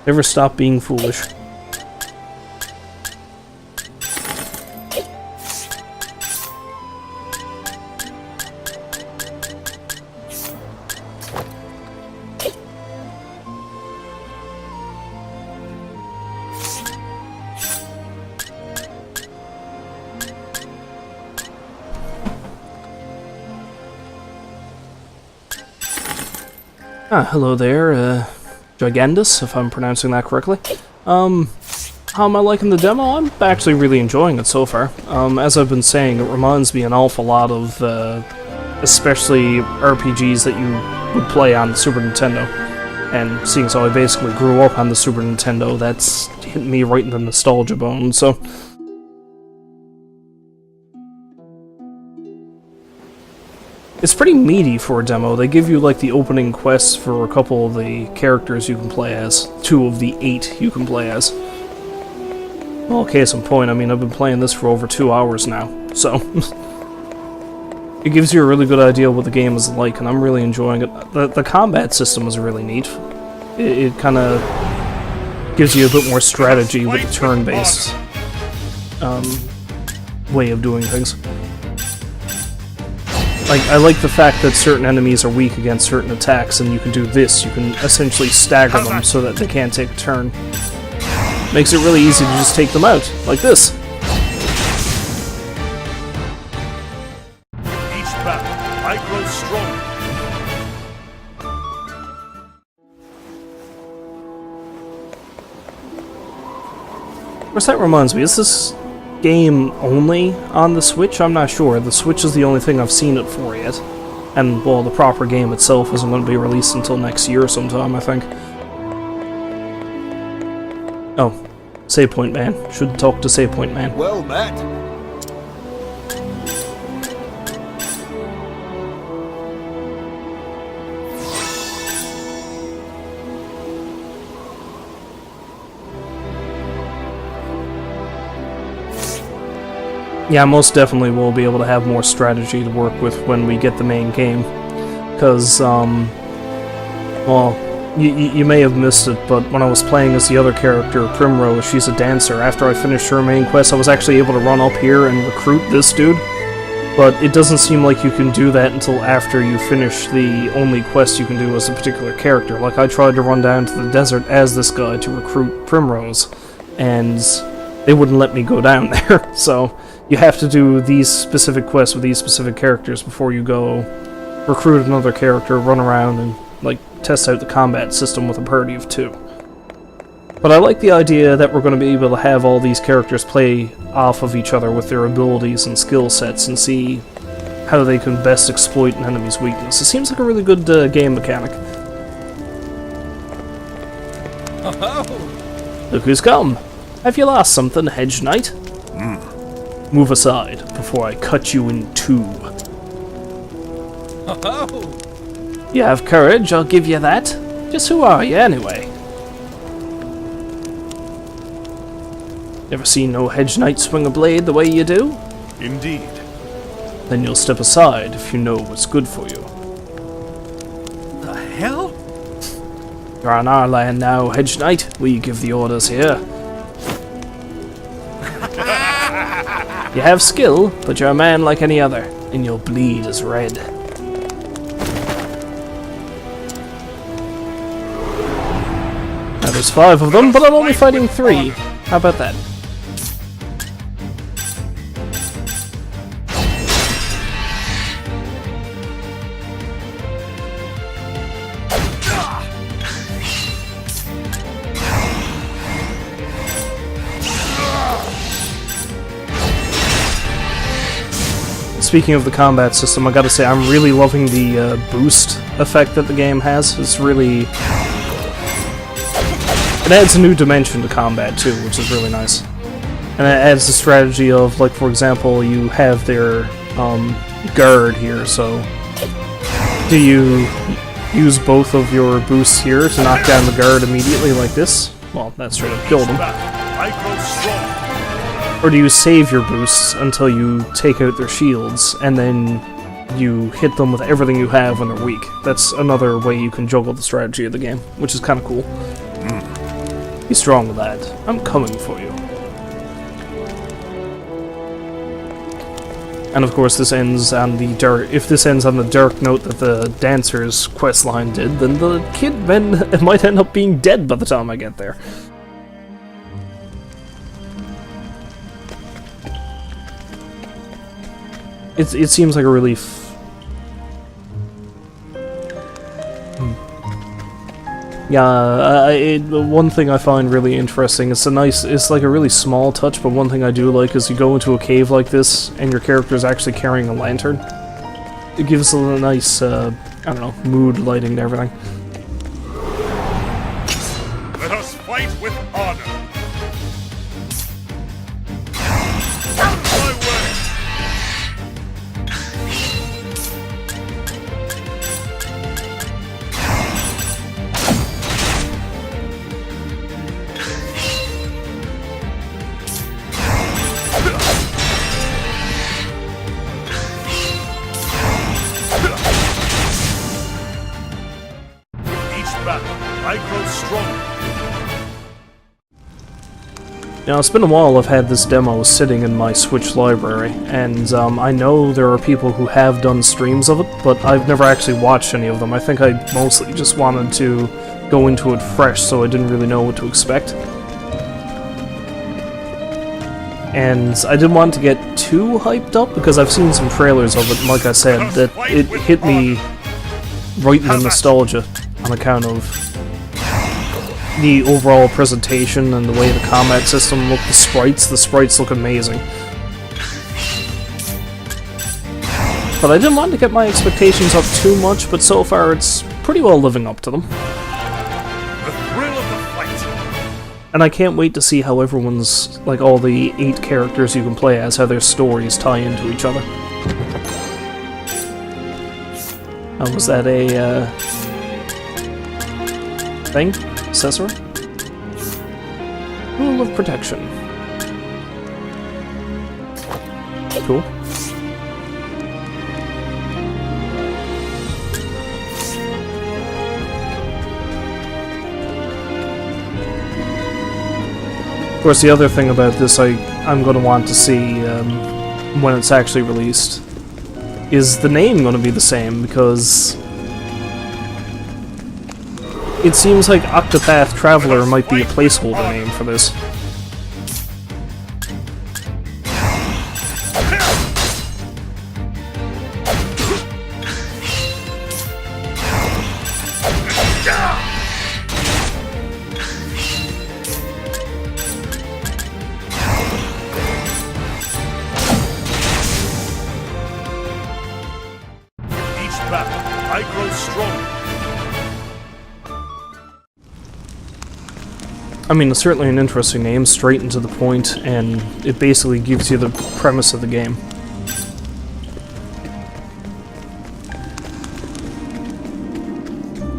[SPEAKER 1] Never stop being foolish. Hello there, Gigandus, if I'm pronouncing that correctly. How am I liking the demo? I'm actually really enjoying it so far. As I've been saying, it reminds me an awful lot of especially RPGs that you would play on the Super Nintendo. And seeing as how I basically grew up on the Super Nintendo, that's hitting me right in the nostalgia bone, so... It's pretty meaty for a demo. They give you, like, the opening quests for a couple of the characters you can play as. 2 of the 8 you can play as. Well, case in point, I mean, I've been playing this for over 2 hours now, so... It gives you a really good idea what the game is like, and I'm really enjoying it. The combat system is really neat. It kind of gives you a bit more strategy with the turn-based way of doing things. Like, I like the fact that certain enemies are weak against certain attacks, and you can do this. You can essentially stagger them so that they can't take a turn. Makes it really easy to just take them out, like this.
[SPEAKER 9] Each battle, I grow stronger.
[SPEAKER 1] Of course, that reminds me, is this game only on the Switch? I'm not sure. The Switch is the only thing I've seen it for yet. And, well, the proper game itself isn't going to be released until next year sometime, I think. Oh, Save Point Man. Should talk to Save Point Man.
[SPEAKER 3] Well met.
[SPEAKER 1] Yeah, most definitely we'll be able to have more strategy to work with when we get the main game. Because, well, you may have missed it, but when I was playing as the other character, Primrose, she's a dancer. After I finished her main quest, I was actually able to run up here and recruit this dude. But it doesn't seem like you can do that until after you finish the only quest you can do as a particular character. Like, I tried to run down to the desert as this guy to recruit Primrose, and they wouldn't let me go down there, so... You have to do these specific quests with these specific characters before you go recruit another character, run around, and, like, test out the combat system with a party of 2. But I like the idea that we're going to be able to have all these characters play off of each other with their abilities and skill sets and see how they can best exploit an enemy's weakness. It seems like a really good game mechanic. Look who's come! Have you lost something, Hedge Knight? Move aside before I cut you in 2. You have courage, I'll give you that. Just who are you, anyway? Never seen no Hedge Knight swing a blade the way you do?
[SPEAKER 9] Indeed.
[SPEAKER 1] Then you'll step aside if you know what's good for you.
[SPEAKER 10] The hell?
[SPEAKER 1] You're on our land now, Hedge Knight. We give the orders here. You have skill, but you're a man like any other, and your bleed is red. Now there's 5 of them, but I'm only fighting 3. How about that? Speaking of the combat system, I gotta say I'm really loving the boost effect that the game has. It's really... It adds a new dimension to combat too, which is really nice. And it adds the strategy of, like, for example, you have their guard here, so... Do you use both of your boosts here to knock down the guard immediately like this? Well, that straight up killed him.
[SPEAKER 9] I grow strong.
[SPEAKER 1] Or do you save your boosts until you take out their shields, and then you hit them with everything you have when they're weak? That's another way you can juggle the strategy of the game, which is kind of cool. Be strong, lad. I'm coming for you. And of course this ends on the dark... If this ends on the dark note that the dancer's questline did, then the kid might end up being dead by the time I get there. It seems like a really Yeah, one thing I find really interesting, it's like a really small touch, but one thing I do like is you go into a cave like this, and your character is actually carrying a lantern. it gives a nice, I don't know, mood lighting and everything.
[SPEAKER 9] Let us fight with honor. Out of my way! Each battle, I grow stronger.
[SPEAKER 1] Now, it's been a while I've had this demo sitting in my Switch library, and I know there are people who have done streams of it, but I've never actually watched any of them. I think I mostly just wanted to go into it fresh, so I didn't really know what to expect. And I didn't want to get too hyped up, because I've seen some trailers of it, and like I said, that it hit me right in the nostalgia on account of the overall presentation and the way the combat system looked, the sprites look amazing. But I didn't want to get my expectations up too much, but so far it's pretty well living up to them.
[SPEAKER 9] The thrill of the fight.
[SPEAKER 1] And I can't wait to see how everyone's, like all the 8 characters you can play as, how their stories tie into each other. Was that a, thing? Accessory? Rule of protection. Cool. Of course, the other thing about this I'm going to want to see when it's actually released is the name going to be the same, because it seems like Octopath Traveler might be a placeholder name for this.
[SPEAKER 9] Each battle, I grow stronger.
[SPEAKER 1] I mean, it's certainly an interesting name, straight and to the point, and it basically gives you the premise of the game.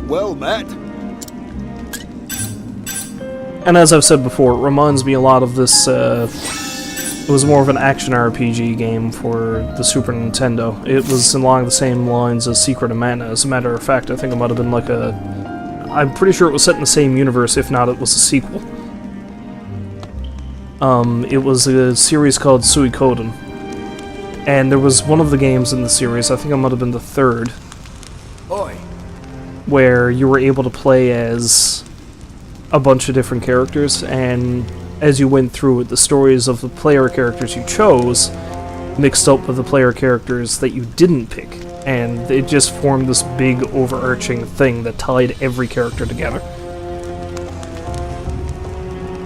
[SPEAKER 3] Well met.
[SPEAKER 1] And as I've said before, it reminds me a lot of this, it was more of an action RPG game for the Super Nintendo. It was along the same lines as Secret of Mana. As a matter of fact, I think it might have been like I'm pretty sure it was set in the same universe, if not it was a sequel. It was a series called Suikoden. And there was one of the games in the series, I think it might have been the 3rd,
[SPEAKER 3] Oi.
[SPEAKER 1] where you were able to play as a bunch of different characters, and as you went through it, the stories of the player characters you chose mixed up with the player characters that you didn't pick. And it just formed this big overarching thing that tied every character together.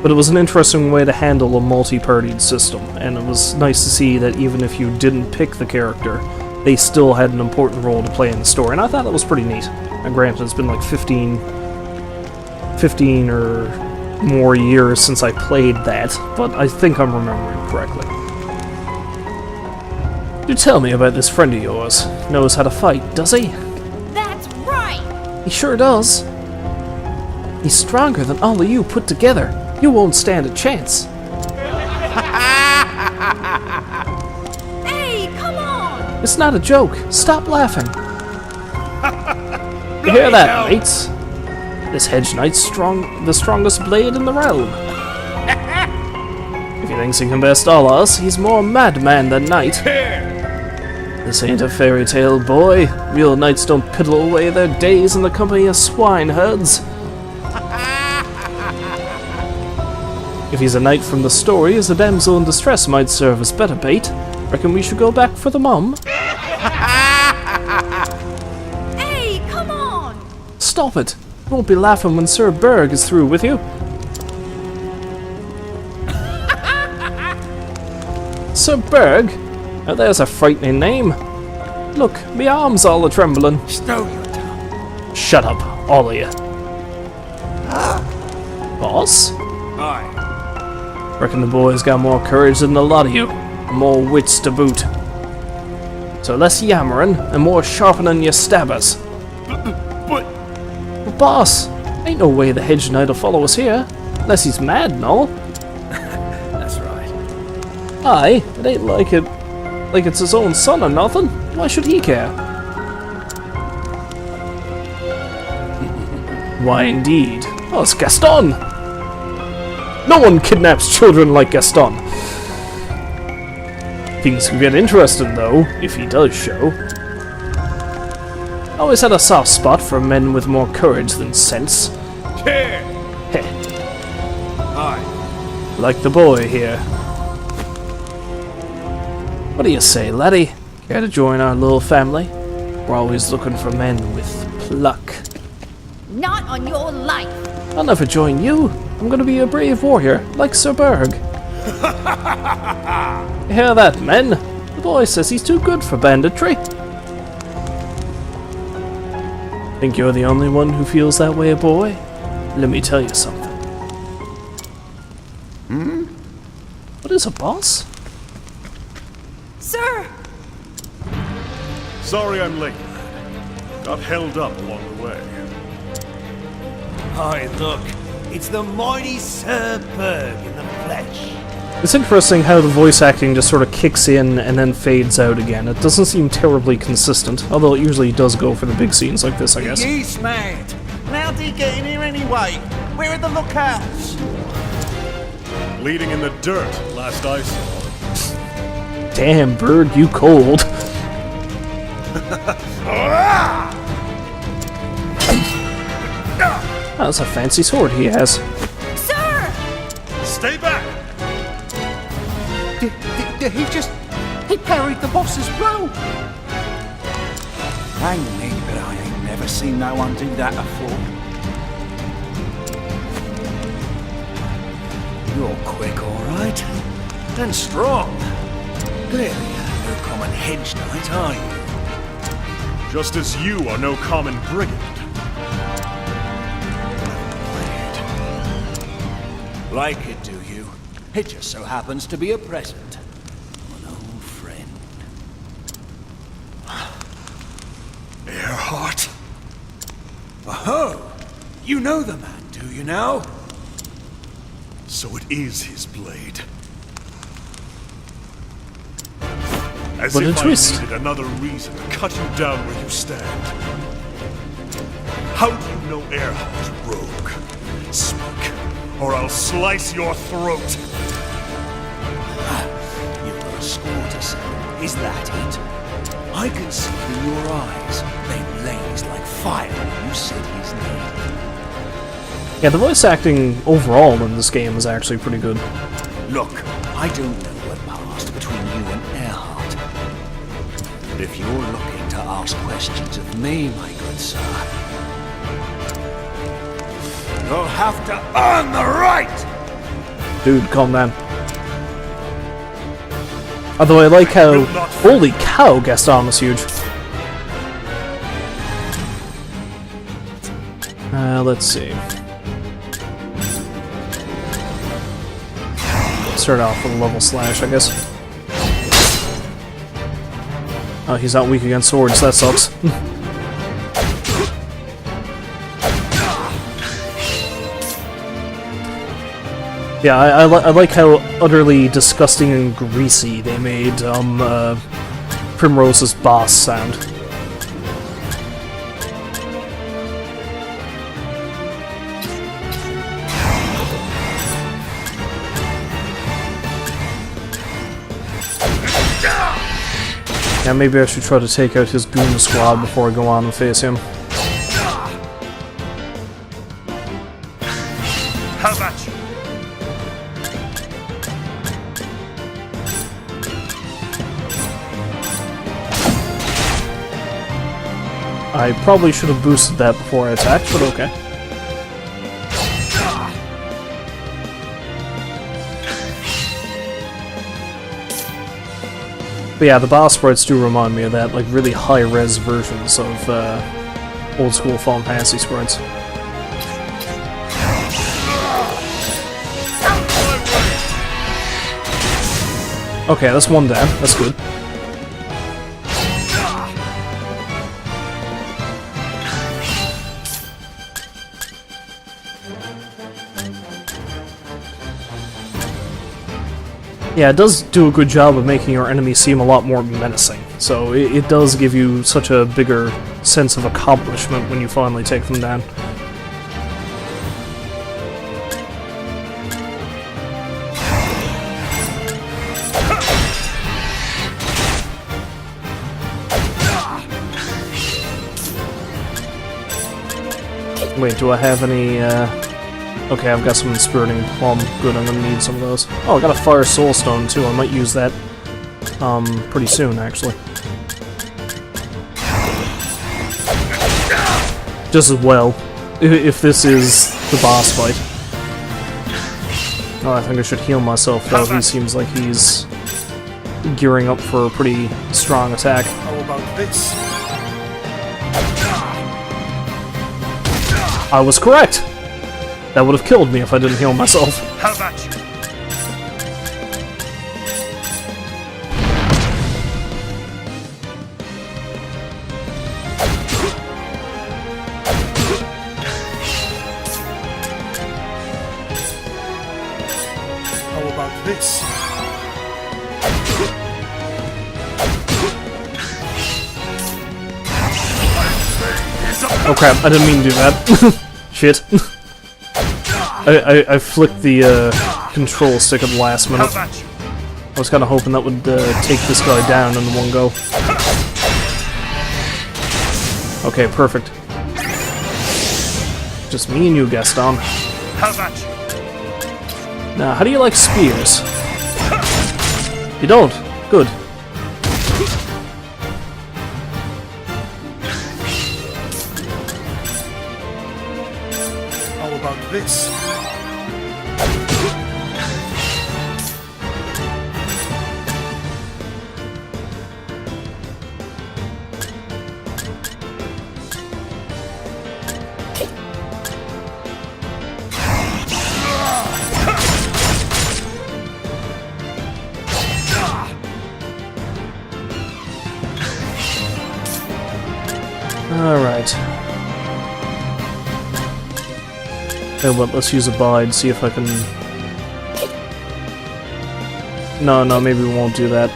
[SPEAKER 1] But it was an interesting way to handle a multi-partied system, and it was nice to see that even if you didn't pick the character, they still had an important role to play in the story, and I thought that was pretty neat. And granted, it's been like 15 or more years since I played that, but I think I'm remembering correctly. Do tell me about this friend of yours. Knows how to fight, does he?
[SPEAKER 7] That's right!
[SPEAKER 1] He sure does. He's stronger than all of you put together. You won't stand a chance.
[SPEAKER 7] Hey, come on!
[SPEAKER 1] It's not a joke. Stop laughing. You hear that, mates? This hedge knight's the strongest blade in the realm. If he thinks he can best all us, he's more madman than knight. This ain't a fairy tale, boy. Real knights don't piddle away their days in the company of swineherds. If he's a knight from the stories, a damsel in distress might serve as better bait. Reckon we should go back for the mum?
[SPEAKER 7] Hey, come on!
[SPEAKER 1] Stop it! You won't be laughing when Sir Berg is through with you. Sir Berg? Now there's a frightening name. Look, my arms all a trembling.
[SPEAKER 8] Stow your tongue.
[SPEAKER 1] Shut up, all of you. Boss?
[SPEAKER 8] Aye.
[SPEAKER 1] Reckon the boy's got more courage than a lot of you, and more wits to boot. So less yammering and more sharpening your stabbers.
[SPEAKER 8] But
[SPEAKER 1] But boss, ain't no way the hedge knight'll follow us here, unless he's mad and all.
[SPEAKER 8] that's right.
[SPEAKER 1] Aye, it ain't like it's his own son or nothing. Why should he care? Why indeed? Oh, it's Gaston! No one kidnaps children like Gaston. Things can get interesting though, if he does show. Always had a soft spot for men with more courage than sense.
[SPEAKER 8] Here.
[SPEAKER 1] Heh,
[SPEAKER 8] Aye.
[SPEAKER 1] like the boy here. What do you say, laddie? Care to join our little family? We're always looking for men with pluck.
[SPEAKER 6] Not on your life.
[SPEAKER 1] I'll never join you. I'm gonna be a brave warrior, like Sir Berg. You hear that, men? The boy says he's too good for banditry. Think you're the only one who feels that way, boy? Let me tell you something. What is a boss?
[SPEAKER 5] Sir!
[SPEAKER 9] Sorry I'm late, lad. Got held up along the way.
[SPEAKER 10] Aye, look. It's the mighty Sir Berg in the flesh.
[SPEAKER 1] It's interesting how the voice acting just sort of kicks in and then fades out again. It doesn't seem terribly consistent, although it usually does go for the big scenes like this, I guess.
[SPEAKER 10] He's mad. And how did he get in here anyway? Where are the lookouts?
[SPEAKER 9] Bleeding in the dirt, last I saw.
[SPEAKER 1] Damn, Bird, you cold. That's a fancy sword he has.
[SPEAKER 5] Sir!
[SPEAKER 9] Stay back!
[SPEAKER 10] Did he just... He parried the boss's blow.
[SPEAKER 8] Hang me, but I ain't never seen no one do that before.
[SPEAKER 3] You're quick, all right. And strong. Clearly, no common hedge knight, are you?
[SPEAKER 9] Just as you are no common brigand.
[SPEAKER 3] Like it, do you? It just so happens to be a present. An old friend. Earhart? Oh, you know the man, do you now?
[SPEAKER 9] So it is his blade. As
[SPEAKER 1] What a
[SPEAKER 9] if
[SPEAKER 1] twist.
[SPEAKER 9] I needed another reason to cut you down where you stand. How do you know Earhart, rogue? Speak, or I'll slice your throat.
[SPEAKER 3] You've got a score to settle. Is that it? I can see in your eyes. They blazed like fire when you said his name.
[SPEAKER 1] Yeah, the voice acting overall in this game is actually pretty good.
[SPEAKER 3] Look, I don't know what passed between you and Earhart. But if you're looking to ask questions of me, my good sir, you'll have to earn the right!
[SPEAKER 1] Dude, calm down. Although I like how... Holy cow, Gaston was huge. Let's see. Start off with a level slash, I guess. Oh, he's not weak against swords, that sucks. Yeah, I like how utterly disgusting and greasy they made Primrose's boss sound. Yeah, maybe I should try to take out his goon squad before I go on and face him.
[SPEAKER 9] How about you?
[SPEAKER 1] I probably should have boosted that before I attacked, but okay. But yeah, the boss sprites do remind me of that, like really high-res versions of old school Final Fantasy sprites. Okay, that's one down. That's good. Yeah, it does do a good job of making your enemies seem a lot more menacing. So it does give you such a bigger sense of accomplishment when you finally take them down. Wait, do I have any, Okay, I've got some Inspiriting Plum. Good, I'm gonna need some of those. Oh, I got a Fire Soul Stone, too. I might use that, pretty soon, actually. Just as well, if this is the boss fight. Oh, I think I should heal myself, though. He seems like he's gearing up for a pretty strong attack.
[SPEAKER 9] How about this?
[SPEAKER 1] I was correct! That would have killed me if I didn't heal myself.
[SPEAKER 8] How about you?
[SPEAKER 9] How about this?
[SPEAKER 1] Oh crap, I didn't mean to do that. Shit. I flicked the control stick at the last minute. I was kind of hoping that would take this guy down in one go. Okay, perfect. Just me and you, Gaston.
[SPEAKER 8] How about you?
[SPEAKER 1] Now, how do you like spears? You don't? Good.
[SPEAKER 9] How about this?
[SPEAKER 1] Alright. Okay, well, let's use Abide, see if I can... No, maybe we won't do that.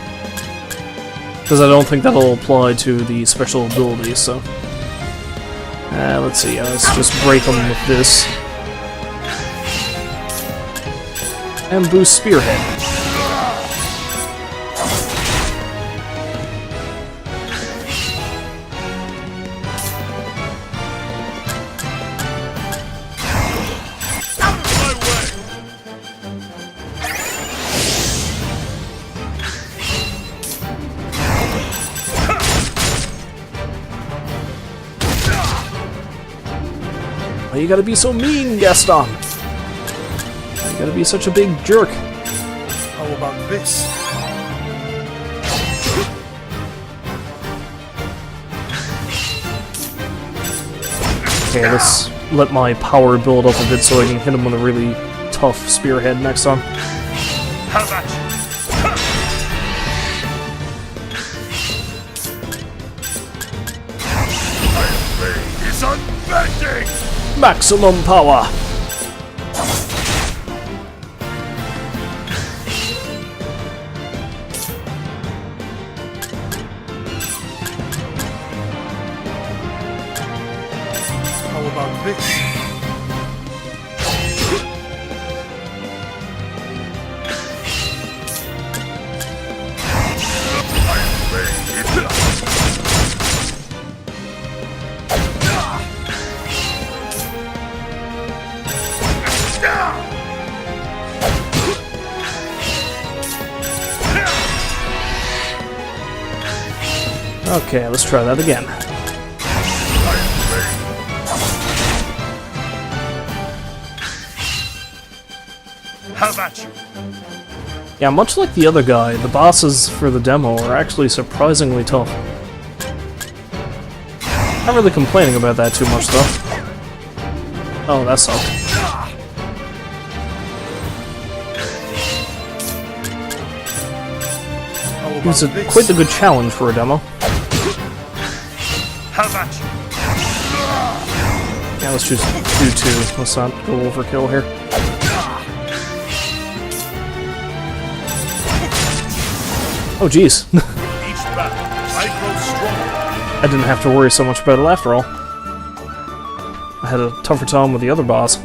[SPEAKER 1] Because I don't think that'll apply to the special abilities, so... let's see, let's just break them with this. And boost Spearhead. Why you gotta be so mean, Gaston? Why you gotta be such a big jerk?
[SPEAKER 9] How about this?
[SPEAKER 1] Okay, let's let my power build up a bit so I can hit him with a really tough spearhead next time.
[SPEAKER 8] How about you?
[SPEAKER 9] Is unbending!
[SPEAKER 1] Maximum power!
[SPEAKER 9] How about this?
[SPEAKER 1] Okay, let's try that again.
[SPEAKER 8] How about you?
[SPEAKER 1] Yeah, much like the other guy, the bosses for the demo are actually surprisingly tough. Not really complaining about that too much, though. Oh, that sucked. It was quite a good challenge for a demo.
[SPEAKER 8] How about you?
[SPEAKER 1] Yeah, let's just do 2. Let's not go overkill here. Oh, jeez.
[SPEAKER 8] Each battle, I grow stronger.
[SPEAKER 1] I didn't have to worry so much about it after all. I had a tougher time with the other boss.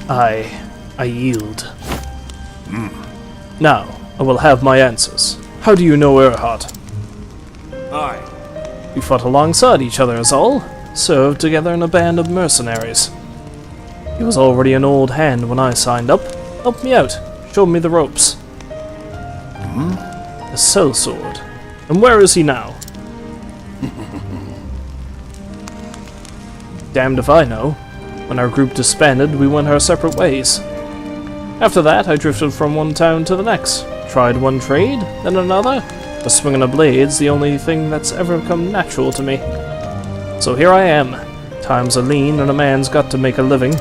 [SPEAKER 1] I yield. Now, I will have my answers. How do you know Erhard?
[SPEAKER 2] Aye.
[SPEAKER 1] We fought alongside each other as all, served together in a band of mercenaries. He was already an old hand when I signed up. Helped me out, showed me the ropes. A sellsword. And where is he now? Damned if I know. When our group disbanded, we went our separate ways. After that, I drifted from one town to the next. Tried one trade, then another. The swinging of blades, the only thing that's ever come natural to me. So here I am. Times are lean and a man's got to make a living.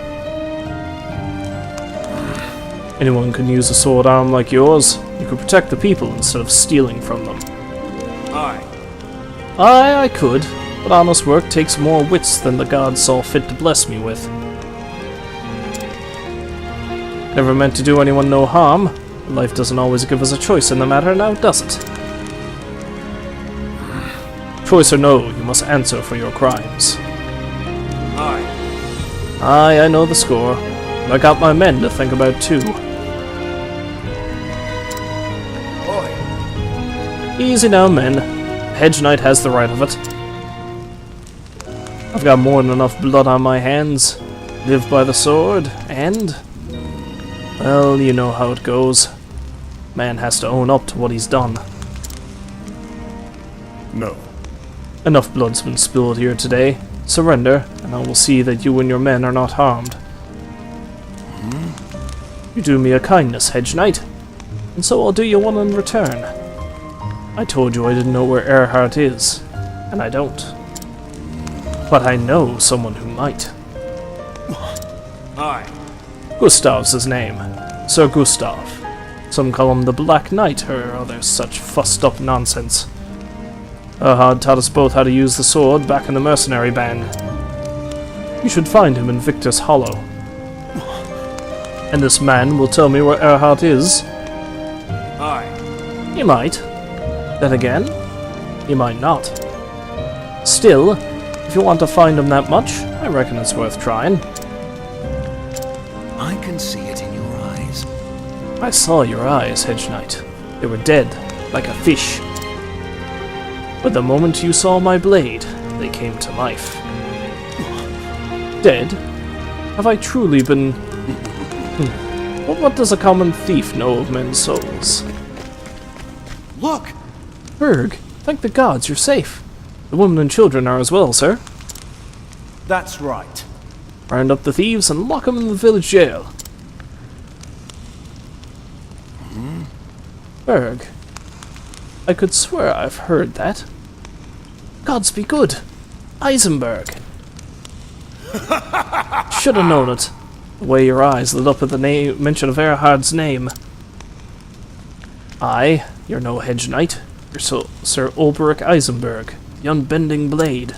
[SPEAKER 1] Anyone can use a sword arm like yours. You could protect the people instead of stealing from them.
[SPEAKER 2] Aye.
[SPEAKER 1] Aye, I could, but honest work takes more wits than the gods saw fit to bless me with. Never meant to do anyone no harm. Life doesn't always give us a choice in the matter, now does it? Choice or no, you must answer for your crimes.
[SPEAKER 2] Aye.
[SPEAKER 1] Aye, I know the score. And I got my men to think about too. Easy now, men. Hedge Knight has the right of it. I've got more than enough blood on my hands. Live by the sword, and... well, you know how it goes. Man has to own up to what he's done.
[SPEAKER 9] No.
[SPEAKER 1] Enough blood's been spilled here today. Surrender, and I will see that you and your men are not harmed. You do me a kindness, Hedge Knight, and so I'll do you one in return. I told you I didn't know where Erhard is, and I don't. But I know someone who might.
[SPEAKER 2] Aye.
[SPEAKER 1] Gustav's his name. Sir Gustav. Some call him the Black Knight, or other such fussed-up nonsense. Erhard taught us both how to use the sword back in the mercenary band. You should find him in Victor's Hollow. And this man will tell me where Erhard is.
[SPEAKER 2] Aye.
[SPEAKER 1] He might. Then again, he might not. Still, if you want to find him that much, I reckon it's worth trying.
[SPEAKER 3] I can see it in your eyes.
[SPEAKER 1] I saw your eyes, Hedge Knight. They were dead, like a fish. But the moment you saw my blade, they came to life. Dead? Have I truly been... But what does a common thief know of men's souls?
[SPEAKER 3] Look!
[SPEAKER 1] Berg, thank the gods you're safe. The women and children are as well, sir.
[SPEAKER 10] That's right.
[SPEAKER 1] Round up the thieves and lock them in the village jail. Berg, I could swear I've heard that. Gods be good. Eisenberg. Should have known it. The way your eyes lit up at the mention of Erhard's name. Aye, you're no Hedge Knight. You're Sir Ulbrich Eisenberg, the unbending blade.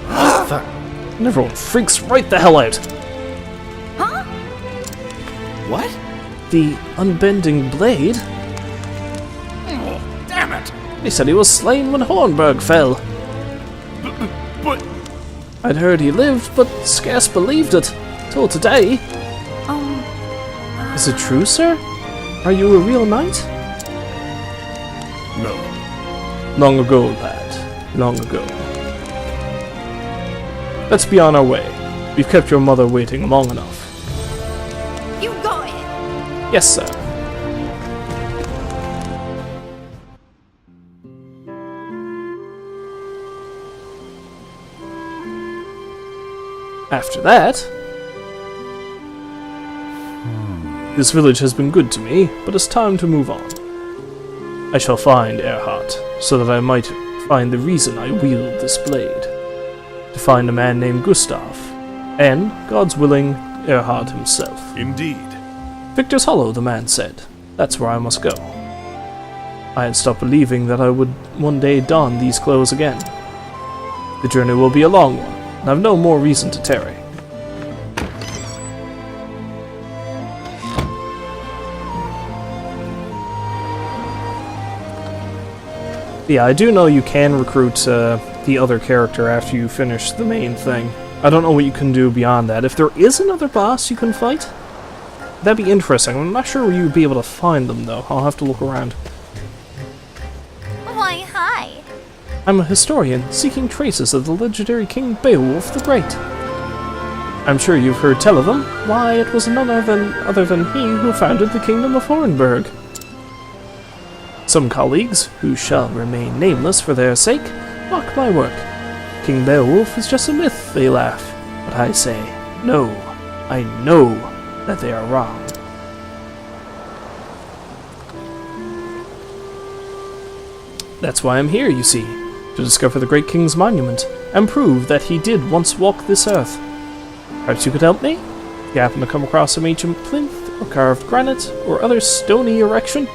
[SPEAKER 1] And everyone freaks right the hell out.
[SPEAKER 7] Huh?
[SPEAKER 3] What?
[SPEAKER 1] The unbending blade?
[SPEAKER 8] Damn it!
[SPEAKER 1] They said he was slain when Hornburg fell.
[SPEAKER 8] But
[SPEAKER 1] I'd heard he lived, but scarce believed it. Till today. Is it true, sir? Are you a real knight?
[SPEAKER 9] No.
[SPEAKER 1] Long ago, lad. Long ago. Let's be on our way. We've kept your mother waiting long enough.
[SPEAKER 6] You go ahead.
[SPEAKER 1] Yes, sir. After that... This village has been good to me, but it's time to move on. I shall find Erhardt, so that I might find the reason I wield this blade. To find a man named Gustav, and, God's willing, Erhardt himself.
[SPEAKER 9] Indeed.
[SPEAKER 1] Victor's Hollow, the man said. That's where I must go. I had stopped believing that I would one day don these clothes again. The journey will be a long one, and I've no more reason to tarry. Yeah, I do know you can recruit the other character after you finish the main thing. I don't know what you can do beyond that. If there is another boss you can fight, that'd be interesting. I'm not sure where you'd be able to find them, though. I'll have to look around.
[SPEAKER 7] Why, hi.
[SPEAKER 1] I'm a historian seeking traces of the legendary King Beowulf the Great. I'm sure you've heard tell of him. Why, it was none other than he who founded the Kingdom of Hornburg. Some colleagues, who shall remain nameless for their sake, mock my work. King Beowulf is just a myth, they laugh. But I say, no, I know that they are wrong. That's why I'm here, you see, to discover the great king's monument, and prove that he did once walk this earth. Perhaps you could help me? If you happen to come across some ancient plinth, or carved granite, or other stony erection,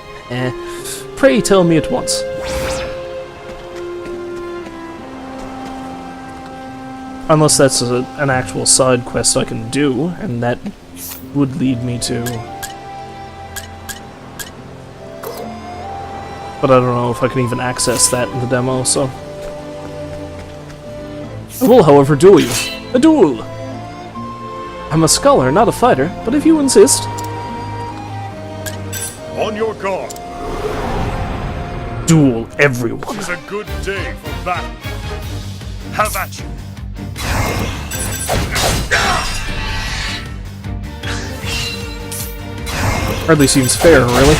[SPEAKER 1] pray tell me at once. Unless that's an actual side quest I can do, and that would lead me to... But I don't know if I can even access that in the demo, so... I will, however, duel you. A duel! I'm a scholar, not a fighter, but if you insist...
[SPEAKER 9] On your guard.
[SPEAKER 1] Duel everyone.
[SPEAKER 9] This is a good day for battle. Have at you.
[SPEAKER 1] Hardly seems fair, really.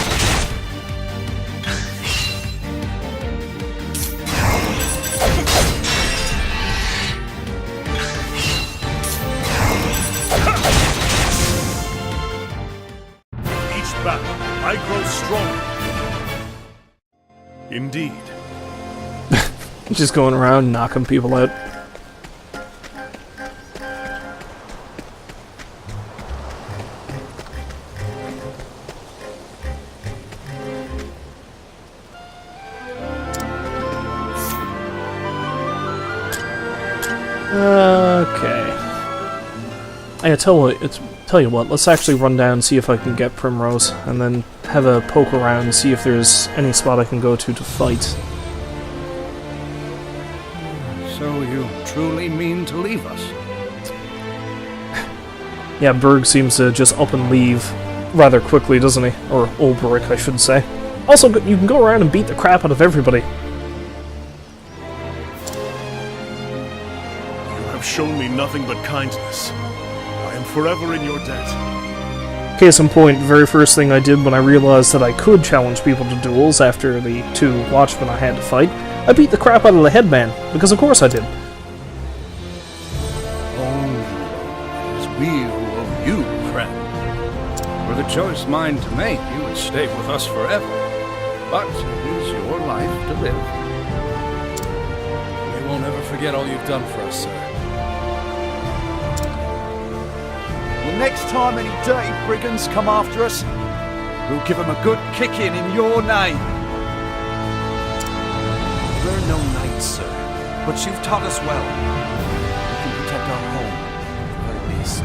[SPEAKER 9] Each battle, I grow stronger. Indeed.
[SPEAKER 1] Just going around knocking people out. Okay. I tell you what, let's actually run down and see if I can get Primrose, and then have a poke around and see if there's any spot I can go to fight.
[SPEAKER 3] So you truly mean to leave us?
[SPEAKER 1] Yeah, Berg seems to just up and leave rather quickly, doesn't he? Or Ulbrich, I should say. Also, you can go around and beat the crap out of everybody.
[SPEAKER 9] You have shown me nothing but kindness. I am forever in your debt.
[SPEAKER 1] Case in point, the very first thing I did when I realized that I could challenge people to duels after the 2 watchmen I had to fight, I beat the crap out of the headman, because of course I did.
[SPEAKER 3] Oh, it is we who owe you, friend. Were the choice mine to make, you would stay with us forever. But it is your life to live.
[SPEAKER 4] We won't ever forget all you've done for us, sir.
[SPEAKER 10] Well, next time any dirty brigands come after us, we'll give them a good kicking in your name.
[SPEAKER 11] We're no knights, sir, but you've taught us well. We can protect our home, at the very least.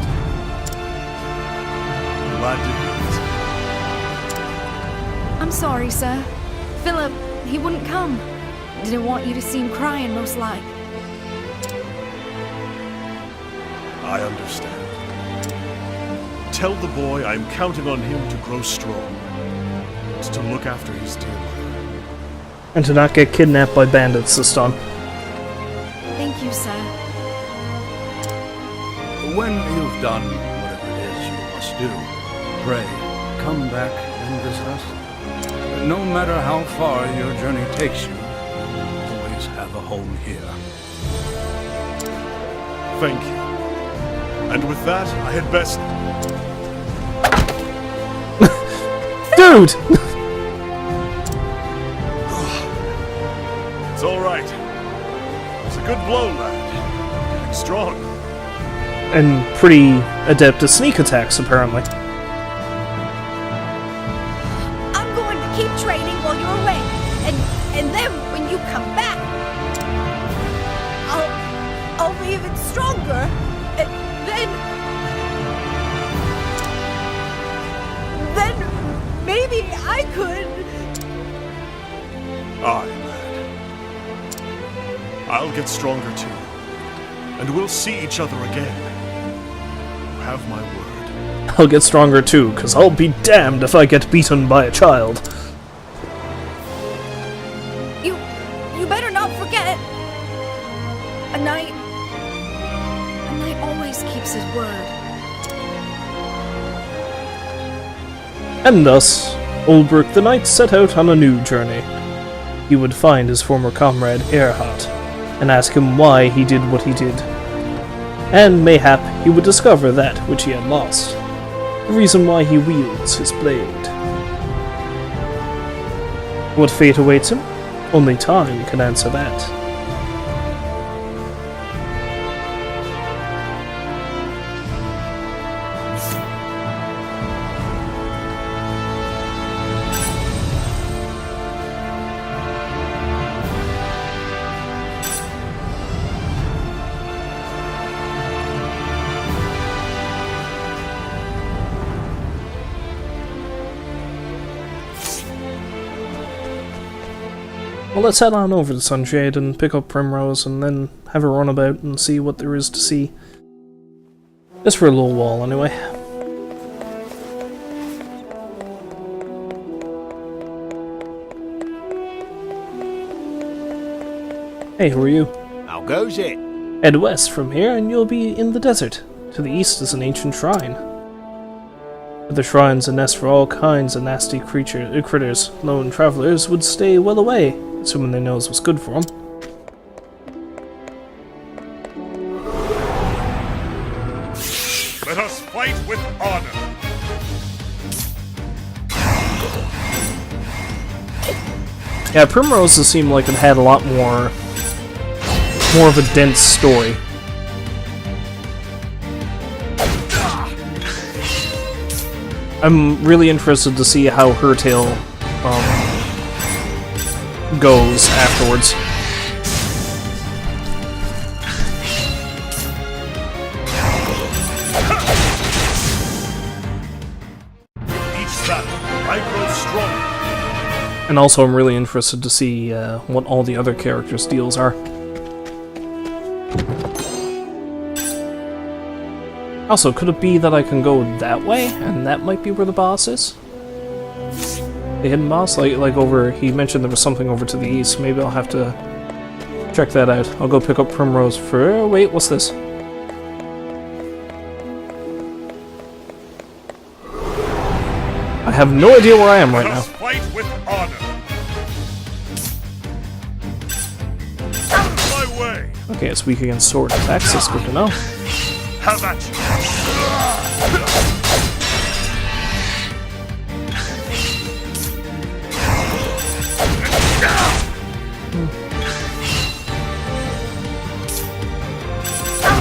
[SPEAKER 9] Glad to hear it.
[SPEAKER 6] I'm sorry, sir. Philip, he wouldn't come. Didn't want you to see him crying, most like.
[SPEAKER 9] I understand. Tell the boy I'm counting on him to grow strong. And to look after his dear mother.
[SPEAKER 1] And to not get kidnapped by bandits this time.
[SPEAKER 6] Thank you, sir.
[SPEAKER 3] When you've done whatever it is you must do, pray, come back and visit us. But no matter how far your journey takes you, you'll always have a home here.
[SPEAKER 9] Thank you. And with that, I had best...
[SPEAKER 1] Dude!
[SPEAKER 9] It's alright. It was a good blow, lad. Getting strong.
[SPEAKER 1] And pretty adept at sneak attacks, apparently.
[SPEAKER 12] I'm going to keep training while you're away. And then when you come back, I'll be even stronger. And then maybe I could.
[SPEAKER 9] Aye, lad. I'll get stronger too. And we'll see each other again. You have my word.
[SPEAKER 1] I'll get stronger too, because I'll be damned if I get beaten by a child.
[SPEAKER 12] You better not forget. A knight always keeps his word.
[SPEAKER 1] And thus, Ulbrich the Knight set out on a new journey. He would find his former comrade Erhard, and ask him why he did what he did. And mayhap he would discover that which he had lost, the reason why he wields his blade. What fate awaits him? Only time can answer that. Well, let's head on over to Sunshade and pick up Primrose and then have a run about and see what there is to see. Just for a little while, anyway. Hey, who are you?
[SPEAKER 10] How goes it?
[SPEAKER 1] Head west from here and you'll be in the desert. To the east is an ancient shrine. The shrine's a nest for all kinds of nasty critters. Lone travelers would stay well away, assuming they knows what's good for them.
[SPEAKER 9] Let us fight with honor.
[SPEAKER 1] Yeah, Primroses seemed like it had a lot more of a dense story. I'm really interested to see how her tale goes afterwards.
[SPEAKER 9] Each battle, I grow stronger.
[SPEAKER 1] And also I'm really interested to see what all the other characters' deals are. Also, could it be that I can go that way, and that might be where the boss is? The hidden boss? Like over... He mentioned there was something over to the east. Maybe I'll have to check that out. I'll go pick up Primrose for... Wait, what's this? I have no idea where I am right now.
[SPEAKER 9] Fight with honor. Out of my way.
[SPEAKER 1] Okay, it's weak against sword attacks. That's good to know.
[SPEAKER 9] Have at you.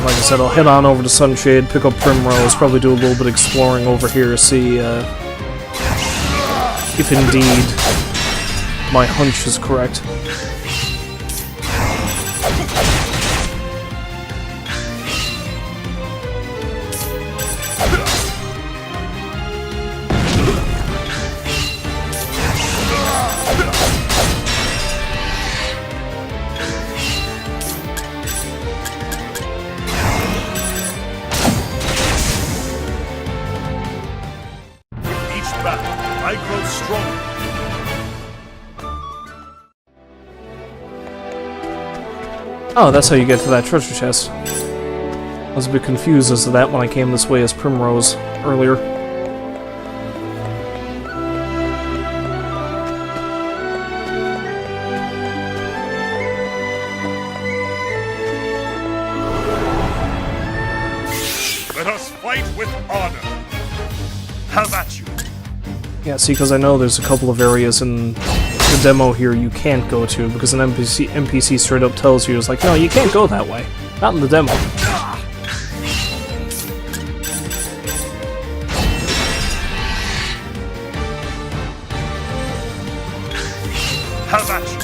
[SPEAKER 1] Like I said, I'll head on over to Sunshade, pick up Primrose, probably do a little bit of exploring over here, see if indeed my hunch is correct.
[SPEAKER 9] I grow stronger.
[SPEAKER 1] Oh, that's how you get to that treasure chest. I was a bit confused as to that when I came this way as Primrose earlier.
[SPEAKER 9] Let with honor. Have at you.
[SPEAKER 1] Yeah, see, because I know there's a couple of areas in the demo here you can't go to, because an NPC straight up tells you, it's like, no, you can't go that way. Not in the demo.
[SPEAKER 9] Have at you.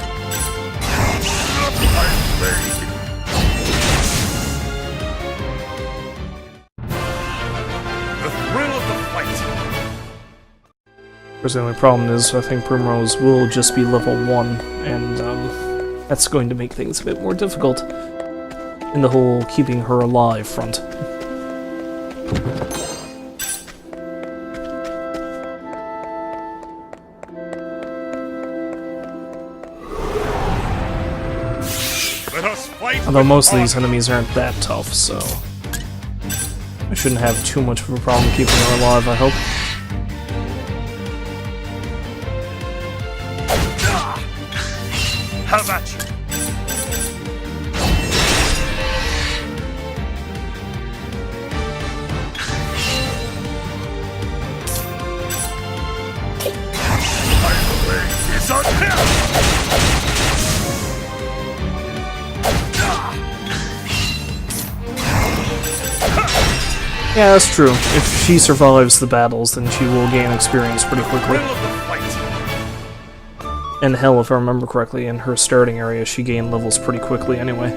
[SPEAKER 9] The thrill of the fight.
[SPEAKER 1] Of course, the only problem is, I think Primrose will just be level 1, and that's going to make things a bit more difficult in the whole keeping her alive front.
[SPEAKER 9] Let us fight.
[SPEAKER 1] Although most of these enemies aren't that tough, so I shouldn't have too much of a problem keeping her alive, I hope.
[SPEAKER 9] Have at you. My blade is unheld.
[SPEAKER 1] Yeah, that's true. If she survives the battles, then she will gain experience pretty quickly.
[SPEAKER 9] Thrill of the fight.
[SPEAKER 1] And hell, if I remember correctly, in her starting area, she gained levels pretty quickly anyway.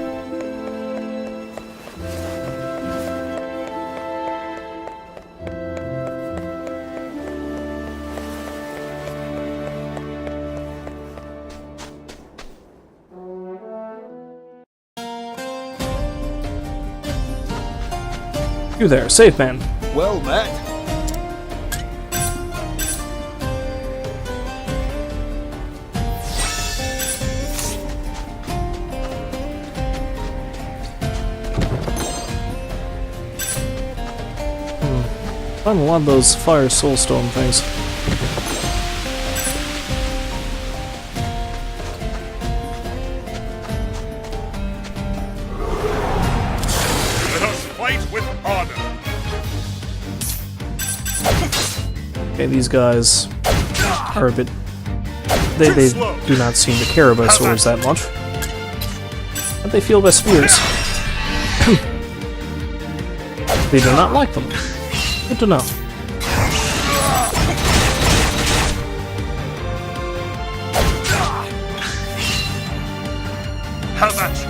[SPEAKER 1] You there, safe man.
[SPEAKER 10] Well met.
[SPEAKER 1] Found a lot of those fire soulstone things.
[SPEAKER 9] Let us fight with honor.
[SPEAKER 1] Okay, these guys are a bit... They do not seem to care about swords that much. But they feel about spears. They do not like them. Good to know.
[SPEAKER 9] Have at you.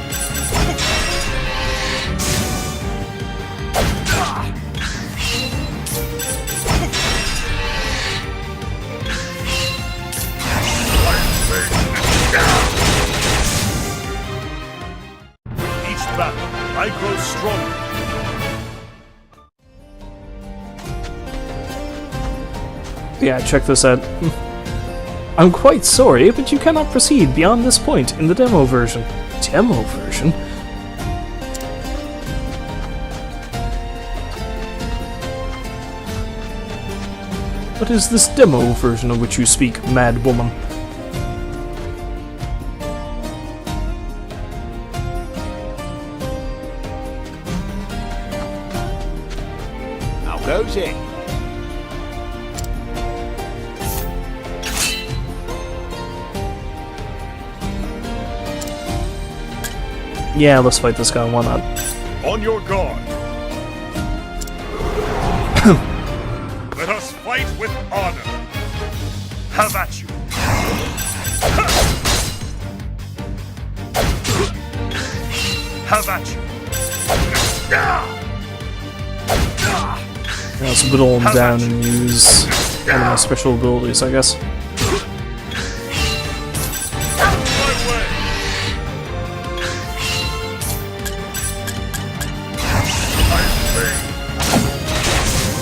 [SPEAKER 9] Each battle, I grow stronger.
[SPEAKER 1] Yeah, check this out. I'm quite sorry, but you cannot proceed beyond this point in the demo version. Demo version? What is this demo version of which you speak, mad woman?
[SPEAKER 10] How goes it?
[SPEAKER 1] Yeah, let's fight this guy, why not?
[SPEAKER 9] On your guard. Let us fight with honor. Have at you. Have at you.
[SPEAKER 1] Yeah, let's whittle him down and use one of my special abilities, I guess.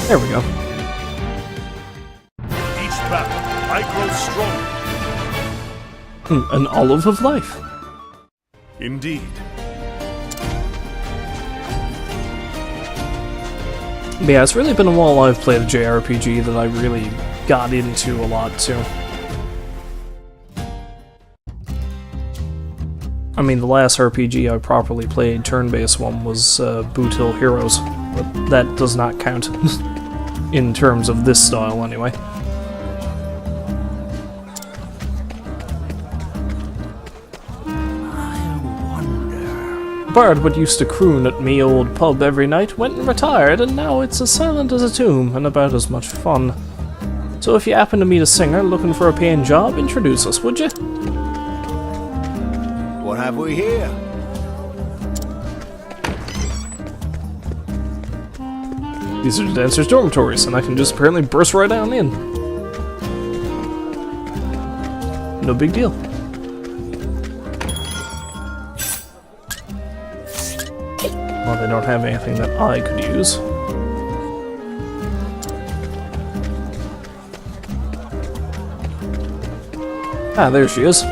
[SPEAKER 1] There we go.
[SPEAKER 9] Each battle, I grow stronger.
[SPEAKER 1] An olive of life.
[SPEAKER 9] Indeed.
[SPEAKER 1] But yeah, it's really been a while I've played a JRPG that I really got into a lot too. I mean, the last RPG I properly played, turn-based one, was Boot Hill Heroes. but that does not count in terms of this style anyway. Bard what used to croon at me old pub every night went and retired, and now it's as silent as a tomb and about as much fun. So if you happen to meet a singer looking for a paying job, introduce us, would you?
[SPEAKER 10] What have we here?
[SPEAKER 1] These are the dancers' dormitories, and I can just apparently burst right down in. No big deal. Well, they don't have anything that I could use. Ah, there she is.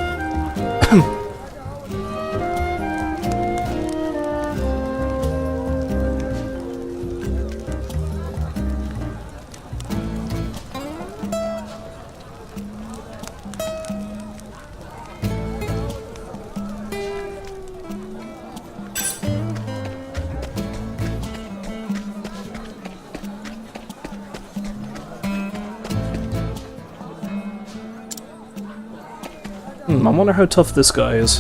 [SPEAKER 1] I wonder how tough this guy is.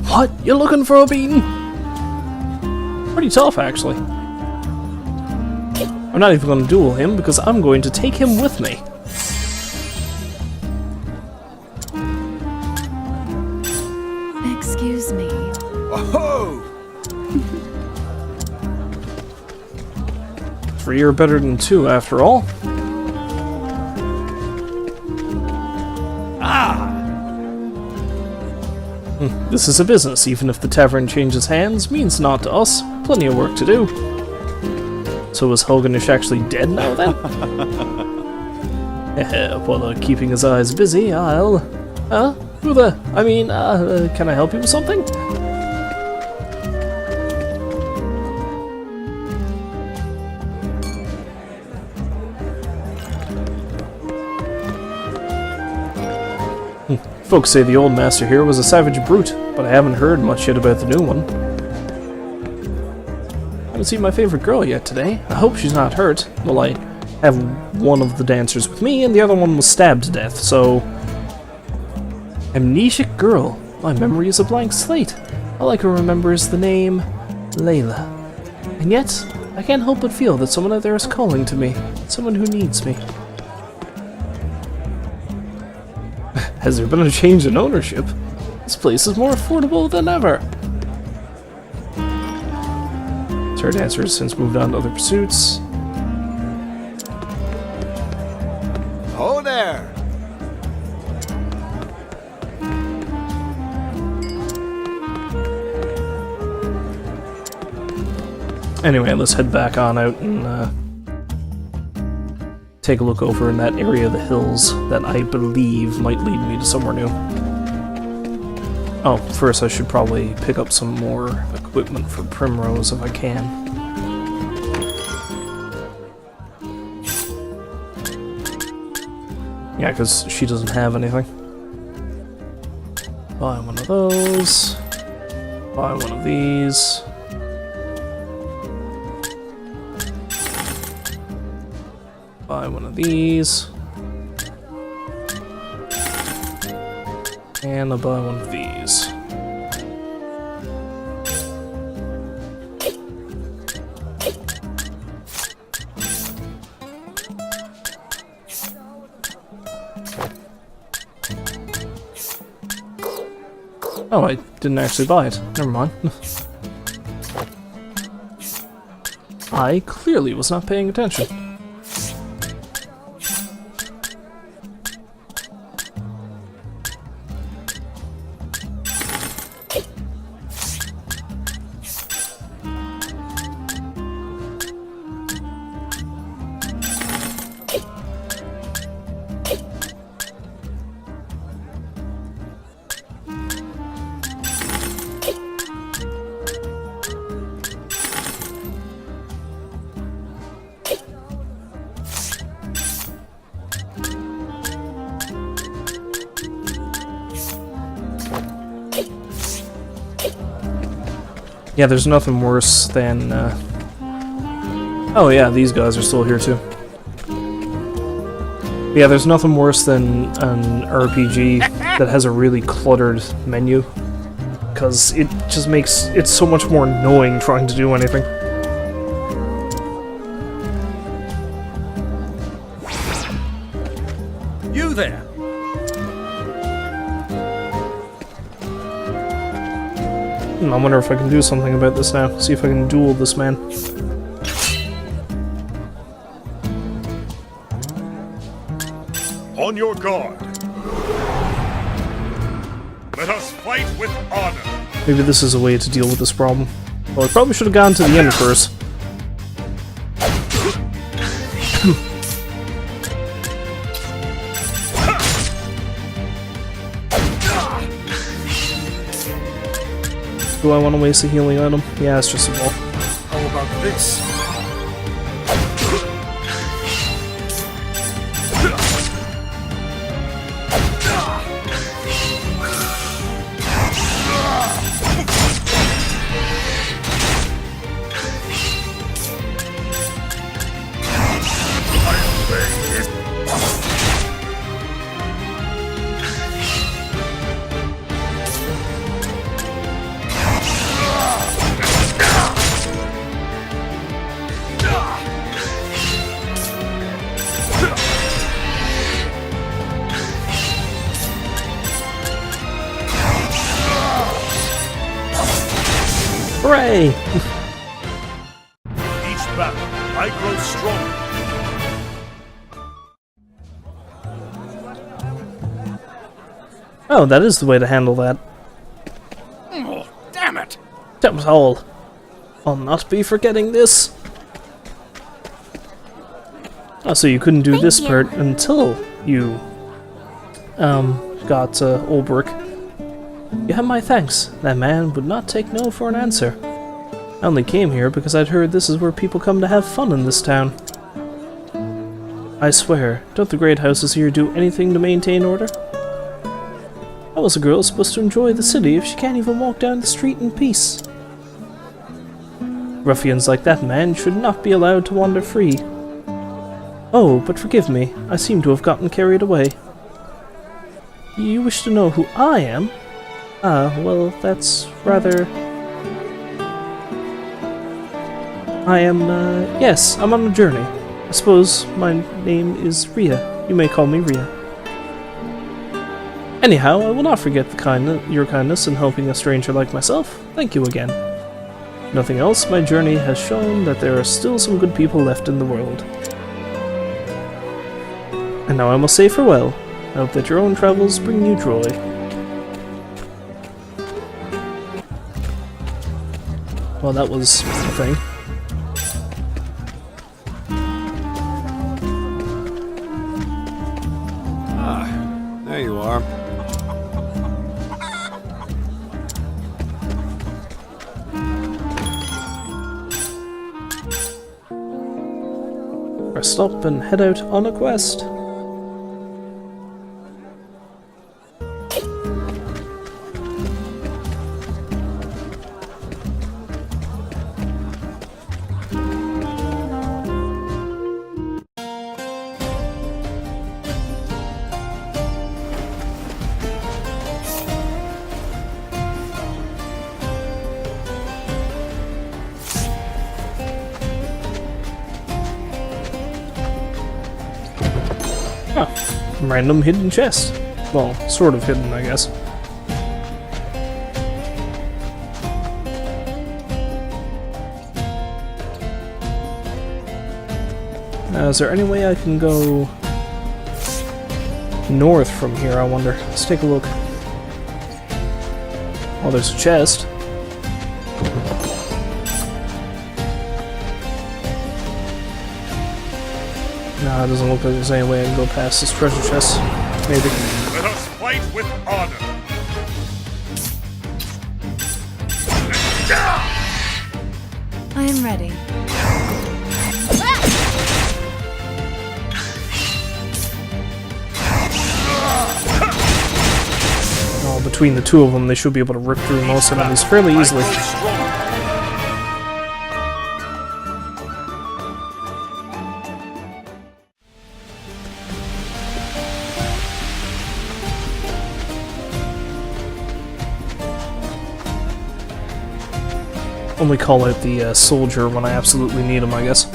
[SPEAKER 1] What? You looking for a beating? Pretty tough, actually. I'm not even going to duel him because I'm going to take him with me.
[SPEAKER 5] Excuse me.
[SPEAKER 10] Oh!
[SPEAKER 1] 3 are better than 2, after all. This is a business, even if the tavern changes hands, means naught to us. Plenty of work to do. So is Hoganish actually dead now, then? While keeping his eyes busy, I'll... Who the... I mean, can I help you with something? Folks say the old master here was a savage brute, but I haven't heard much yet about the new one. I haven't seen my favorite girl yet today. I hope she's not hurt. Well, I have one of the dancers with me, and the other one was stabbed to death, so... Amnesic girl. My memory is a blank slate. All I can remember is the name... Layla. And yet, I can't help but feel that someone out there is calling to me. Someone who needs me. Has there been a change in ownership? This place is more affordable than ever. So our dancer has since moved on to other pursuits.
[SPEAKER 10] Oh there!
[SPEAKER 1] Anyway, let's head back on out and take a look over in that area of the hills that I believe might lead me to somewhere new. Oh, first I should probably pick up some more equipment for Primrose if I can. Yeah, because she doesn't have anything. Buy one of those. Buy one of these. Buy one of these. And I'll buy one of these. Oh, I didn't actually buy it. Never mind. I clearly was not paying attention. Yeah, there's nothing worse than, oh yeah, these guys are still here too. Yeah, there's nothing worse than an RPG that has a really cluttered menu, because it just makes it so much more annoying trying to do anything.
[SPEAKER 3] You there!
[SPEAKER 1] I wonder if I can do something about this now. See if I can duel this man.
[SPEAKER 9] On your guard. Let us fight with honor.
[SPEAKER 1] Maybe this is a way to deal with this problem. Well, I probably should have gone to the end first. Do I want to waste a healing item? Yeah, it's just a ball.
[SPEAKER 3] How about this?
[SPEAKER 1] Hooray!
[SPEAKER 9] Each battle, I grow stronger.
[SPEAKER 1] Oh, that is the way to handle that.
[SPEAKER 3] Oh, damn it!
[SPEAKER 1] That was all. I'll not be forgetting this. Oh, so you couldn't do this part until you, got, Olberic. You have my thanks. That man would not take no for an answer. I only came here because I'd heard this is where people come to have fun in this town. I swear, don't the great houses here do anything to maintain order? How is a girl supposed to enjoy the city if she can't even walk down the street in peace? Ruffians like that man should not be allowed to wander free. Oh, but forgive me, I seem to have gotten carried away. You wish to know who I am? Ah, well, that's rather... I am, yes, I'm on a journey. I suppose my name is Ria. You may call me Ria. Anyhow, I will not forget your kindness in helping a stranger like myself. Thank you again. Nothing else, my journey has shown that there are still some good people left in the world. And now I must say farewell. I hope that your own travels bring you joy. Well, that was a thing.
[SPEAKER 4] Ah, there you are.
[SPEAKER 1] Rest up and head out on a quest. Random hidden chest. Well, sort of hidden, I guess. Is there any way I can go north from here, I wonder? Let's take a look. Oh, there's a chest. No, it doesn't look like there's any way I can go past this treasure chest. Maybe.
[SPEAKER 9] Let us fight with honor.
[SPEAKER 5] I am ready.
[SPEAKER 1] Oh, between the two of them, they should be able to rip through most enemies fairly easily. only call out the soldier when I absolutely need him, I guess.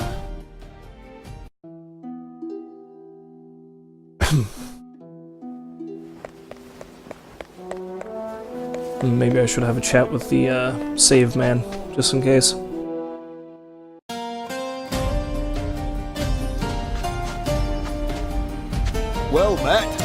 [SPEAKER 1] Maybe I should have a chat with the save man, just in case.
[SPEAKER 10] Well met.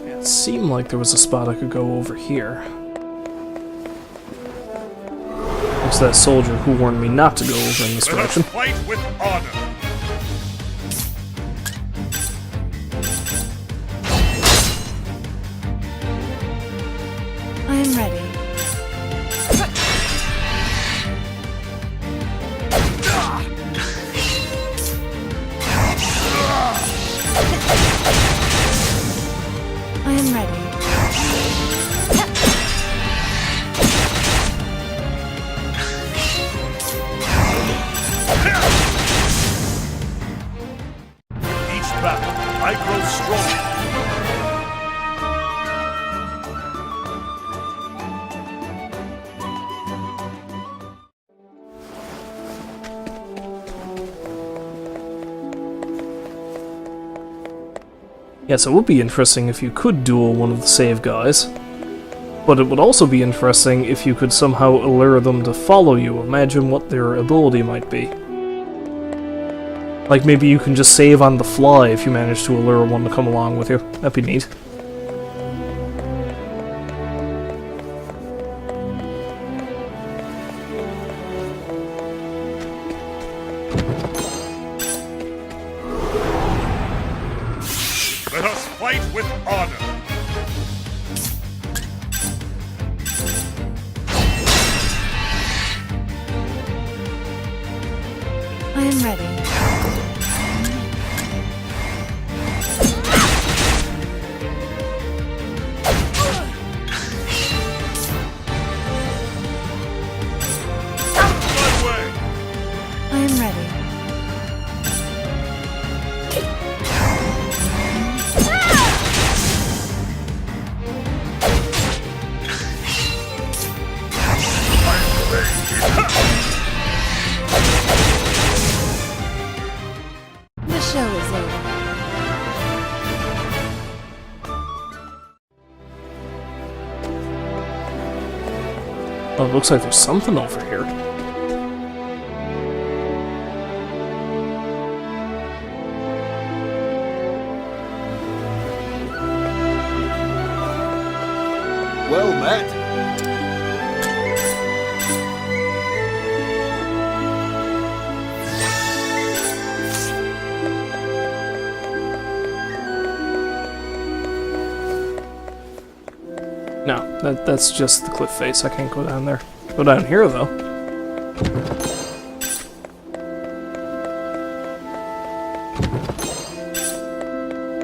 [SPEAKER 1] It seemed like there was a spot I could go over here. It's that soldier who warned me not to go over in this direction.
[SPEAKER 9] Fight with honor.
[SPEAKER 5] I am ready. I am ready.
[SPEAKER 9] Each battle, I grow stronger.
[SPEAKER 1] Yes, it would be interesting if you could duel one of the save guys. But it would also be interesting if you could somehow allure them to follow you. Imagine what their ability might be. Like maybe you can just save on the fly if you manage to allure one to come along with you. That'd be neat.
[SPEAKER 9] Let us fight with honor.
[SPEAKER 5] I am ready.
[SPEAKER 9] My way.
[SPEAKER 5] I am ready. The show is over.
[SPEAKER 1] Oh, it looks like there's something over here.
[SPEAKER 10] Well met.
[SPEAKER 1] No, that's just the cliff face. I can't go down there. Go down here, though.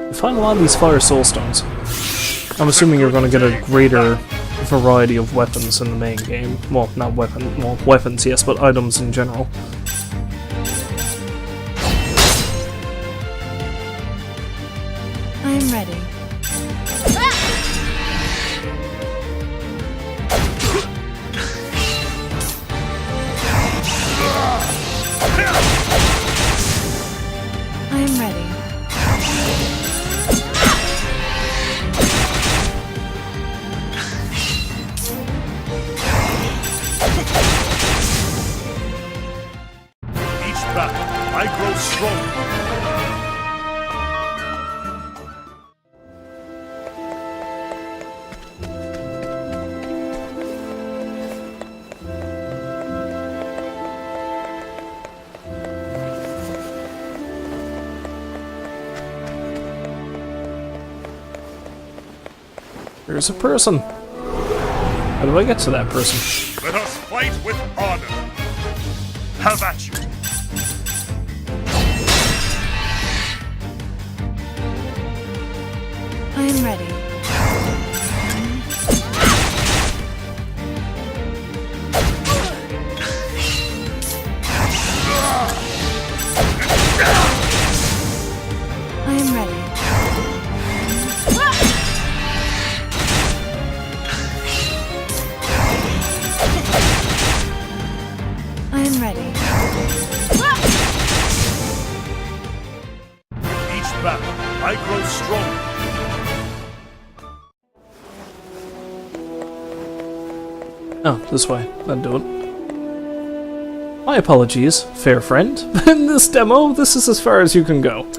[SPEAKER 1] You find a lot of these fire soul stones. I'm assuming you're going to get a greater variety of weapons in the main game. Well, not weapons, yes, but items in general.
[SPEAKER 5] I am ready. I am ready.
[SPEAKER 9] Each battle, I grow stronger.
[SPEAKER 1] There's a person. How do I get to that person?
[SPEAKER 9] Let us fight with honor. Have at you.
[SPEAKER 5] am ready. I am ready. I am ready.
[SPEAKER 9] Each battle, I grow stronger.
[SPEAKER 1] Oh, this way. That'll do it. My apologies, fair friend. In this demo, this is as far as you can go.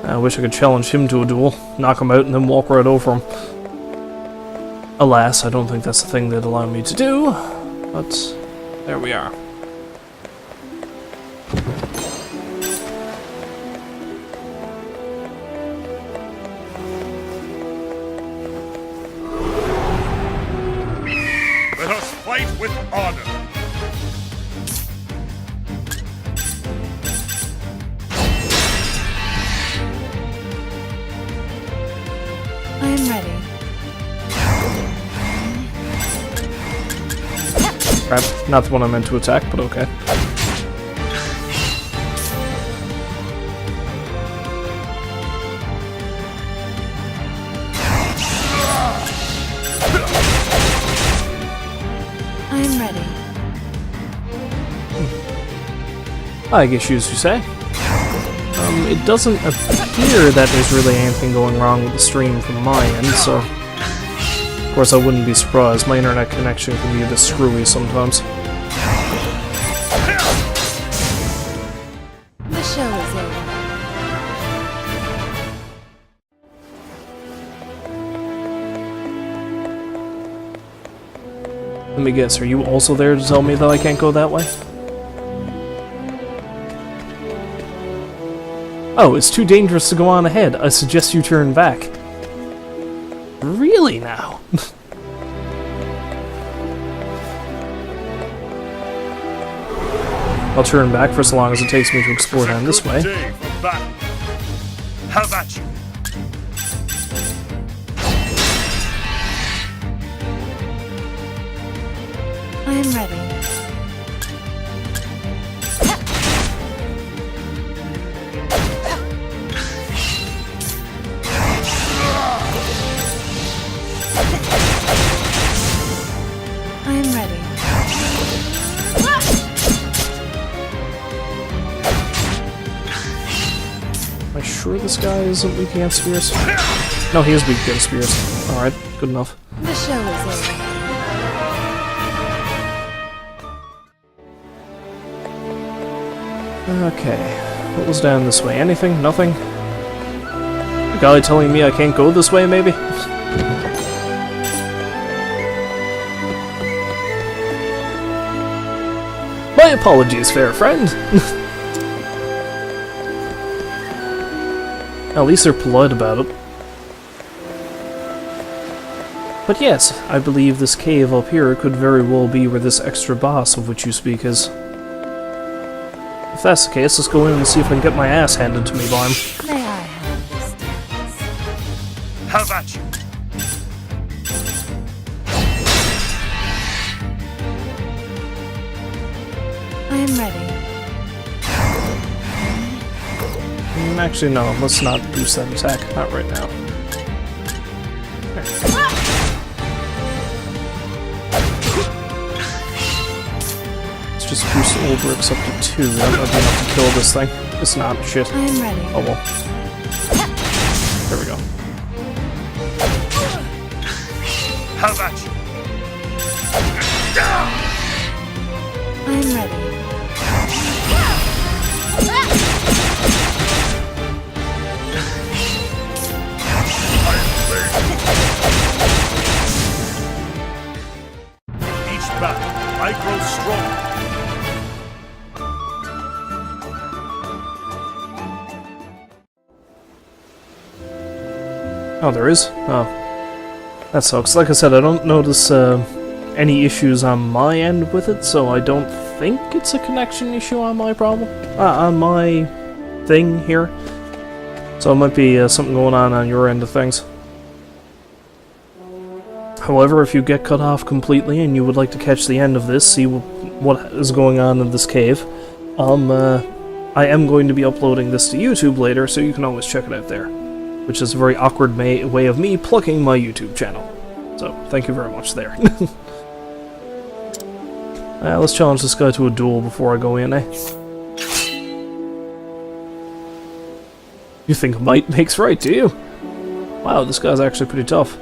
[SPEAKER 1] I wish I could challenge him to a duel, knock him out, and then walk right over him. Alas, I don't think that's the thing they'd allow me to do, but there we are.
[SPEAKER 9] Let us fight with honor.
[SPEAKER 5] I am ready.
[SPEAKER 1] Crap, not the one I meant to attack, but okay.
[SPEAKER 5] I am ready.
[SPEAKER 1] I guess you say. It doesn't appear that there's really anything going wrong with the stream from my end, so... Of course, I wouldn't be surprised. My internet connection can be a bit screwy sometimes.
[SPEAKER 5] The show is over.
[SPEAKER 1] Let me guess, are you also there to tell me that I can't go that way? Oh, it's too dangerous to go on ahead. I suggest you turn back. Really now? I'll turn back for so long as it takes me to explore down this way.
[SPEAKER 9] How about you?
[SPEAKER 5] I am ready. I am ready.
[SPEAKER 1] Am I sure this guy isn't weak against spears? No, he is weak against spears. Alright, good enough.
[SPEAKER 5] The show is over.
[SPEAKER 1] Okay, what was down this way? Anything? Nothing? The guy telling me I can't go this way, maybe? My apologies, fair friend! At least they're polite about it. But yes, I believe this cave up here could very well be where this extra boss of which you speak is. If that's the case, let's go in and see if I can get my ass handed to me by him.
[SPEAKER 5] May I have this dance?
[SPEAKER 9] How about you?
[SPEAKER 5] I am ready.
[SPEAKER 1] Actually, no, let's not boost that attack. Not right now. Let's just boost old bricks up to 2. That might be enough to kill this thing. It's not. Shit.
[SPEAKER 5] I am ready.
[SPEAKER 1] Oh well. There we go.
[SPEAKER 9] How about you?
[SPEAKER 5] I am ready.
[SPEAKER 9] Each battle, I grow stronger.
[SPEAKER 1] Oh, there is? Oh. That sucks. Like I said, I don't notice any issues on my end with it, so I don't think it's a connection issue on my problem. On my thing here. So it might be something going on your end of things. However, if you get cut off completely and you would like to catch the end of this, see what is going on in this cave, I am going to be uploading this to YouTube later, so you can always check it out there. Which is a very awkward way of me plugging my YouTube channel. So, thank you very much there. Let's challenge this guy to a duel before I go in, eh? You think might makes right, do you? Wow, this guy's actually pretty tough.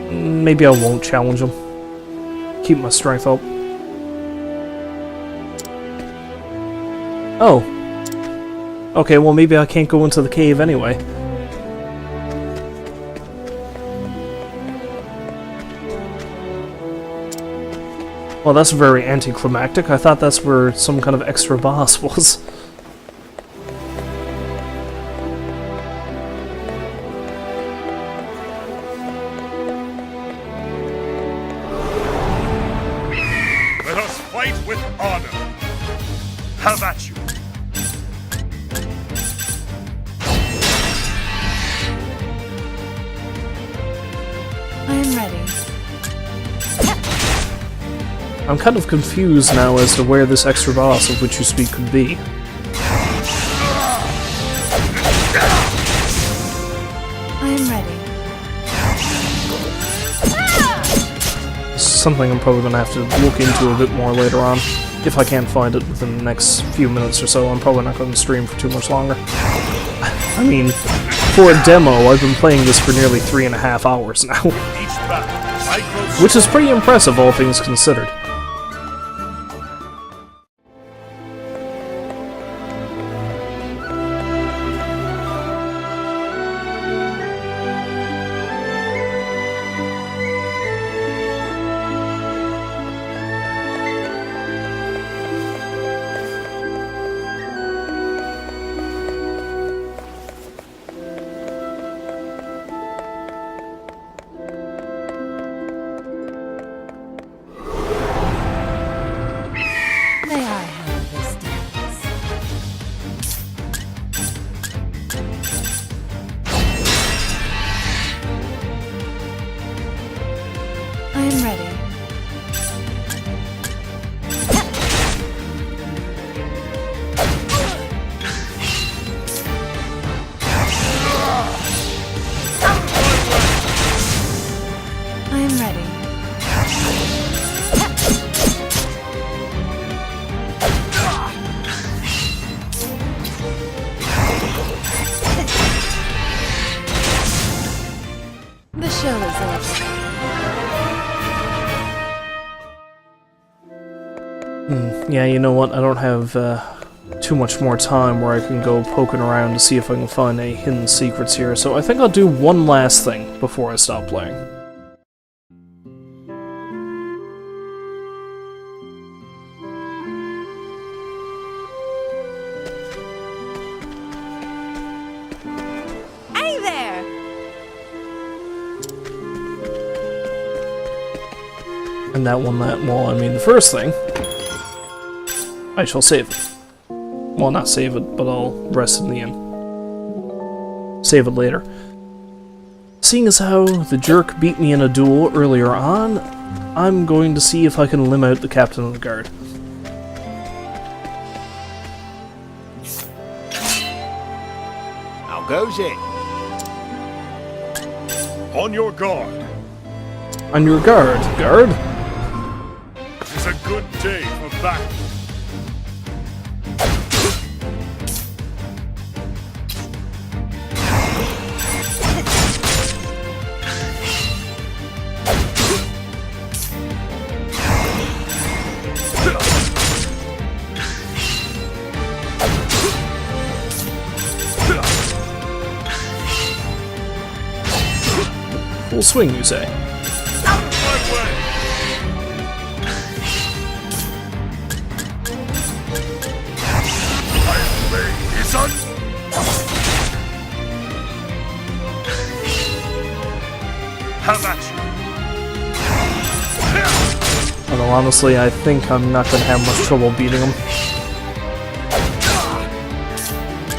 [SPEAKER 1] Maybe I won't challenge him. Keep my strength up. Oh. Okay, well maybe I can't go into the cave anyway. Well, that's very anticlimactic. I thought that's where some kind of extra boss was.
[SPEAKER 9] Let us fight with honor. Have at you.
[SPEAKER 5] I am ready.
[SPEAKER 1] I'm kind of confused now as to where this extra boss of which you speak could be.
[SPEAKER 5] I am ready.
[SPEAKER 1] This is something I'm probably going to have to look into a bit more later on. If I can't find it within the next few minutes or so, I'm probably not going to stream for too much longer. I mean, for a demo, I've been playing this for nearly 3.5 hours now. Which is pretty impressive, all things considered.
[SPEAKER 5] May I have this dance? I am ready. I am ready. The show is over.
[SPEAKER 1] Yeah, you know what? I don't have too much more time where I can go poking around to see if I can find any hidden secrets here, so I think I'll do one last thing before I stop playing.
[SPEAKER 12] Hey there!
[SPEAKER 1] And well, I mean, the first thing, I shall save it. Well, not save it, but I'll rest in the inn. Save it later. Seeing as how the jerk beat me in a duel earlier on, I'm going to see if I can limb out the captain of the guard.
[SPEAKER 10] How goes it?
[SPEAKER 9] On your guard.
[SPEAKER 1] On your guard, guard?
[SPEAKER 9] It's a good day for battle.
[SPEAKER 1] Full swing, you say?
[SPEAKER 9] Have at you.
[SPEAKER 1] Although honestly, I think I'm not going to have much trouble beating him.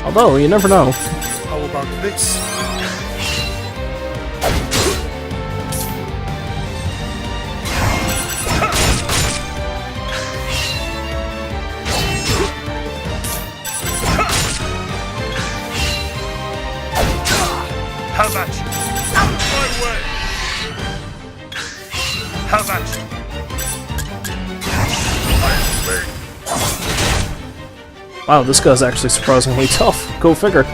[SPEAKER 1] Although, you never know.
[SPEAKER 9] How about this?
[SPEAKER 8] my way! How about you?
[SPEAKER 1] Wow, this guy's actually surprisingly tough. Go figure.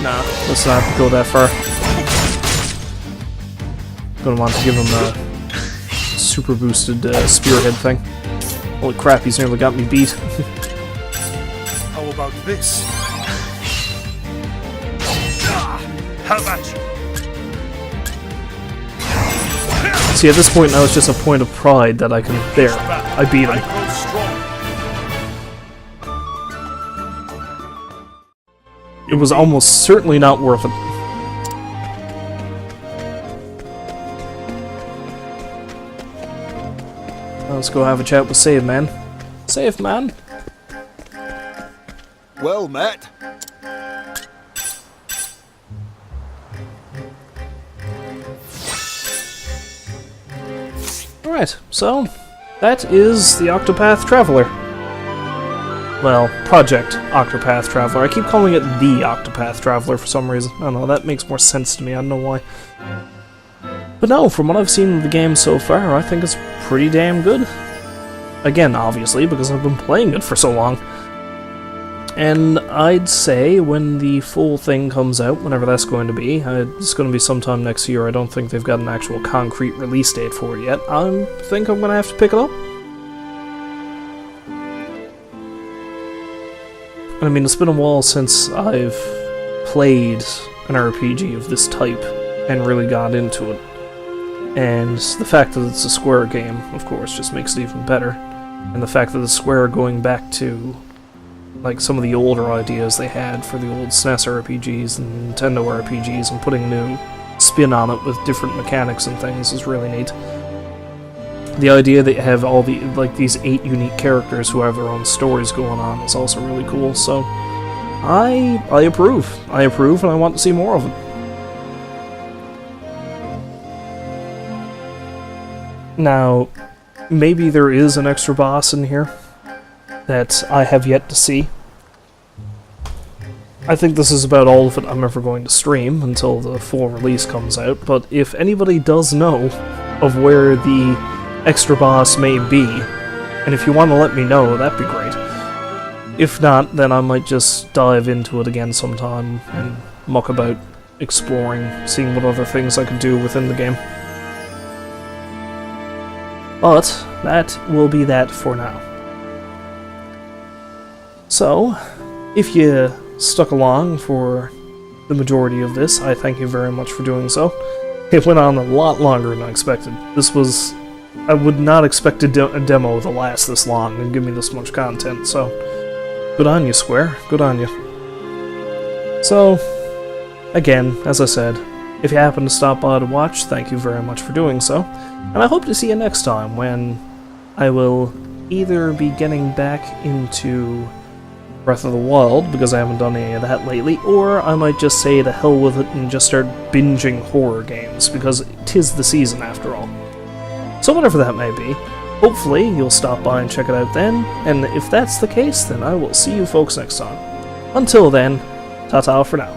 [SPEAKER 1] Nah, let's not go that far. Gonna want to give him a super boosted spearhead thing. Holy crap, he's nearly got me beat.
[SPEAKER 8] How about this? How about you?
[SPEAKER 1] See, at this point now it's just a point of pride that I can... There, I beat him. It was almost certainly not worth it. Let's go have a chat with Save Man. Save Man?
[SPEAKER 10] Well met.
[SPEAKER 1] Alright, so that is the Octopath Traveler. Well, Project Octopath Traveler. I keep calling it the Octopath Traveler for some reason. I don't know, that makes more sense to me, I don't know why. But no, from what I've seen of the game so far, I think it's pretty damn good. Again, obviously, because I've been playing it for so long. And I'd say when the full thing comes out, whenever that's going to be, it's going to be sometime next year. I don't think they've got an actual concrete release date for it yet. I think I'm going to have to pick it up. I mean, it's been a while since I've played an RPG of this type and really got into it. And the fact that it's a Square game, of course, just makes it even better. And the fact that the Square are going back to like some of the older ideas they had for the old SNES RPGs and Nintendo RPGs and putting new spin on it with different mechanics and things is really neat. The idea that you have all the these 8 unique characters who have their own stories going on is also really cool. So I approve. I approve, and I want to see more of it. Now, maybe there is an extra boss in here that I have yet to see. I think this is about all of it I'm ever going to stream until the full release comes out, but if anybody does know of where the extra boss may be, and if you want to let me know, that'd be great. If not, then I might just dive into it again sometime and muck about, exploring, seeing what other things I can do within the game. But that will be that for now. So, if you stuck along for the majority of this, I thank you very much for doing so. It went on a lot longer than I expected. This was... I would not expect a demo to last this long and give me this much content, so... Good on you, Square. Good on you. So, again, as I said, if you happen to stop by to watch, thank you very much for doing so. And I hope to see you next time when I will either be getting back into Breath of the Wild, because I haven't done any of that lately, or I might just say to hell with it and just start binging horror games, because 'tis the season after all. So whatever that may be, hopefully you'll stop by and check it out then, and if that's the case, then I will see you folks next time. Until then, ta-ta for now.